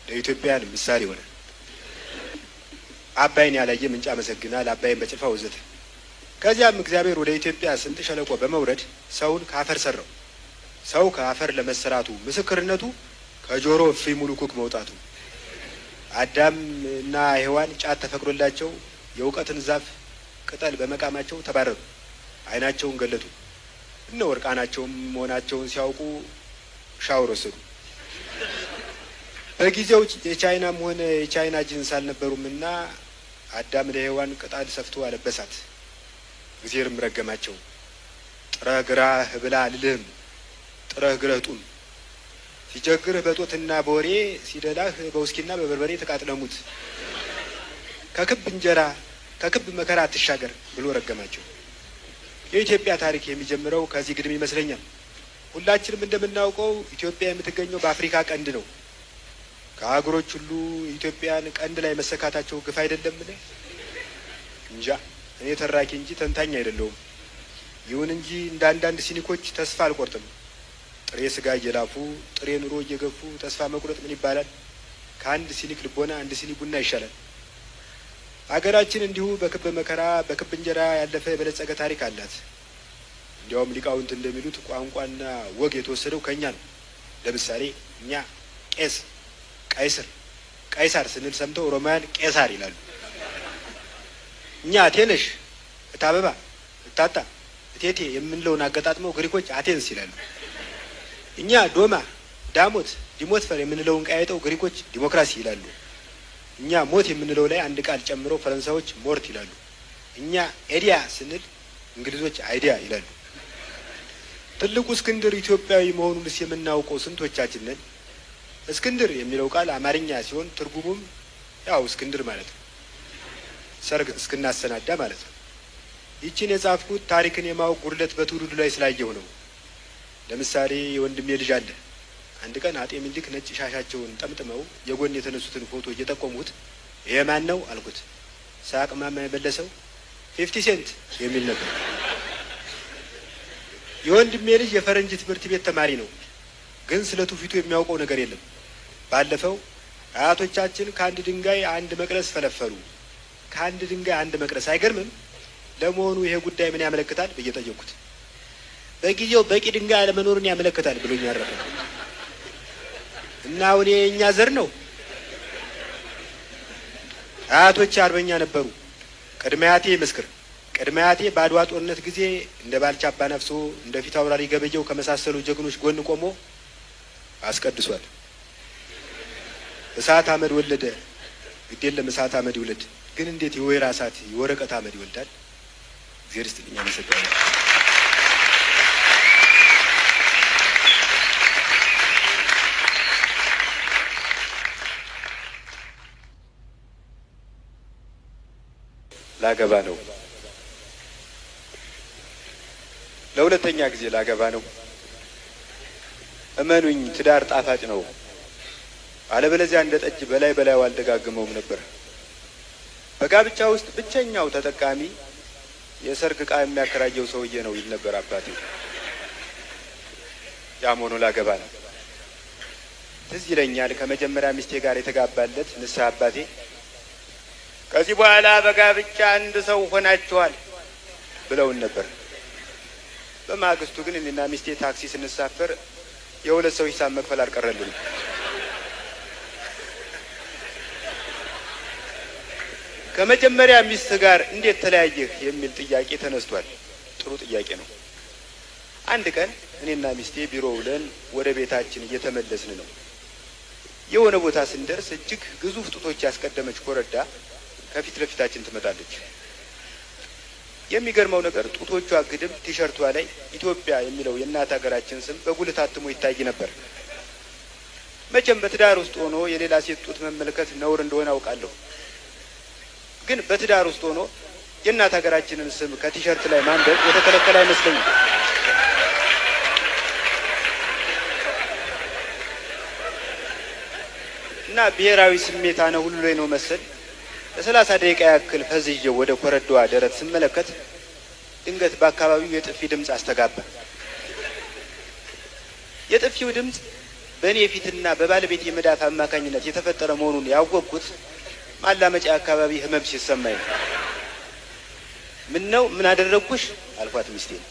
ለኢትዮጵያውያን ምሳሌ ሆነ። አባይን ያላየ ምንጭ አመሰግናል፣ አባይን በጭልፋ ወዘተ። ከዚያም እግዚአብሔር ወደ ኢትዮጵያ ስንጥ ሸለቆ በመውረድ ሰውን ከአፈር ሰራው። ሰው ከአፈር ለመሰራቱ ምስክርነቱ ከጆሮ እፍኝ ሙሉ ኩክ መውጣቱ። አዳም እና ሔዋን ጫት ተፈቅዶላቸው የእውቀትን ዛፍ ቅጠል በመቃማቸው ተባረሩ፣ ዓይናቸውን ገለጡ። እነ ወርቃናቸውም መሆናቸውን ሲያውቁ ሻወር ወሰዱ። በጊዜው የቻይናም ሆነ የቻይና ጅንስ አልነበሩምና አዳም ለሔዋን ቅጠል ሰፍቶ አለበሳት። እግዚአብሔርም ረገማቸው። ጥረህ ግራህ ብላ አልልህም፣ ጥረህ ግረህ ጡም። ሲቸግርህ በጦትና በወሬ ሲደላህ በውስኪና በበርበሬ ተቃጥለሙት። ከክብ እንጀራ ከክብ መከራ አትሻገር ብሎ ረገማቸው። የኢትዮጵያ ታሪክ የሚጀምረው ከዚህ ግድም ይመስለኛል። ሁላችንም እንደምናውቀው ኢትዮጵያ የምትገኘው በአፍሪካ ቀንድ ነው። ከአገሮች ሁሉ ኢትዮጵያን ቀንድ ላይ መሰካታቸው ግፍ አይደለምን? እንጃ እኔ ተራኪ እንጂ ተንታኝ አይደለሁም። ይሁን እንጂ እንደ አንዳንድ ሲኒኮች ተስፋ አልቆርጥም። ጥሬ ስጋ እየላፉ ጥሬ ኑሮ እየገፉ ተስፋ መቁረጥ ምን ይባላል? ከአንድ ሲኒክ ልቦና አንድ ሲኒ ቡና ይሻላል። አገራችን እንዲሁ በክብ መከራ በክብ እንጀራ ያለፈ የበለጸገ ታሪክ አላት። እንዲያውም ሊቃውንት እንደሚሉት ቋንቋና ወግ የተወሰደው ከእኛ ነው። ለምሳሌ እኛ ቄስ፣ ቀይስር፣ ቀይሳር ስንል ሰምተው ሮማውያን ቄሳር ይላሉ። እኛ አቴነሽ፣ እታበባ፣ እታታ፣ እቴቴ የምንለውን አገጣጥመው ግሪኮች አቴንስ ይላሉ። እኛ ዶማ፣ ዳሞት፣ ዲሞትፈር የምንለውን ቀያይጠው ግሪኮች ዲሞክራሲ ይላሉ። እኛ ሞት የምንለው ላይ አንድ ቃል ጨምረው ፈረንሳዮች ሞርት ይላሉ። እኛ ኤዲያ ስንል እንግሊዞች አይዲያ ይላሉ። ትልቁ እስክንድር ኢትዮጵያዊ መሆኑንስ የምናውቀው ስንቶቻችን ነን? እስክንድር የሚለው ቃል አማርኛ ሲሆን ትርጉሙም ያው እስክንድር ማለት ነው። ሰርግ እስክናሰናዳ ማለት ነው። ይችን የጻፍኩት ታሪክን የማወቅ ጉድለት በትውልዱ ላይ ስላየሁ ነው። ለምሳሌ የወንድሜ ልጅ አለ። አንድ ቀን አጤ ምኒልክ ነጭ ሻሻቸውን ጠምጥመው የጎን የተነሱትን ፎቶ እየጠቆሙት ይሄ ማን ነው አልኩት። ሳቅማማ የመለሰው 50 ሴንት የሚል ነበር። የወንድሜ ልጅ የፈረንጅ ትምህርት ቤት ተማሪ ነው፣ ግን ስለ ትውፊቱ የሚያውቀው ነገር የለም። ባለፈው አያቶቻችን ከአንድ ድንጋይ አንድ መቅረስ ፈለፈሉ። ከአንድ ድንጋይ አንድ መቅረስ አይገርምም? ለመሆኑ ይሄ ጉዳይ ምን ያመለክታል ብዬ ጠየቅኩት። በጊዜው በቂ ድንጋይ አለመኖርን ያመለክታል ብሎኝ ያረፈ። እና አሁን የእኛ ዘር ነው። አያቶች አርበኛ ነበሩ። ቅድመ አያቴ ምስክር። ቅድመ አያቴ በአድዋ ጦርነት ጊዜ እንደ ባልቻ አባ ነፍሶ እንደ ፊት አውራሪ ገበየው ከመሳሰሉ ጀግኖች ጎን ቆሞ አስቀድሷል። እሳት አመድ ወለደ። ግድ የለም እሳት አመድ ይውለድ፣ ግን እንዴት የወይራ እሳት የወረቀት አመድ ይወልዳል? እግዚአብሔር ይስጥልኝ። አመሰግናለሁ። ላገባ ነው። ለሁለተኛ ጊዜ ላገባ ነው። እመኑኝ ትዳር ጣፋጭ ነው። አለበለዚያ እንደ ጠጅ በላይ በላይ አልደጋግመውም ነበር። በጋብቻ ውስጥ ብቸኛው ተጠቃሚ የሰርግ ዕቃ የሚያከራየው ሰውዬ ነው ይል ነበር አባቴ። ያም ሆኖ ላገባ ነው። ትዝ ይለኛል ከመጀመሪያ ሚስቴ ጋር የተጋባለት ንስሐ አባቴ ከዚህ በኋላ በጋብቻ አንድ ሰው ሆናችኋል ብለውን ነበር። በማግስቱ ግን እኔና ሚስቴ ታክሲ ስንሳፈር የሁለት ሰው ሂሳብ መክፈል አልቀረልንም። ከመጀመሪያ ሚስት ጋር እንዴት ተለያየህ የሚል ጥያቄ ተነስቷል። ጥሩ ጥያቄ ነው። አንድ ቀን እኔና ሚስቴ ቢሮ ውለን ወደ ቤታችን እየተመለስን ነው። የሆነ ቦታ ስንደርስ እጅግ ግዙፍ ጡቶች ያስቀደመች ኮረዳ ከፊት ለፊታችን ትመጣለች። የሚገርመው ነገር ጡቶቿ ግድም ቲሸርቷ ላይ ኢትዮጵያ የሚለው የእናት ሀገራችን ስም በጉልህ ታትሞ ይታይ ነበር። መቼም በትዳር ውስጥ ሆኖ የሌላ ሴት ጡት መመልከት ነውር እንደሆነ አውቃለሁ። ግን በትዳር ውስጥ ሆኖ የእናት ሀገራችንን ስም ከቲሸርት ላይ ማንበብ የተከለከለ አይመስለኝም። እና ብሔራዊ ስሜት አነ ሁሉ ላይ ነው መሰል ለ30 ደቂቃ ያክል ፈዝዤው ወደ ኮረዳዋ ደረት ስመለከት ድንገት በአካባቢው የጥፊ ድምፅ አስተጋባ። የጥፊው ድምፅ በእኔ ፊትና በባለቤት የመዳፍ አማካኝነት የተፈጠረ መሆኑን ያወቅኩት ማላመጫ አካባቢ ህመም ሲሰማኝ ነው። ምን ነው ምን አደረግኩሽ አልኳት ሚስቴን።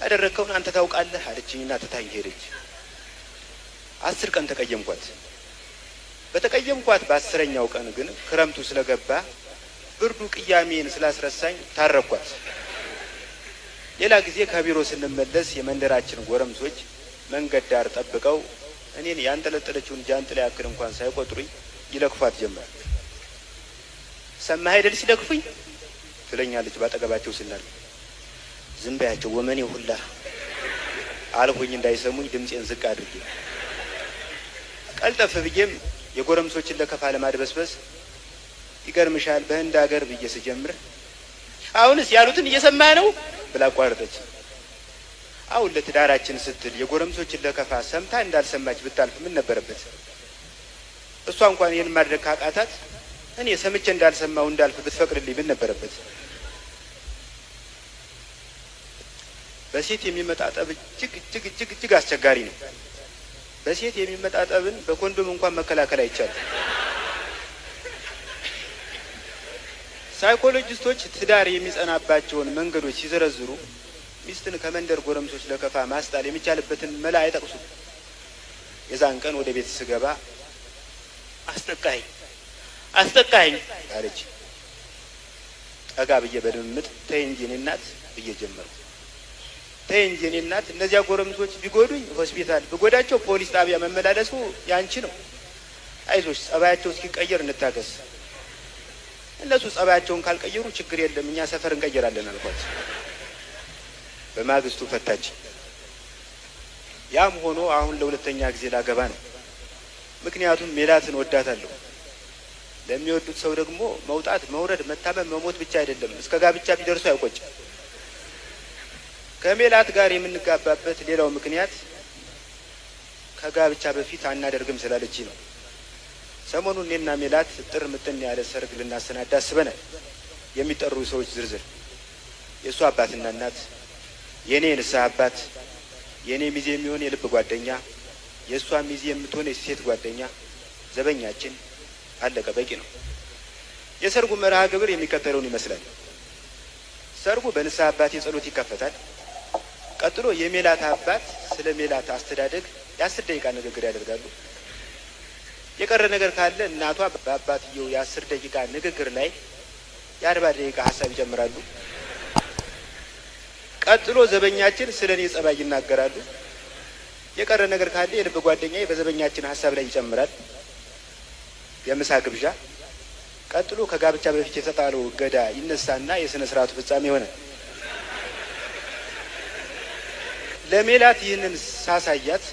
ያደረግከውን አንተ ታውቃለህ አለችኝና ትታኝ ሄደች። 10 ቀን ተቀየምኳት። በተቀየምኳት በ10ኛው ቀን ግን ክረምቱ ስለገባ ብርዱ ቅያሜን ስላስረሳኝ ታረኳት። ሌላ ጊዜ ከቢሮ ስንመለስ የመንደራችን ጎረምሶች መንገድ ዳር ጠብቀው እኔን ያንጠለጠለችውን ጃንጥላ ያክል እንኳን ሳይቆጥሩኝ ይለክፏት ጀመር። ሰማህ አይደል ሲለክፉኝ ትለኛለች ባጠገባቸው ስናል። ዝም በያቸው ወመኔ ሁላ አልሁኝ እንዳይሰሙኝ ድምፄን ዝቅ አድርጌ። ቀልጠፍ ብዬም የጎረምሶችን ለከፋ ለማድበስበስ ይገርምሻል በህንድ ሀገር ብዬ ስጀምር አሁንስ ያሉትን እየሰማህ ነው ብላ አቋረጠች። አሁን ለትዳራችን ስትል የጎረምሶችን ለከፋ ሰምታ እንዳልሰማች ብታልፍ ምን ነበረበት? እሷ እንኳን ይህን ማድረግ ካቃታት እኔ ሰምቼ እንዳልሰማው እንዳልፍ ብትፈቅድልኝ ምን ነበረበት? በሴት የሚመጣ ጠብ እጅግ አስቸጋሪ ነው። በሴት የሚመጣ ጠብን በኮንዶም እንኳን መከላከል አይቻልም። ሳይኮሎጂስቶች ትዳር የሚጸናባቸውን መንገዶች ሲዘረዝሩ ሚስትን ከመንደር ጎረምሶች ለከፋ ማስጣል የሚቻልበትን መላ አይጠቅሱም። የዛን ቀን ወደ ቤት ስገባ አስጠቃኝ አለች። ጠጋ ብዬ በድምምጥ ተይ እንጂ እኔ እናት ብዬ ጀመርኩ። ተይ እንጂ እኔ እናት፣ እነዚያ ጎረምሶች ቢጎዱኝ ሆስፒታል፣ ብጎዳቸው ፖሊስ ጣቢያ መመላለሱ ያንቺ ነው። አይዞሽ፣ ጸባያቸው እስኪቀየር እንታገስ። እነሱ ጸባያቸውን ካልቀየሩ ችግር የለም፣ እኛ ሰፈር እንቀይራለን አልኳት። በማግስቱ ፈታች። ያም ሆኖ አሁን ለሁለተኛ ጊዜ ላገባ ነው። ምክንያቱም ሜላትን ወዳታለሁ። ለሚወዱት ሰው ደግሞ መውጣት፣ መውረድ፣ መታመም፣ መሞት ብቻ አይደለም፣ እስከ ጋብቻ ቢደርሱ አይቆጭም። ከሜላት ጋር የምንጋባበት ሌላው ምክንያት ከጋብቻ በፊት አናደርግም ስላለች ነው። ሰሞኑን እኔና ሜላት ጥር ምጥን ያለ ሰርግ ልናሰናዳ አስበናል። የሚጠሩ ሰዎች ዝርዝር የእሱ አባትና እናት፣ የእኔ የንስሐ አባት፣ የእኔ ሚዜ የሚሆን የልብ ጓደኛ፣ የእሷ ሚዜ የምትሆን የሴት ጓደኛ፣ ዘበኛችን፣ አለቀ፣ በቂ ነው። የሰርጉ መርሃ ግብር የሚከተለውን ይመስላል። ሰርጉ በንስሐ አባቴ ጸሎት ይከፈታል። ቀጥሎ የሜላት አባት ስለ ሜላት አስተዳደግ የ10 ደቂቃ ንግግር ያደርጋሉ። የቀረ ነገር ካለ እናቷ በአባትየው የ10 ደቂቃ ንግግር ላይ የ40 ደቂቃ ሀሳብ ይጨምራሉ። ቀጥሎ ዘበኛችን ስለ እኔ ጸባይ ይናገራሉ። የቀረ ነገር ካለ የልብ ጓደኛዬ በዘበኛችን ሀሳብ ላይ ይጨምራል። የምሳ ግብዣ። ቀጥሎ ከጋብቻ በፊት የተጣለው እገዳ ይነሳና የስነ ስርዓቱ ፍጻሜ ይሆናል። ለሜላት ይህንን ሳሳያት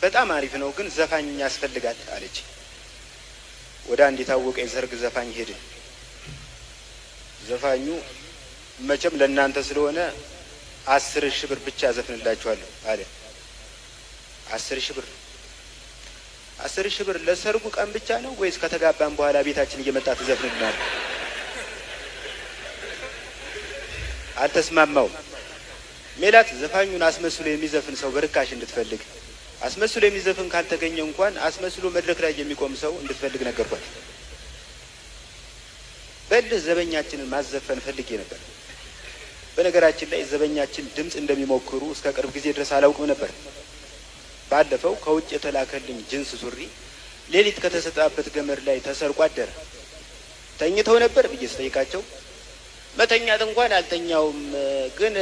በጣም አሪፍ ነው፣ ግን ዘፋኝ ያስፈልጋል አለች። ወደ አንድ የታወቀ የሰርግ ዘፋኝ ሄድን። ዘፋኙ መቼም ለእናንተ ስለሆነ 10,000 ብር ብቻ ዘፍንላችኋለሁ አለ። 10,000 ብር 10,000 ብር ለሰርጉ ቀን ብቻ ነው ወይስ ከተጋባን በኋላ ቤታችን እየመጣ ትዘፍንልናል? አልተስማማውም። ሜላት ዘፋኙን አስመስሎ የሚዘፍን ሰው በርካሽ እንድትፈልግ፣ አስመስሎ የሚዘፍን ካልተገኘ እንኳን አስመስሎ መድረክ ላይ የሚቆም ሰው እንድትፈልግ ነገርኳት። በልህ ዘበኛችንን ማዘፈን ፈልጌ ነበር። በነገራችን ላይ ዘበኛችን ድምፅ እንደሚሞክሩ እስከ ቅርብ ጊዜ ድረስ አላውቅም ነበር። ባለፈው ከውጭ የተላከልኝ ጅንስ ሱሪ ሌሊት ከተሰጣበት ገመድ ላይ ተሰርቆ አደረ። ተኝተው ነበር ብዬ ስጠይቃቸው መተኛት እንኳን አልተኛውም፣ ግን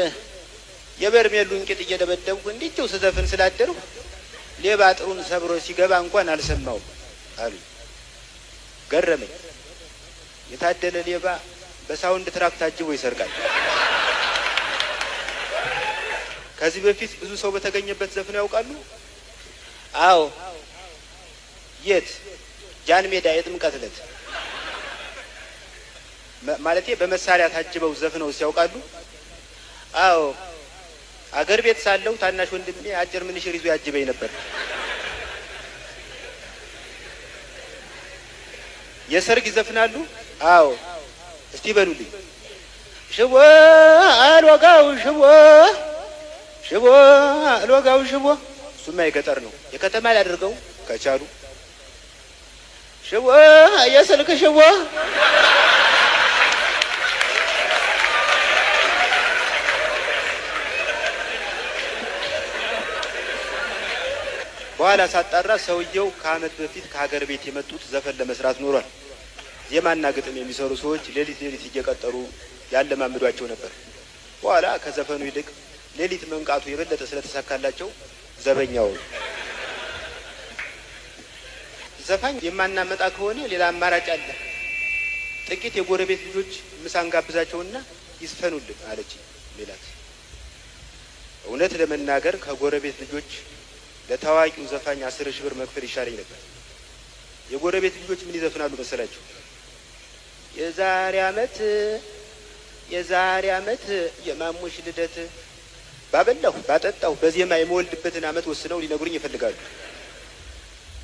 የበርሜሉን ቂጥ እየደበደብኩ እንዲቸው ስዘፍን ስላደርኩ ሌባ አጥሩን ሰብሮ ሲገባ እንኳን አልሰማውም አሉ። ገረመኝ። የታደለ ሌባ በሳውንድ ትራክ ታጅቦ ይሰርቃል። ከዚህ በፊት ብዙ ሰው በተገኘበት ዘፍነው ያውቃሉ? አዎ። የት? ጃን ሜዳ የጥምቀት ዕለት ማለቴ በመሳሪያ ታጅበው ዘፍነው ሲያውቃሉ? አዎ። አገር ቤት ሳለሁ ታናሽ ወንድሜ አጭር ምንሽር ይዞ ያጅበኝ ነበር። የሰርግ ይዘፍናሉ? አዎ። እስቲ በሉልኝ። ሽቦ አልወጋው ሽቦ፣ ሽቦ አልወጋው ሽቦ። እሱማ የገጠር ነው፣ የከተማ ላድርገው ከቻሉ። ሽቦ የስልክ ሽቦ። በኋላ ሳጣራ ሰውየው ከዓመት በፊት ከሀገር ቤት የመጡት ዘፈን ለመስራት ኖሯል። ዜማና ግጥም የሚሰሩ ሰዎች ሌሊት እየቀጠሩ ያለማምዷቸው ነበር። በኋላ ከዘፈኑ ይልቅ ሌሊት መንቃቱ የበለጠ ስለተሳካላቸው ዘበኛው ዘፋኝ የማናመጣ ከሆነ ሌላ አማራጭ አለ። ጥቂት የጎረቤት ልጆች ምሳን ጋብዛቸውና ይስፈኑልን አለች ሜላት። እውነት ለመናገር ከጎረቤት ልጆች ለታዋቂው ዘፋኝ 10,000 ብር መክፈል ይሻለኝ ነበር። የጎረቤት ልጆች ምን ይዘፍናሉ መሰላችሁ? የዛሬ አመት የማሙሽ ልደት ባበላሁ ባጠጣሁ በዜማ የመወልድበትን አመት ወስነው ሊነግሩኝ ይፈልጋሉ።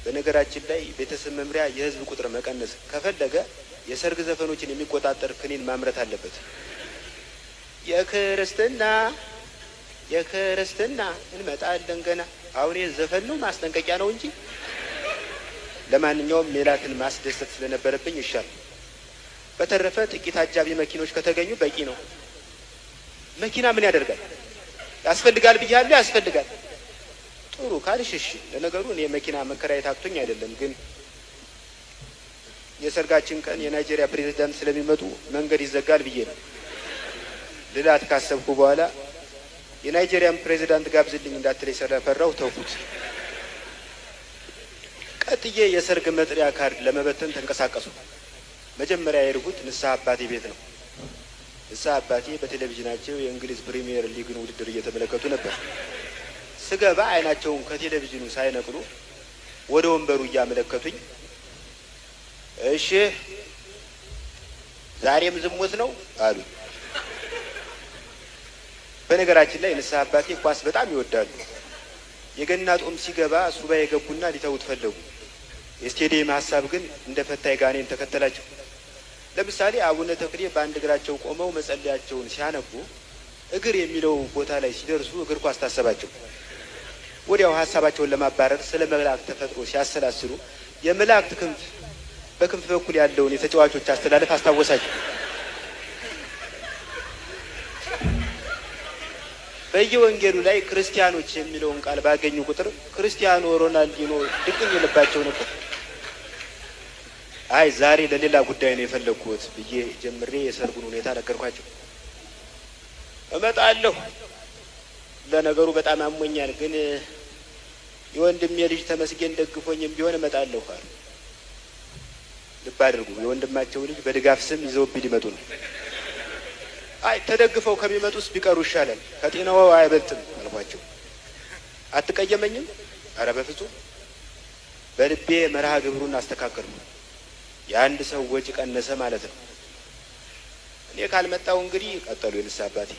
በነገራችን ላይ ቤተሰብ መምሪያ የህዝብ ቁጥር መቀነስ ከፈለገ የሰርግ ዘፈኖችን የሚቆጣጠር ክኒን ማምረት አለበት። የክርስትና እንመጣለን ገና። አሁን ዘፈን ነው ማስጠንቀቂያ ነው እንጂ። ለማንኛውም ሜላትን ማስደሰት ስለነበረብኝ ይሻል። በተረፈ ጥቂት አጃቢ መኪኖች ከተገኙ በቂ ነው። መኪና ምን ያደርጋል? ያስፈልጋል ብያለሁ፣ ያስፈልጋል። ጥሩ ካልሽ እሺ። ለነገሩ እኔ መኪና መከራየት አቅቶኝ አይደለም፣ ግን የሰርጋችን ቀን የናይጄሪያ ፕሬዝዳንት ስለሚመጡ መንገድ ይዘጋል ብዬ ነው ልላት ካሰብኩ በኋላ የናይጄሪያን ፕሬዝዳንት ጋብዝልኝ እንዳትለኝ ስለፈራሁ ተውኩት። ቀጥዬ የሰርግ መጥሪያ ካርድ ለመበተን ተንቀሳቀሱ። መጀመሪያ የሄድኩት ንስሐ አባቴ ቤት ነው። ንስሐ አባቴ በቴሌቪዥናቸው የእንግሊዝ ፕሪሚየር ሊግን ውድድር እየተመለከቱ ነበር። ስገባ አይናቸውን ከቴሌቪዥኑ ሳይነቅሉ ወደ ወንበሩ እያመለከቱኝ እሺ ዛሬም ዝሙት ነው አሉ። በነገራችን ላይ ንስሐ አባቴ ኳስ በጣም ይወዳሉ። የገና ጦም ሲገባ ሱባኤ የገቡና ሊተውት ፈለጉ። የስቴዲየም ሀሳብ ግን እንደ ፈታይ ጋኔን ተከተላቸው። ለምሳሌ አቡነ ተክሌ በአንድ እግራቸው ቆመው መጸለያቸውን ሲያነቡ እግር የሚለው ቦታ ላይ ሲደርሱ እግር ኳስ ታሰባቸው። ወዲያው ሀሳባቸውን ለማባረር ስለ መላእክት ተፈጥሮ ሲያሰላስሉ የመላእክት ክንፍ በክንፍ በኩል ያለውን የተጫዋቾች አስተላለፍ አስታወሳቸው። በየወንጌሉ ላይ ክርስቲያኖች የሚለውን ቃል ባገኙ ቁጥር ክርስቲያኖ ሮናልዲኖ ድቅኝ ልባቸው ነበር። አይ ዛሬ ለሌላ ጉዳይ ነው የፈለግኩት ብዬ ጀምሬ የሰርጉን ሁኔታ ነገርኳቸው። እመጣለሁ፣ ለነገሩ በጣም አሞኛል፣ ግን የወንድሜ ልጅ ተመስገን ደግፎኝም ቢሆን እመጣለሁ አሉ። ልብ አድርጉ፣ የወንድማቸው ልጅ በድጋፍ ስም ይዘውብኝ ሊመጡ ነው። አይ ተደግፈው ከሚመጡስ ቢቀሩ ይሻላል፣ ከጤናው አይበልጥም አልኳቸው። አትቀየመኝም? ኧረ በፍጹም። በልቤ መርሃ ግብሩን አስተካከልኩ። የአንድ ሰው ወጪ ቀነሰ ማለት ነው። እኔ ካልመጣው እንግዲህ ቀጠሉ የንስሐ አባቴ፣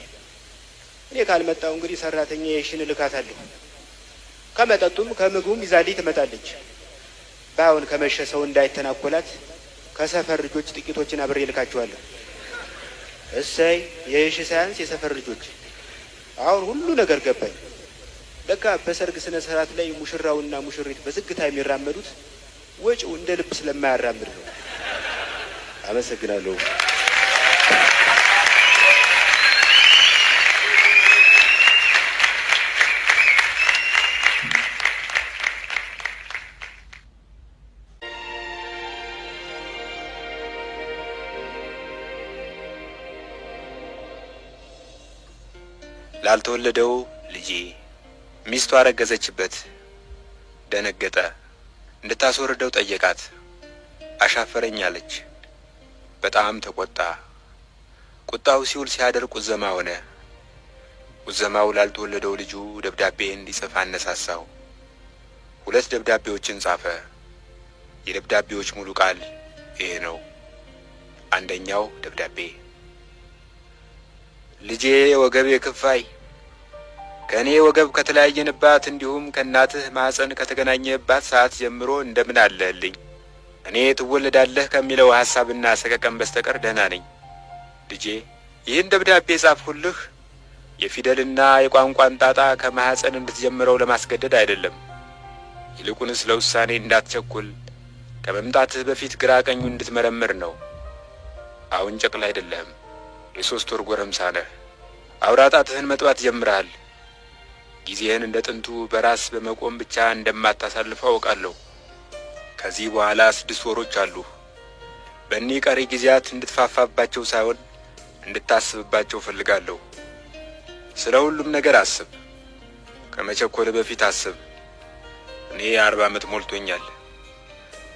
እኔ ካልመጣው እንግዲህ ሰራተኛ የሽን ልካታለሁ። ከመጠጡም ከምግቡም ይዛልኝ ትመጣለች። ባይሆን ከመሸ ሰው እንዳይተናኮላት ከሰፈር ልጆች ጥቂቶችን አብሬ ልካቸዋለሁ። እሰይ የሺ ሳያንስ የሰፈር ልጆች። አሁን ሁሉ ነገር ገባኝ። ለካ በሰርግ ስነ ስርዓት ላይ ሙሽራውና ሙሽሪት በዝግታ የሚራመዱት ወጪው እንደ ልብ ስለማያራምድ ነው። አመሰግናለሁ። ላልተወለደው ልጄ ሚስቱ አረገዘችበት። ደነገጠ። እንድታስወርደው ጠየቃት። አሻፈረኝ አለች። በጣም ተቆጣ። ቁጣው ሲውል ሲያደር ቁዘማ ሆነ። ቁዘማው ላልተወለደው ልጁ ደብዳቤ እንዲጽፍ አነሳሳው። 2 ደብዳቤዎችን ጻፈ። የደብዳቤዎች ሙሉ ቃል ይሄ ነው። አንደኛው ደብዳቤ ልጄ ወገቤ ክፋይ፣ ከእኔ ወገብ ከተለያየንባት እንዲሁም ከእናትህ ማህፀን ከተገናኘባት ሰዓት ጀምሮ እንደምን አለህልኝ? እኔ ትወለዳለህ ከሚለው ሐሳብና ሰቀቀን በስተቀር ደህና ነኝ። ልጄ ይህን ደብዳቤ ጻፍሁልህ የፊደልና የቋንቋን ጣጣ ከማህፀን እንድትጀምረው ለማስገደድ አይደለም። ይልቁንስ ለውሳኔ እንዳትቸኩል ከመምጣትህ በፊት ግራ ቀኙ እንድትመረምር ነው። አሁን ጨቅላ አይደለህም። የ3 ወር ጎረምሳ ነህ። አውራጣትህን መጥባት ጀምረሃል። ጊዜህን እንደ ጥንቱ በራስ በመቆም ብቻ እንደማታሳልፈው አውቃለሁ። ከዚህ በኋላ 6 ወሮች አሉ። በእኒህ ቀሪ ጊዜያት እንድትፋፋባቸው ሳይሆን እንድታስብባቸው ፈልጋለሁ። ስለ ሁሉም ነገር አስብ። ከመቸኮል በፊት አስብ። እኔ 40 ዓመት ሞልቶኛል፣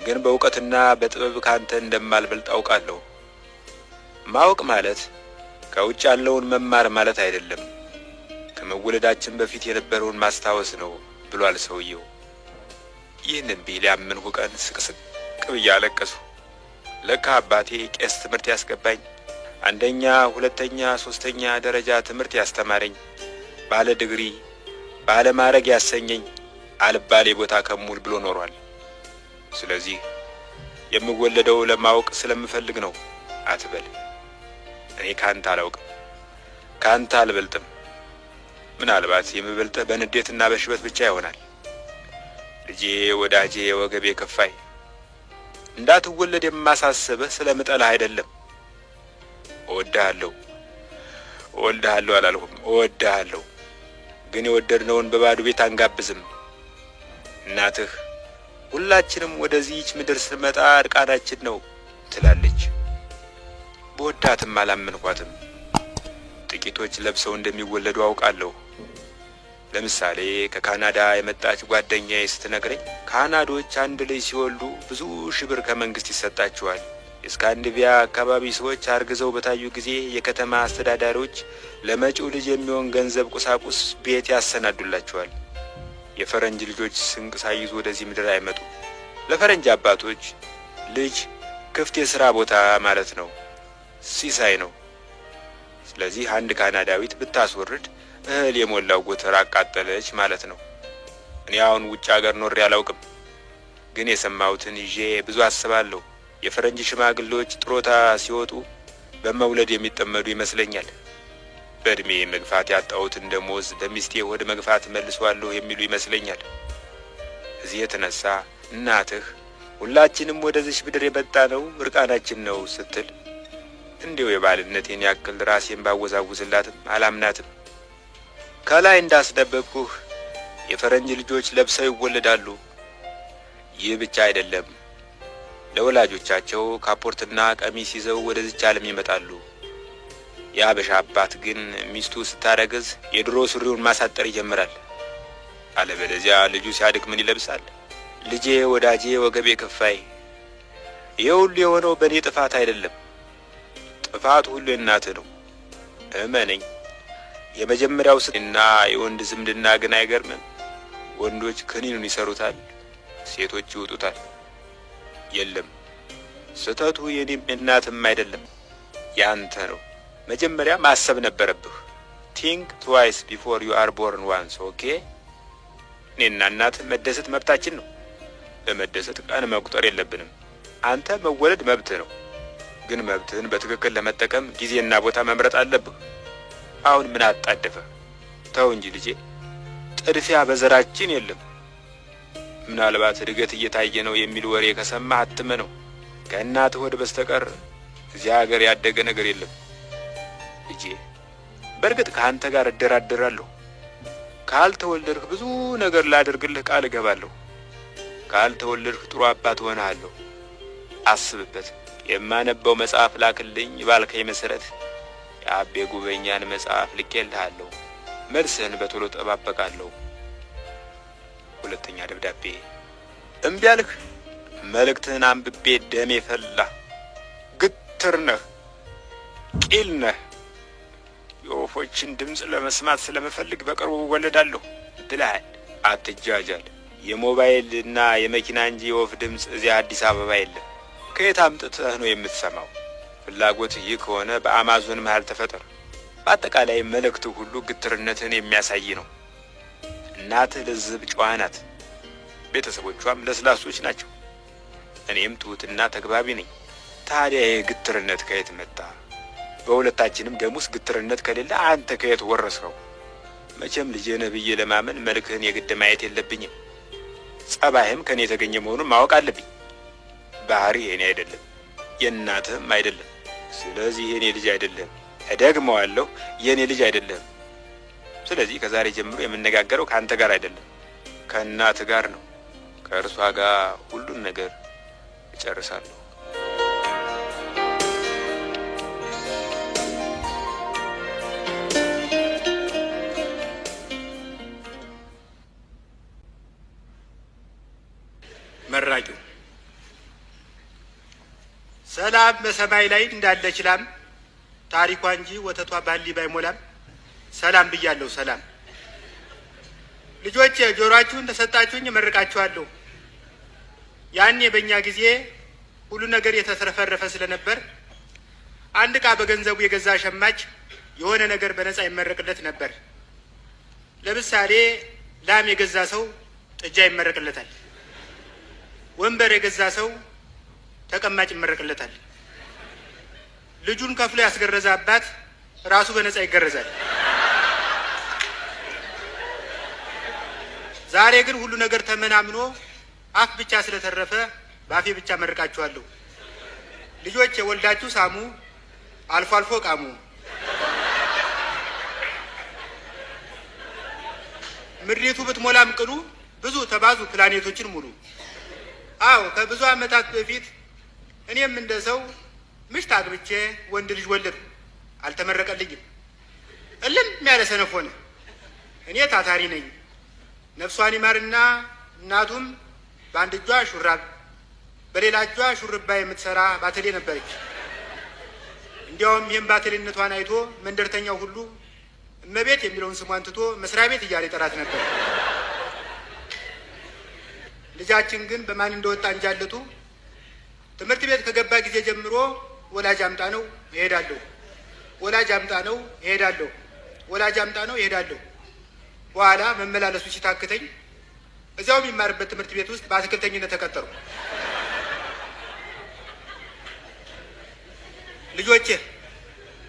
ግን በእውቀትና በጥበብ ካንተ እንደማልበልጥ አውቃለሁ። ማወቅ ማለት ከውጭ ያለውን መማር ማለት አይደለም፣ ከመወለዳችን በፊት የነበረውን ማስታወስ ነው ብሏል ሰውየው። ይህንን ቢል ያመንሁ ቀን ስቅስቅ ብዬ አለቀስሁ። ለካ አባቴ ቄስ ትምህርት ያስገባኝ፣ 1ኛ፣ 2ኛ፣ 3ኛ ደረጃ ትምህርት ያስተማረኝ፣ ባለ ዲግሪ ባለ ማዕረግ ያሰኘኝ፣ አልባሌ ቦታ ከሙል ብሎ ኖሯል። ስለዚህ የምወለደው ለማወቅ ስለምፈልግ ነው አትበል። እኔ ካንተ አላውቅም፣ ካንተ አልበልጥም። ምናልባት የምበልጥህ በንዴትና በሽበት ብቻ ይሆናል። ልጄ፣ ወዳጄ፣ ወገቤ ከፋይ፣ እንዳትወለድ የማሳስብህ ስለምጠላህ አይደለም። እወድሃለሁ አላልሁም፣ እወድሃለሁ። ግን የወደድነውን በባዶ ቤት አንጋብዝም። እናትህ ሁላችንም ወደዚህች ምድር ስንመጣ እርቃናችን ነው ትላለች። በወዳትም አላመንኳትም። ጥቂቶች ለብሰው እንደሚወለዱ አውቃለሁ። ለምሳሌ ከካናዳ የመጣች ጓደኛዬ ስትነግረኝ ካናዶች አንድ ልጅ ሲወልዱ ብዙ ሺህ ብር ከመንግስት ይሰጣቸዋል። የስካንዲቪያ አካባቢ ሰዎች አርግዘው በታዩ ጊዜ የከተማ አስተዳዳሪዎች ለመጪው ልጅ የሚሆን ገንዘብ፣ ቁሳቁስ፣ ቤት ያሰናዱላቸዋል። የፈረንጅ ልጆች ስንቅ ሳይዙ ወደዚህ ምድር አይመጡ። ለፈረንጅ አባቶች ልጅ ክፍት የሥራ ቦታ ማለት ነው፣ ሲሳይ ነው። ስለዚህ አንድ ካናዳዊት ብታስወርድ እህል የሞላው ጎተራ አቃጠለች ማለት ነው። እኔ አሁን ውጭ ሀገር ኖሬ አላውቅም፣ ግን የሰማሁትን ይዤ ብዙ አስባለሁ። የፈረንጅ ሽማግሌዎች ጥሮታ ሲወጡ በመውለድ የሚጠመዱ ይመስለኛል። በእድሜ መግፋት ያጣሁትን ደሞዝ በሚስቴ ሆድ መግፋት መልሷለሁ የሚሉ ይመስለኛል። እዚህ የተነሳ እናትህ ሁላችንም ወደዚህ ምድር የመጣ ነው እርቃናችን ነው ስትል እንዲሁ የባልነቴን ያክል ራሴን ባወዛውዝላትም አላምናትም። ከላይ እንዳስደበቅኩህ የፈረንጅ ልጆች ለብሰው ይወለዳሉ። ይህ ብቻ አይደለም፣ ለወላጆቻቸው ካፖርትና ቀሚስ ይዘው ወደዚች ዓለም ይመጣሉ። የአበሻ አባት ግን ሚስቱ ስታረግዝ የድሮ ሱሪውን ማሳጠር ይጀምራል። አለበለዚያ ልጁ ሲያድግ ምን ይለብሳል? ልጄ፣ ወዳጄ፣ ወገቤ ከፋይ፣ ይህ ሁሉ የሆነው በእኔ ጥፋት አይደለም። ጥፋቱ ሁሉ የእናትህ ነው። እመነኝ። የመጀመሪያው እና የወንድ ዝምድና ግን አይገርምም? ወንዶች ክኒኑን ይሰሩታል፣ ሴቶች ይውጡታል። የለም፣ ስህተቱ የኔም እናትም አይደለም፣ ያንተ ነው። መጀመሪያ ማሰብ ነበረብህ። ቲንክ ትዋይስ ቢፎር ዩ አር ቦርን ዋንስ። ኦኬ። እኔና እናትህ መደሰት መብታችን ነው። ለመደሰት ቀን መቁጠር የለብንም። አንተ መወለድ መብትህ ነው፣ ግን መብትህን በትክክል ለመጠቀም ጊዜና ቦታ መምረጥ አለብህ። አሁን ምን አጣደፈ? ተው እንጂ ልጄ። ጥድፊያ በዘራችን የለም። ምናልባት እድገት እየታየ ነው የሚል ወሬ ከሰማህ አትመነው። ከእናትህ ሆድ በስተቀር እዚያ ሀገር ያደገ ነገር የለም ልጄ። በእርግጥ ከአንተ ጋር እደራደራለሁ። ካልተወለድህ ብዙ ነገር ላደርግልህ ቃል እገባለሁ። ካልተወለድህ ጥሩ አባት ሆነሃለሁ። አስብበት። የማነበው መጽሐፍ ላክልኝ ባልከኝ መሰረት የአቤ ጉበኛን መጽሐፍ ልኬልሃለሁ። መልስህን በቶሎ ጠባበቃለሁ። ሁለተኛ ደብዳቤ። እምቢ አልህ። መልእክትህን አንብቤ ደሜ ፈላ። ግትር ነህ፣ ቂል ነህ። የወፎችን ድምፅ ለመስማት ስለምፈልግ በቅርቡ እወለዳለሁ ብለሃል። አትጃጃል። የሞባይልና የመኪና እንጂ የወፍ ድምፅ እዚያ አዲስ አበባ የለም። ከየት አምጥተህ ነው የምትሰማው? ፍላጎት ይህ ከሆነ በአማዞን መሃል ተፈጠር። በአጠቃላይ መልእክቱ ሁሉ ግትርነትን የሚያሳይ ነው። እናትህ ልዝብ ጨዋ ናት፣ ቤተሰቦቿም ለስላሶች ናቸው። እኔም ትሁትና ተግባቢ ነኝ። ታዲያ ይህ ግትርነት ከየት መጣ? በሁለታችንም ደም ውስጥ ግትርነት ከሌለ አንተ ከየት ወረስከው? መቼም ልጄ ነህ ብዬ ለማመን መልክህን የግድ ማየት የለብኝም። ጸባይህም ከኔ የተገኘ መሆኑን ማወቅ አለብኝ። ባህሪ የኔ አይደለም፣ የእናትህም አይደለም። ስለዚህ የኔ ልጅ አይደለም። እደግመዋለሁ፣ የኔ ልጅ አይደለም። ስለዚህ ከዛሬ ጀምሮ የምነጋገረው ከአንተ ጋር አይደለም፣ ከእናትህ ጋር ነው። ከእርሷ ጋር ሁሉን ነገር እጨርሳለሁ። መራቂው ሰላም በሰማይ ላይ እንዳለች ላም ታሪኳ እንጂ ወተቷ ባሊ ባይሞላም ሰላም ብያለሁ። ሰላም ልጆቼ፣ ጆሮአችሁን ተሰጣችሁኝ እመርቃችኋለሁ። ያኔ በእኛ ጊዜ ሁሉ ነገር የተትረፈረፈ ስለነበር አንድ ዕቃ በገንዘቡ የገዛ ሸማች የሆነ ነገር በነፃ ይመረቅለት ነበር። ለምሳሌ ላም የገዛ ሰው ጥጃ ይመረቅለታል። ወንበር የገዛ ሰው ተቀማጭ ይመረቅለታል። ልጁን ከፍሎ ያስገረዘ አባት ራሱ በነፃ ይገረዛል። ዛሬ ግን ሁሉ ነገር ተመናምኖ አፍ ብቻ ስለተረፈ በአፌ ብቻ መርቃችኋለሁ። ልጆች የወልዳችሁ ሳሙ፣ አልፎ አልፎ ቃሙ። ምድሪቱ ብትሞላም ቅሉ ብዙ ተባዙ ፕላኔቶችን ሙሉ። አዎ ከብዙ ዓመታት በፊት እኔም እንደ ሰው ምሽት አግብቼ ወንድ ልጅ ወለድኩ። አልተመረቀልኝም። እልም ያለ ሰነፍ ሆነ። እኔ ታታሪ ነኝ። ነፍሷን ይማርና እናቱም በአንድ እጇ ሹራብ በሌላ እጇ ሹርባ የምትሰራ ባተሌ ነበረች። እንዲያውም ይህም ባተሌነቷን አይቶ መንደርተኛው ሁሉ እመቤት የሚለውን ስሟን ትቶ መስሪያ ቤት እያለ ይጠራት ነበር። ልጃችን ግን በማን እንደወጣ እንጃለቱ ትምህርት ቤት ከገባ ጊዜ ጀምሮ ወላጅ አምጣ ነው እሄዳለሁ፣ ወላጅ አምጣ ነው እሄዳለሁ፣ ወላጅ አምጣ ነው እሄዳለሁ። በኋላ መመላለሱ ሲታክተኝ እዚያው የሚማርበት ትምህርት ቤት ውስጥ በአትክልተኝነት ተቀጠሩ። ልጆቼ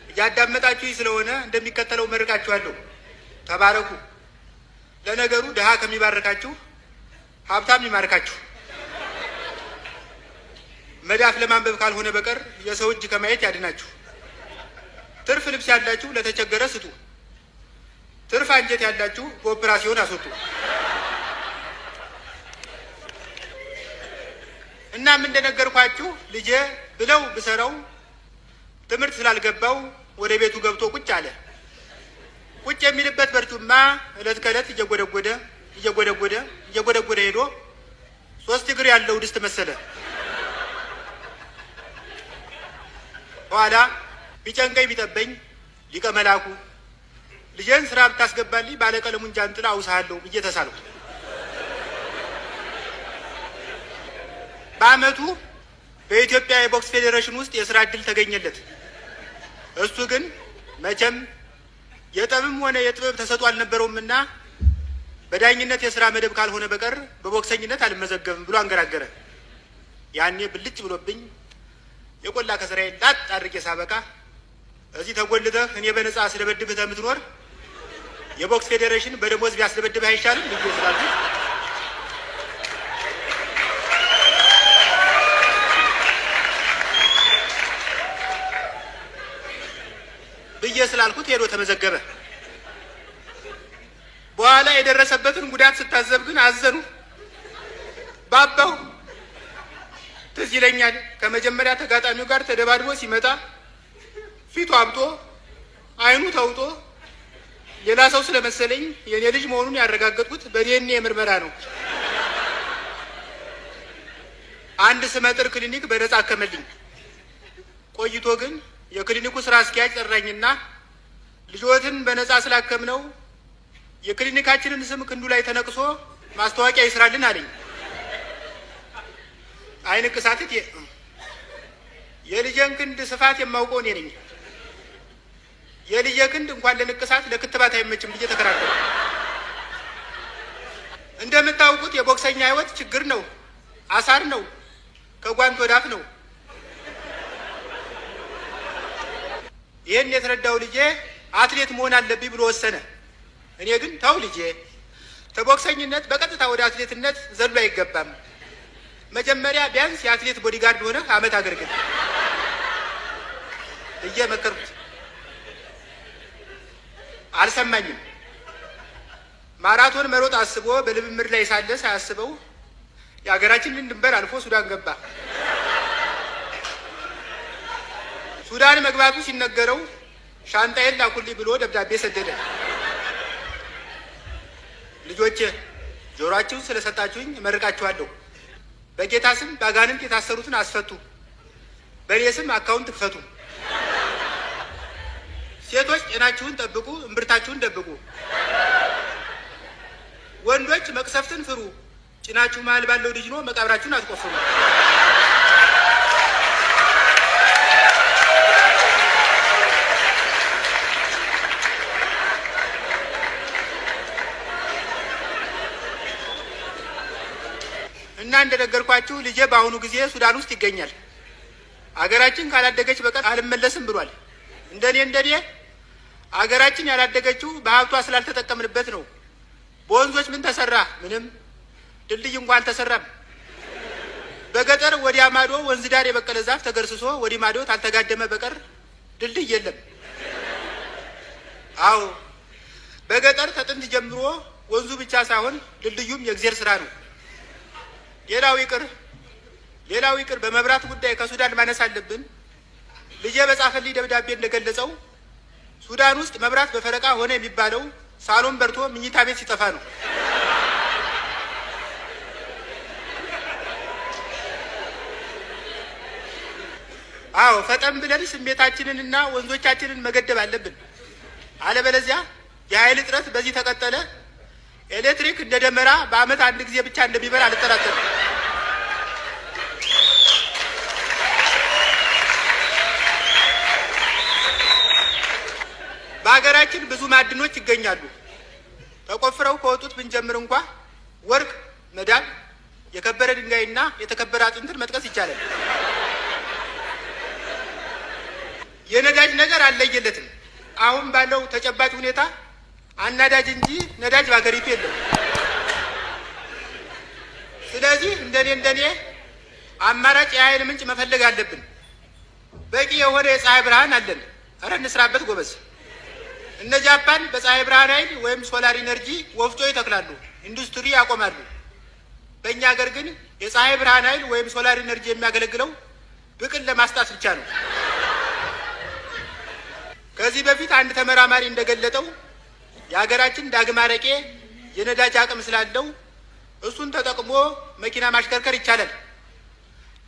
እያዳመጣችሁ ስለሆነ እንደሚከተለው መርቃችኋለሁ። ተባረኩ። ለነገሩ ድሃ ከሚባርካችሁ ሀብታም ይማርካችሁ። መዳፍ ለማንበብ ካልሆነ በቀር የሰው እጅ ከማየት ያድናችሁ። ትርፍ ልብስ ያላችሁ ለተቸገረ ስጡ። ትርፍ አንጀት ያላችሁ በኦፕራሲዮን አስወጡ። እናም እንደነገርኳችሁ ልጄ ብለው ብሰራው ትምህርት ስላልገባው ወደ ቤቱ ገብቶ ቁጭ አለ። ቁጭ የሚልበት በርጩማ እለት ከእለት እየጎደጎደ ሄዶ 3 እግር ያለው ድስት መሰለ። ኋላ ቢጨንቀኝ ቢጠበኝ ሊቀ መላኩ ልጄን ስራ ብታስገባልኝ ባለቀለሙን ጃንጥላ አውሳለሁ ብዬ ተሳልኩ። በአመቱ በኢትዮጵያ የቦክስ ፌዴሬሽን ውስጥ የስራ እድል ተገኘለት። እሱ ግን መቼም የጠብም ሆነ የጥበብ ተሰጥኦ አልነበረውምና በዳኝነት የስራ መደብ ካልሆነ በቀር በቦክሰኝነት አልመዘገብም ብሎ አንገራገረ። ያኔ ብልጭ ብሎብኝ የቆላ ከስራዬ ላጥ አድርጌ ሳበቃ እዚህ ተጎልተህ እኔ በነፃ ስለበድብህ የምትኖር የቦክስ ፌዴሬሽን በደሞዝ ቢያስደበድብህ አይሻልም ልጅ ስላልኩት ብዬ ስላልኩት ሄዶ ተመዘገበ። በኋላ የደረሰበትን ጉዳት ስታዘብ ግን አዘኑ። ባባው ትዝ ይለኛል። ከመጀመሪያ ተጋጣሚው ጋር ተደባድቦ ሲመጣ ፊቱ አብጦ አይኑ ተውጦ ሌላ ሰው ስለመሰለኝ የኔ ልጅ መሆኑን ያረጋገጥኩት በዲኤንኤ ምርመራ ነው። አንድ ስመጥር ክሊኒክ በነጻ አከመልኝ። ቆይቶ ግን የክሊኒኩ ስራ አስኪያጅ ጠራኝና ልጆትን በነጻ ስላከምነው የክሊኒካችንን ስም ክንዱ ላይ ተነቅሶ ማስታወቂያ ይስራልን አለኝ። አይን ቅሳትት የልጄን ክንድ ስፋት የማውቀው እኔ ነኝ። የልጄ ክንድ እንኳን ለንቅሳት ለክትባት አይመችም ብዬ ተከራከረ። እንደምታውቁት የቦክሰኛ ህይወት ችግር ነው፣ አሳር ነው፣ ከጓንት ወዳፍ ነው። ይህን የተረዳው ልጄ አትሌት መሆን አለብኝ ብሎ ወሰነ። እኔ ግን ተው ልጄ፣ ከቦክሰኝነት በቀጥታ ወደ አትሌትነት ዘሎ አይገባም። መጀመሪያ ቢያንስ የአትሌት ቦዲጋርድ ሆነ አመት አገልግል ብዬ መከርኩት። አልሰማኝም። ማራቶን መሮጥ አስቦ በልምምድ ላይ ሳለ ሳያስበው የሀገራችንን ድንበር አልፎ ሱዳን ገባ። ሱዳን መግባቱ ሲነገረው ሻንጣዬን ላኩልኝ ብሎ ደብዳቤ ሰደደ። ልጆቼ ጆሮአችሁን ስለሰጣችሁኝ እመርቃችኋለሁ። በጌታ ስም በአጋንንት የታሰሩትን አስፈቱ። በእኔ ስም አካውንት ክፈቱ። ሴቶች ጤናችሁን ጠብቁ፣ እምብርታችሁን ደብቁ። ወንዶች መቅሰፍትን ፍሩ፣ ጭናችሁ መሀል ባለው ልጅ ነው መቃብራችሁን አትቆፍሩ። እና እንደነገርኳችሁ ልጄ በአሁኑ ጊዜ ሱዳን ውስጥ ይገኛል። አገራችን ካላደገች በቀር አልመለስም ብሏል። እንደኔ አገራችን ያላደገችው በሀብቷ ስላልተጠቀምንበት ነው። በወንዞች ምን ተሰራ? ምንም። ድልድይ እንኳን አልተሰራም። በገጠር ወዲያ ማዶ ወንዝ ዳር የበቀለ ዛፍ ተገርስሶ ወዲህ ማዶ ታልተጋደመ በቀር ድልድይ የለም። አዎ በገጠር ከጥንት ጀምሮ ወንዙ ብቻ ሳይሆን ድልድዩም የእግዚአብሔር ስራ ነው። ሌላው ይቅር በመብራት ጉዳይ ከሱዳን ማነስ አለብን። ልጄ በጻፈልኝ ደብዳቤ እንደገለጸው ሱዳን ውስጥ መብራት በፈረቃ ሆነ የሚባለው ሳሎን በርቶ ምኝታ ቤት ሲጠፋ ነው። አዎ ፈጠን ብለን ስሜታችንንና ወንዞቻችንን መገደብ አለብን። አለበለዚያ የኃይል እጥረት በዚህ ተቀጠለ ኤሌክትሪክ እንደ ደመራ በአመት አንድ ጊዜ ብቻ እንደሚበራ አልጠራጠርም። በሀገራችን ብዙ ማዕድኖች ይገኛሉ። ተቆፍረው ከወጡት ብንጀምር እንኳ ወርቅ፣ መዳብ፣ የከበረ ድንጋይና የተከበረ አጥንትን መጥቀስ ይቻላል። የነዳጅ ነገር አልለየለትም። አሁን ባለው ተጨባጭ ሁኔታ አናዳጅ እንጂ ነዳጅ በሀገሪቱ የለም። ስለዚህ እንደኔ አማራጭ የኃይል ምንጭ መፈለግ አለብን። በቂ የሆነ የፀሐይ ብርሃን አለን። እረ እንስራበት ጎበዝ። እነ ጃፓን በፀሐይ ብርሃን ኃይል ወይም ሶላር ኢነርጂ ወፍጮ ይተክላሉ፣ ኢንዱስትሪ ያቆማሉ። በእኛ ሀገር ግን የፀሐይ ብርሃን ኃይል ወይም ሶላር ኢነርጂ የሚያገለግለው ብቅል ለማስጣት ብቻ ነው። ከዚህ በፊት አንድ ተመራማሪ እንደገለጠው የሀገራችን ዳግም አረቄ የነዳጅ አቅም ስላለው እሱን ተጠቅሞ መኪና ማሽከርከር ይቻላል።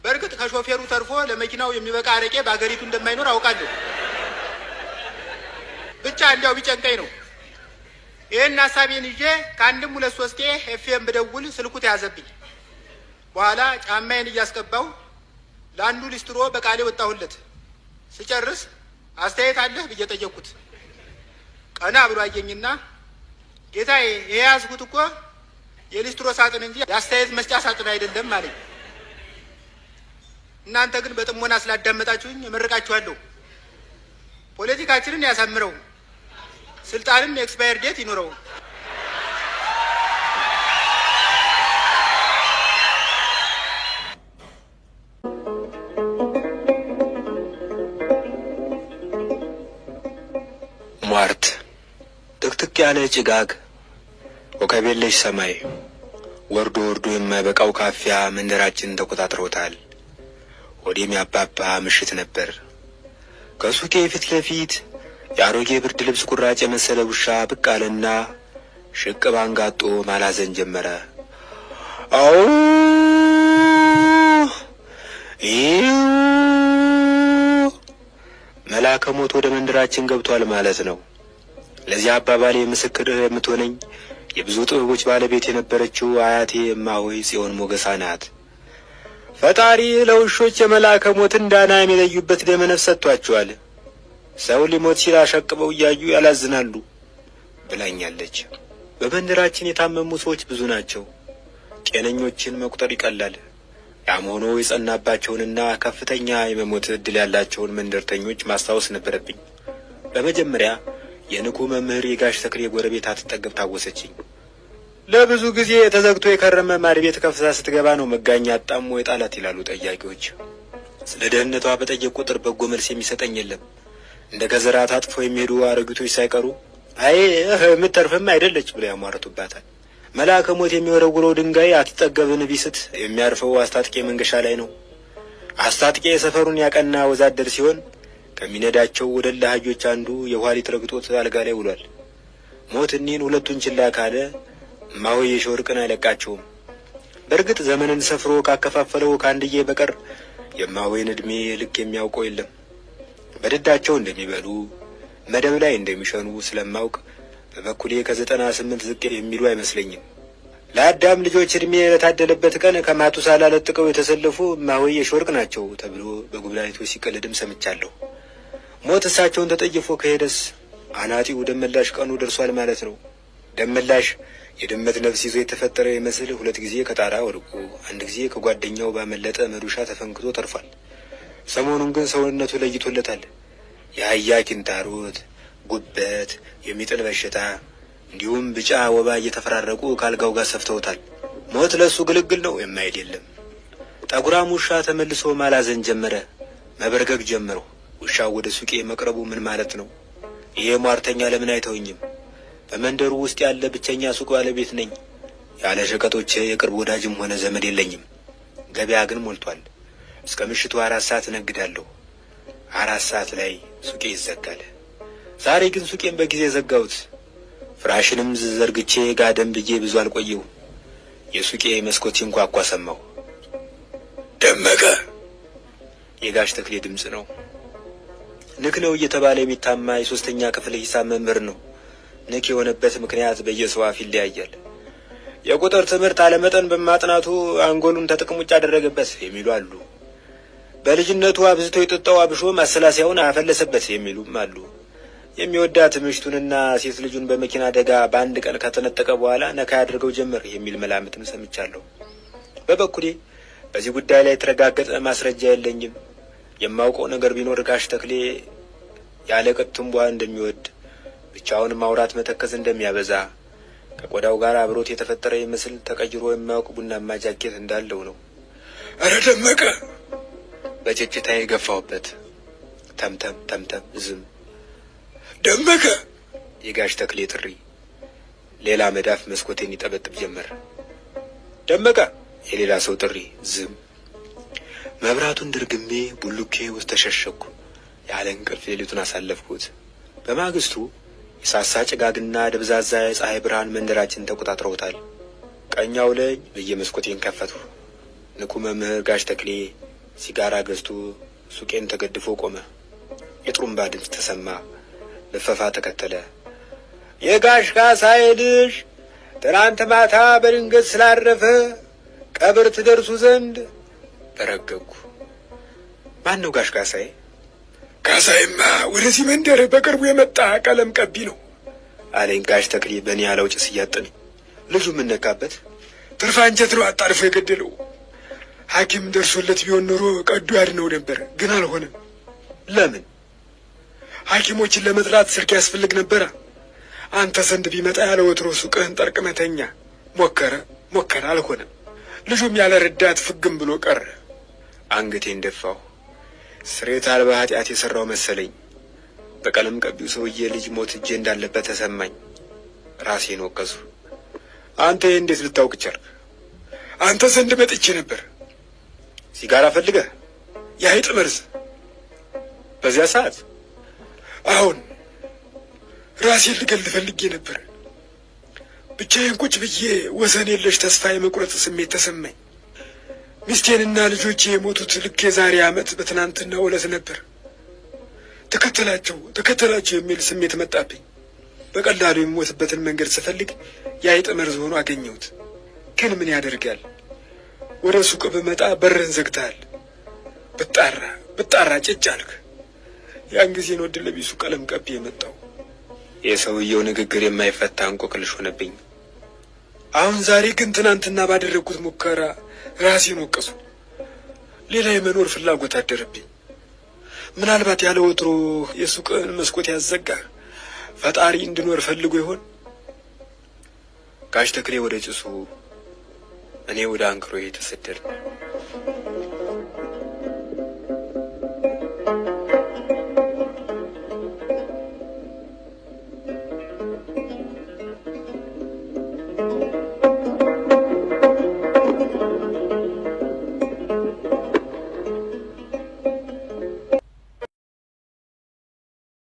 በእርግጥ ከሾፌሩ ተርፎ ለመኪናው የሚበቃ አረቄ በሀገሪቱ እንደማይኖር አውቃለሁ። ብቻ እንዲያው ቢጨንቀኝ ነው። ይህን ሀሳቤን ይዤ ከአንድም 2-3 ኤፍኤም ብደውል ስልኩ ተያዘብኝ። በኋላ ጫማዬን እያስቀባው ለአንዱ ሊስትሮ በቃሌ ወጣሁለት። ስጨርስ አስተያየት አለህ ብዬ ጠየቅኩት። ቀና ብሎ አየኝና ጌታዬ ይሄ ያዝኩት እኮ የሊስትሮ ሳጥን እንጂ የአስተያየት መስጫ ሳጥን አይደለም አለኝ። እናንተ ግን በጥሞና ስላዳመጣችሁኝ እመርቃችኋለሁ። ፖለቲካችንን ያሳምረው፣ ስልጣንም ኤክስፓየር ዴት ይኖረው። ሟርት፣ ጥቅጥቅ ያለ ጭጋግ፣ ኮከብ የለሽ ሰማይ፣ ወርዶ የማይበቃው ካፊያ መንደራችንን ተቆጣጥሮታል። ወዲም ያባባ ምሽት ነበር። ከሱቄ ፊት ለፊት የአሮጌ ብርድ ልብስ ቁራጭ የመሰለ ውሻ ብቅ አለና ሽቅብ አንጋጦ ማላዘን ጀመረ። አው መልአከ ሞት ወደ መንደራችን ገብቷል ማለት ነው። ለዚህ አባባሌ ምስክር የምትሆነኝ የብዙ ጥበቦች ባለቤት የነበረችው አያቴ እማሆይ ጽዮን ሞገሳ ናት። ፈጣሪ ለውሾች የመልአከ ሞትን ዳና የሚለዩበት ደመ ነፍስ ሰጥቷቸዋል። ሰው ሊሞት ሲል አሸቅበው እያዩ ያላዝናሉ ብላኛለች። በመንደራችን የታመሙ ሰዎች ብዙ ናቸው። ጤነኞችን መቁጠር ይቀላል። ያም ሆኖ የጸናባቸውንና ከፍተኛ የመሞት ዕድል ያላቸውን መንደርተኞች ማስታወስ ነበረብኝ። በመጀመሪያ የንጉ መምህር የጋሽ ተክሌ ጎረቤት አትጠገብ ታወሰችኝ። ለብዙ ጊዜ ተዘግቶ የከረመ ማድ ቤት ከፍታ ስትገባ ነው መጋኛ አጣሞ የጣላት ይላሉ ጠያቂዎች። ስለ ደህንነቷ በጠየቅ ቁጥር በጎ መልስ የሚሰጠኝ የለም። እንደ ገዘራ ታጥፈው የሚሄዱ አሮጊቶች ሳይቀሩ አይ የምትተርፍም አይደለች ብለው ያሟርቱባታል። መልአከ ሞት የሚወረውረው ድንጋይ አትጠገብን ቢስት የሚያርፈው አስታጥቄ መንገሻ ላይ ነው። አስታጥቄ የሰፈሩን ያቀና ወዛደር ሲሆን ከሚነዳቸው ወደ ለሃጆች አንዱ የኋሊት ረግጦት አልጋ ላይ ውሏል። ሞት እኒህን ሁለቱን ችላ ካለ እማሆይ የሾርቅን አይለቃቸውም። በእርግጥ ዘመንን ሰፍሮ ካከፋፈለው ከአንድዬ በቀር የእማሆይን ዕድሜ ልክ የሚያውቀው የለም። በድዳቸው እንደሚበሉ መደብ ላይ እንደሚሸኑ ስለማውቅ በበኩሌ ከ98 ዝቅ የሚሉ አይመስለኝም። ለአዳም ልጆች ዕድሜ ለታደለበት ቀን ከማቱሳላ ለጥቀው የተሰለፉ እማሆይ የሾርቅ ናቸው ተብሎ በጉብላይቶች ሲቀልድም ሰምቻለሁ። ሞት እሳቸውን ተጠይፎ ከሄደስ አናጢው ደመላሽ ቀኑ ደርሷል ማለት ነው። ደመላሽ የድመት ነፍስ ይዞ የተፈጠረ ይመስል 2 ጊዜ ከጣራ ወድቆ 1 ጊዜ ከጓደኛው ባመለጠ መዶሻ ተፈንክቶ ተርፏል። ሰሞኑን ግን ሰውነቱ ለይቶለታል። የአህያ ኪንታሮት፣ ጉበት፣ የሚጥል በሽታ እንዲሁም ብጫ ወባ እየተፈራረቁ ካልጋው ጋር ሰፍተውታል። ሞት ለሱ ግልግል ነው የማይል የለም። ጠጉራም ውሻ ተመልሶ ማላዘን ጀመረ፣ መበርገግ ጀመረው። ውሻው ወደ ሱቄ መቅረቡ ምን ማለት ነው? ይሄ ሟርተኛ ለምን አይተውኝም? በመንደሩ ውስጥ ያለ ብቸኛ ሱቅ ባለቤት ነኝ። ያለ ሸቀጦቼ የቅርብ ወዳጅም ሆነ ዘመድ የለኝም። ገበያ ግን ሞልቷል። እስከ ምሽቱ 4 ሰዓት እነግዳለሁ። 4 ሰዓት ላይ ሱቄ ይዘጋል። ዛሬ ግን ሱቄን በጊዜ ዘጋሁት። ፍራሽንም ዘርግቼ ጋደም ብዬ ብዙ አልቆየው። የሱቄ መስኮት ሲንኳኳ ሰማሁ። ደመቀ! የጋሽ ተክሌ ድምፅ ነው። ንክ ነው እየተባለ የሚታማ የ3ኛ ክፍል ሂሳብ መምህር ነው። ንክ የሆነበት ምክንያት በየሰው አፍ ይለያያል። የቁጥር ትምህርት አለመጠን በማጥናቱ አንጎሉን ተጥቅም ውጭ አደረገበት የሚሉ አሉ። በልጅነቱ አብዝቶ የጠጣው አብሾ ማሰላሰያውን አፈለሰበት የሚሉም አሉ። የሚወዳት ምሽቱንና ሴት ልጁን በመኪና አደጋ በ1 ቀን ከተነጠቀ በኋላ ነካ ያድርገው ጀመር የሚል መላምትም ሰምቻለሁ። በበኩሌ በዚህ ጉዳይ ላይ የተረጋገጠ ማስረጃ የለኝም። የማውቀው ነገር ቢኖር ጋሽ ተክሌ ያለ ቅጥ ትንቧ እንደሚወድ፣ ብቻውን ማውራት መተከዝ እንደሚያበዛ፣ ከቆዳው ጋር አብሮት የተፈጠረ ይመስል ተቀይሮ የማያውቅ ቡናማ ጃኬት እንዳለው ነው። አረ ደመቀ! በጭጭታ የገፋውበት። ተምተም ተምተም ዝም። ደመቀ! የጋሽ ተክሌ ጥሪ። ሌላ መዳፍ መስኮቴን ይጠበጥብ ጀመር። ደመቀ! የሌላ ሰው ጥሪ። ዝም። መብራቱን ድርግሜ ቡሉኬ ውስጥ ተሸሸኩ። ያለ እንቅልፍ ሌሊቱን አሳለፍኩት። በማግስቱ የሳሳ ጭጋግና ደብዛዛ የፀሐይ ብርሃን መንደራችን ተቆጣጥረውታል። ቀኛው ላይ በየመስኮቴን ከፈቱ። ንቁ መምህር ጋሽ ተክሌ ሲጋራ ገዝቶ ሱቄን ተገድፎ ቆመ። የጥሩምባ ድምፅ ተሰማ። ልፈፋ ተከተለ። የጋሽ ካሳዬ ልጅ ትናንት ማታ በድንገት ስላረፈ ቀብር ትደርሱ ዘንድ በረገኩ። ማን ነው ጋሽ ካሳዬ? ካሳዬማ ወደዚህ መንደር በቅርቡ የመጣ ቀለም ቀቢ ነው አለኝ ጋሽ ተክሌ በእኔ ያለው ጭስ እያጠነኝ። ልጁ ምን ነካበት? ትርፍ አንጀት ነው አጣርፎ የገደለው። ሐኪም ደርሶለት ቢሆን ኖሮ ቀዱ ያድነው ነበር፣ ግን አልሆነም። ለምን? ሐኪሞችን ለመጥራት ስልክ ያስፈልግ ነበራ። አንተ ዘንድ ቢመጣ ያለ ወትሮ ሱቅህን ጠርቅመተኛ ሞከረ፣ አልሆነም። ልጁም ያለ ረዳት ፍግም ብሎ ቀረ። አንገቴን ደፋሁ። ስሬት አልባ ኃጢአት የሠራው መሰለኝ። በቀለም ቀቢው ሰውዬ ልጅ ሞት እጄ እንዳለበት ተሰማኝ። ራሴን ወቀሱ። አንተ እንዴት ልታውቅ ቻልክ? አንተ ዘንድ መጥቼ ነበር። ሲጋራ ፈልገህ? የአይጥ መርዝ? በዚያ ሰዓት? አሁን ራሴን ልገል ፈልጌ ነበር። ብቻዬን ቁጭ ብዬ ወሰን የለሽ ተስፋ የመቁረጥ ስሜት ተሰማኝ። ሚስቴንና ልጆቼ የሞቱት ልክ የዛሬ ዓመት በትናንትናው ዕለት ነበር። ተከተላቸው የሚል ስሜት መጣብኝ። በቀላሉ የምሞትበትን መንገድ ስፈልግ የአይጥ መርዝ ሆኖ አገኘሁት። ግን ምን ያደርጋል፣ ወደ ሱቅ ብመጣ በርን ዘግተሃል። ብጣራ ጭጭ አልክ። ያን ጊዜ ነው ዕድለ ቢሱ ቀለም ቀቢ የመጣው። የሰውየው ንግግር የማይፈታ እንቆቅልሽ ሆነብኝ። አሁን ዛሬ ግን ትናንትና ባደረግኩት ሙከራ ራሴን ወቀሱ። ሌላ የመኖር ፍላጎት አደረብኝ። ምናልባት ያለ ወትሮ የሱቅን መስኮት ያዘጋ ፈጣሪ እንድኖር ፈልጎ ይሆን? ጋሽ ተክሌ ወደ ጭሱ፣ እኔ ወደ አንክሮዬ ተሰደድን።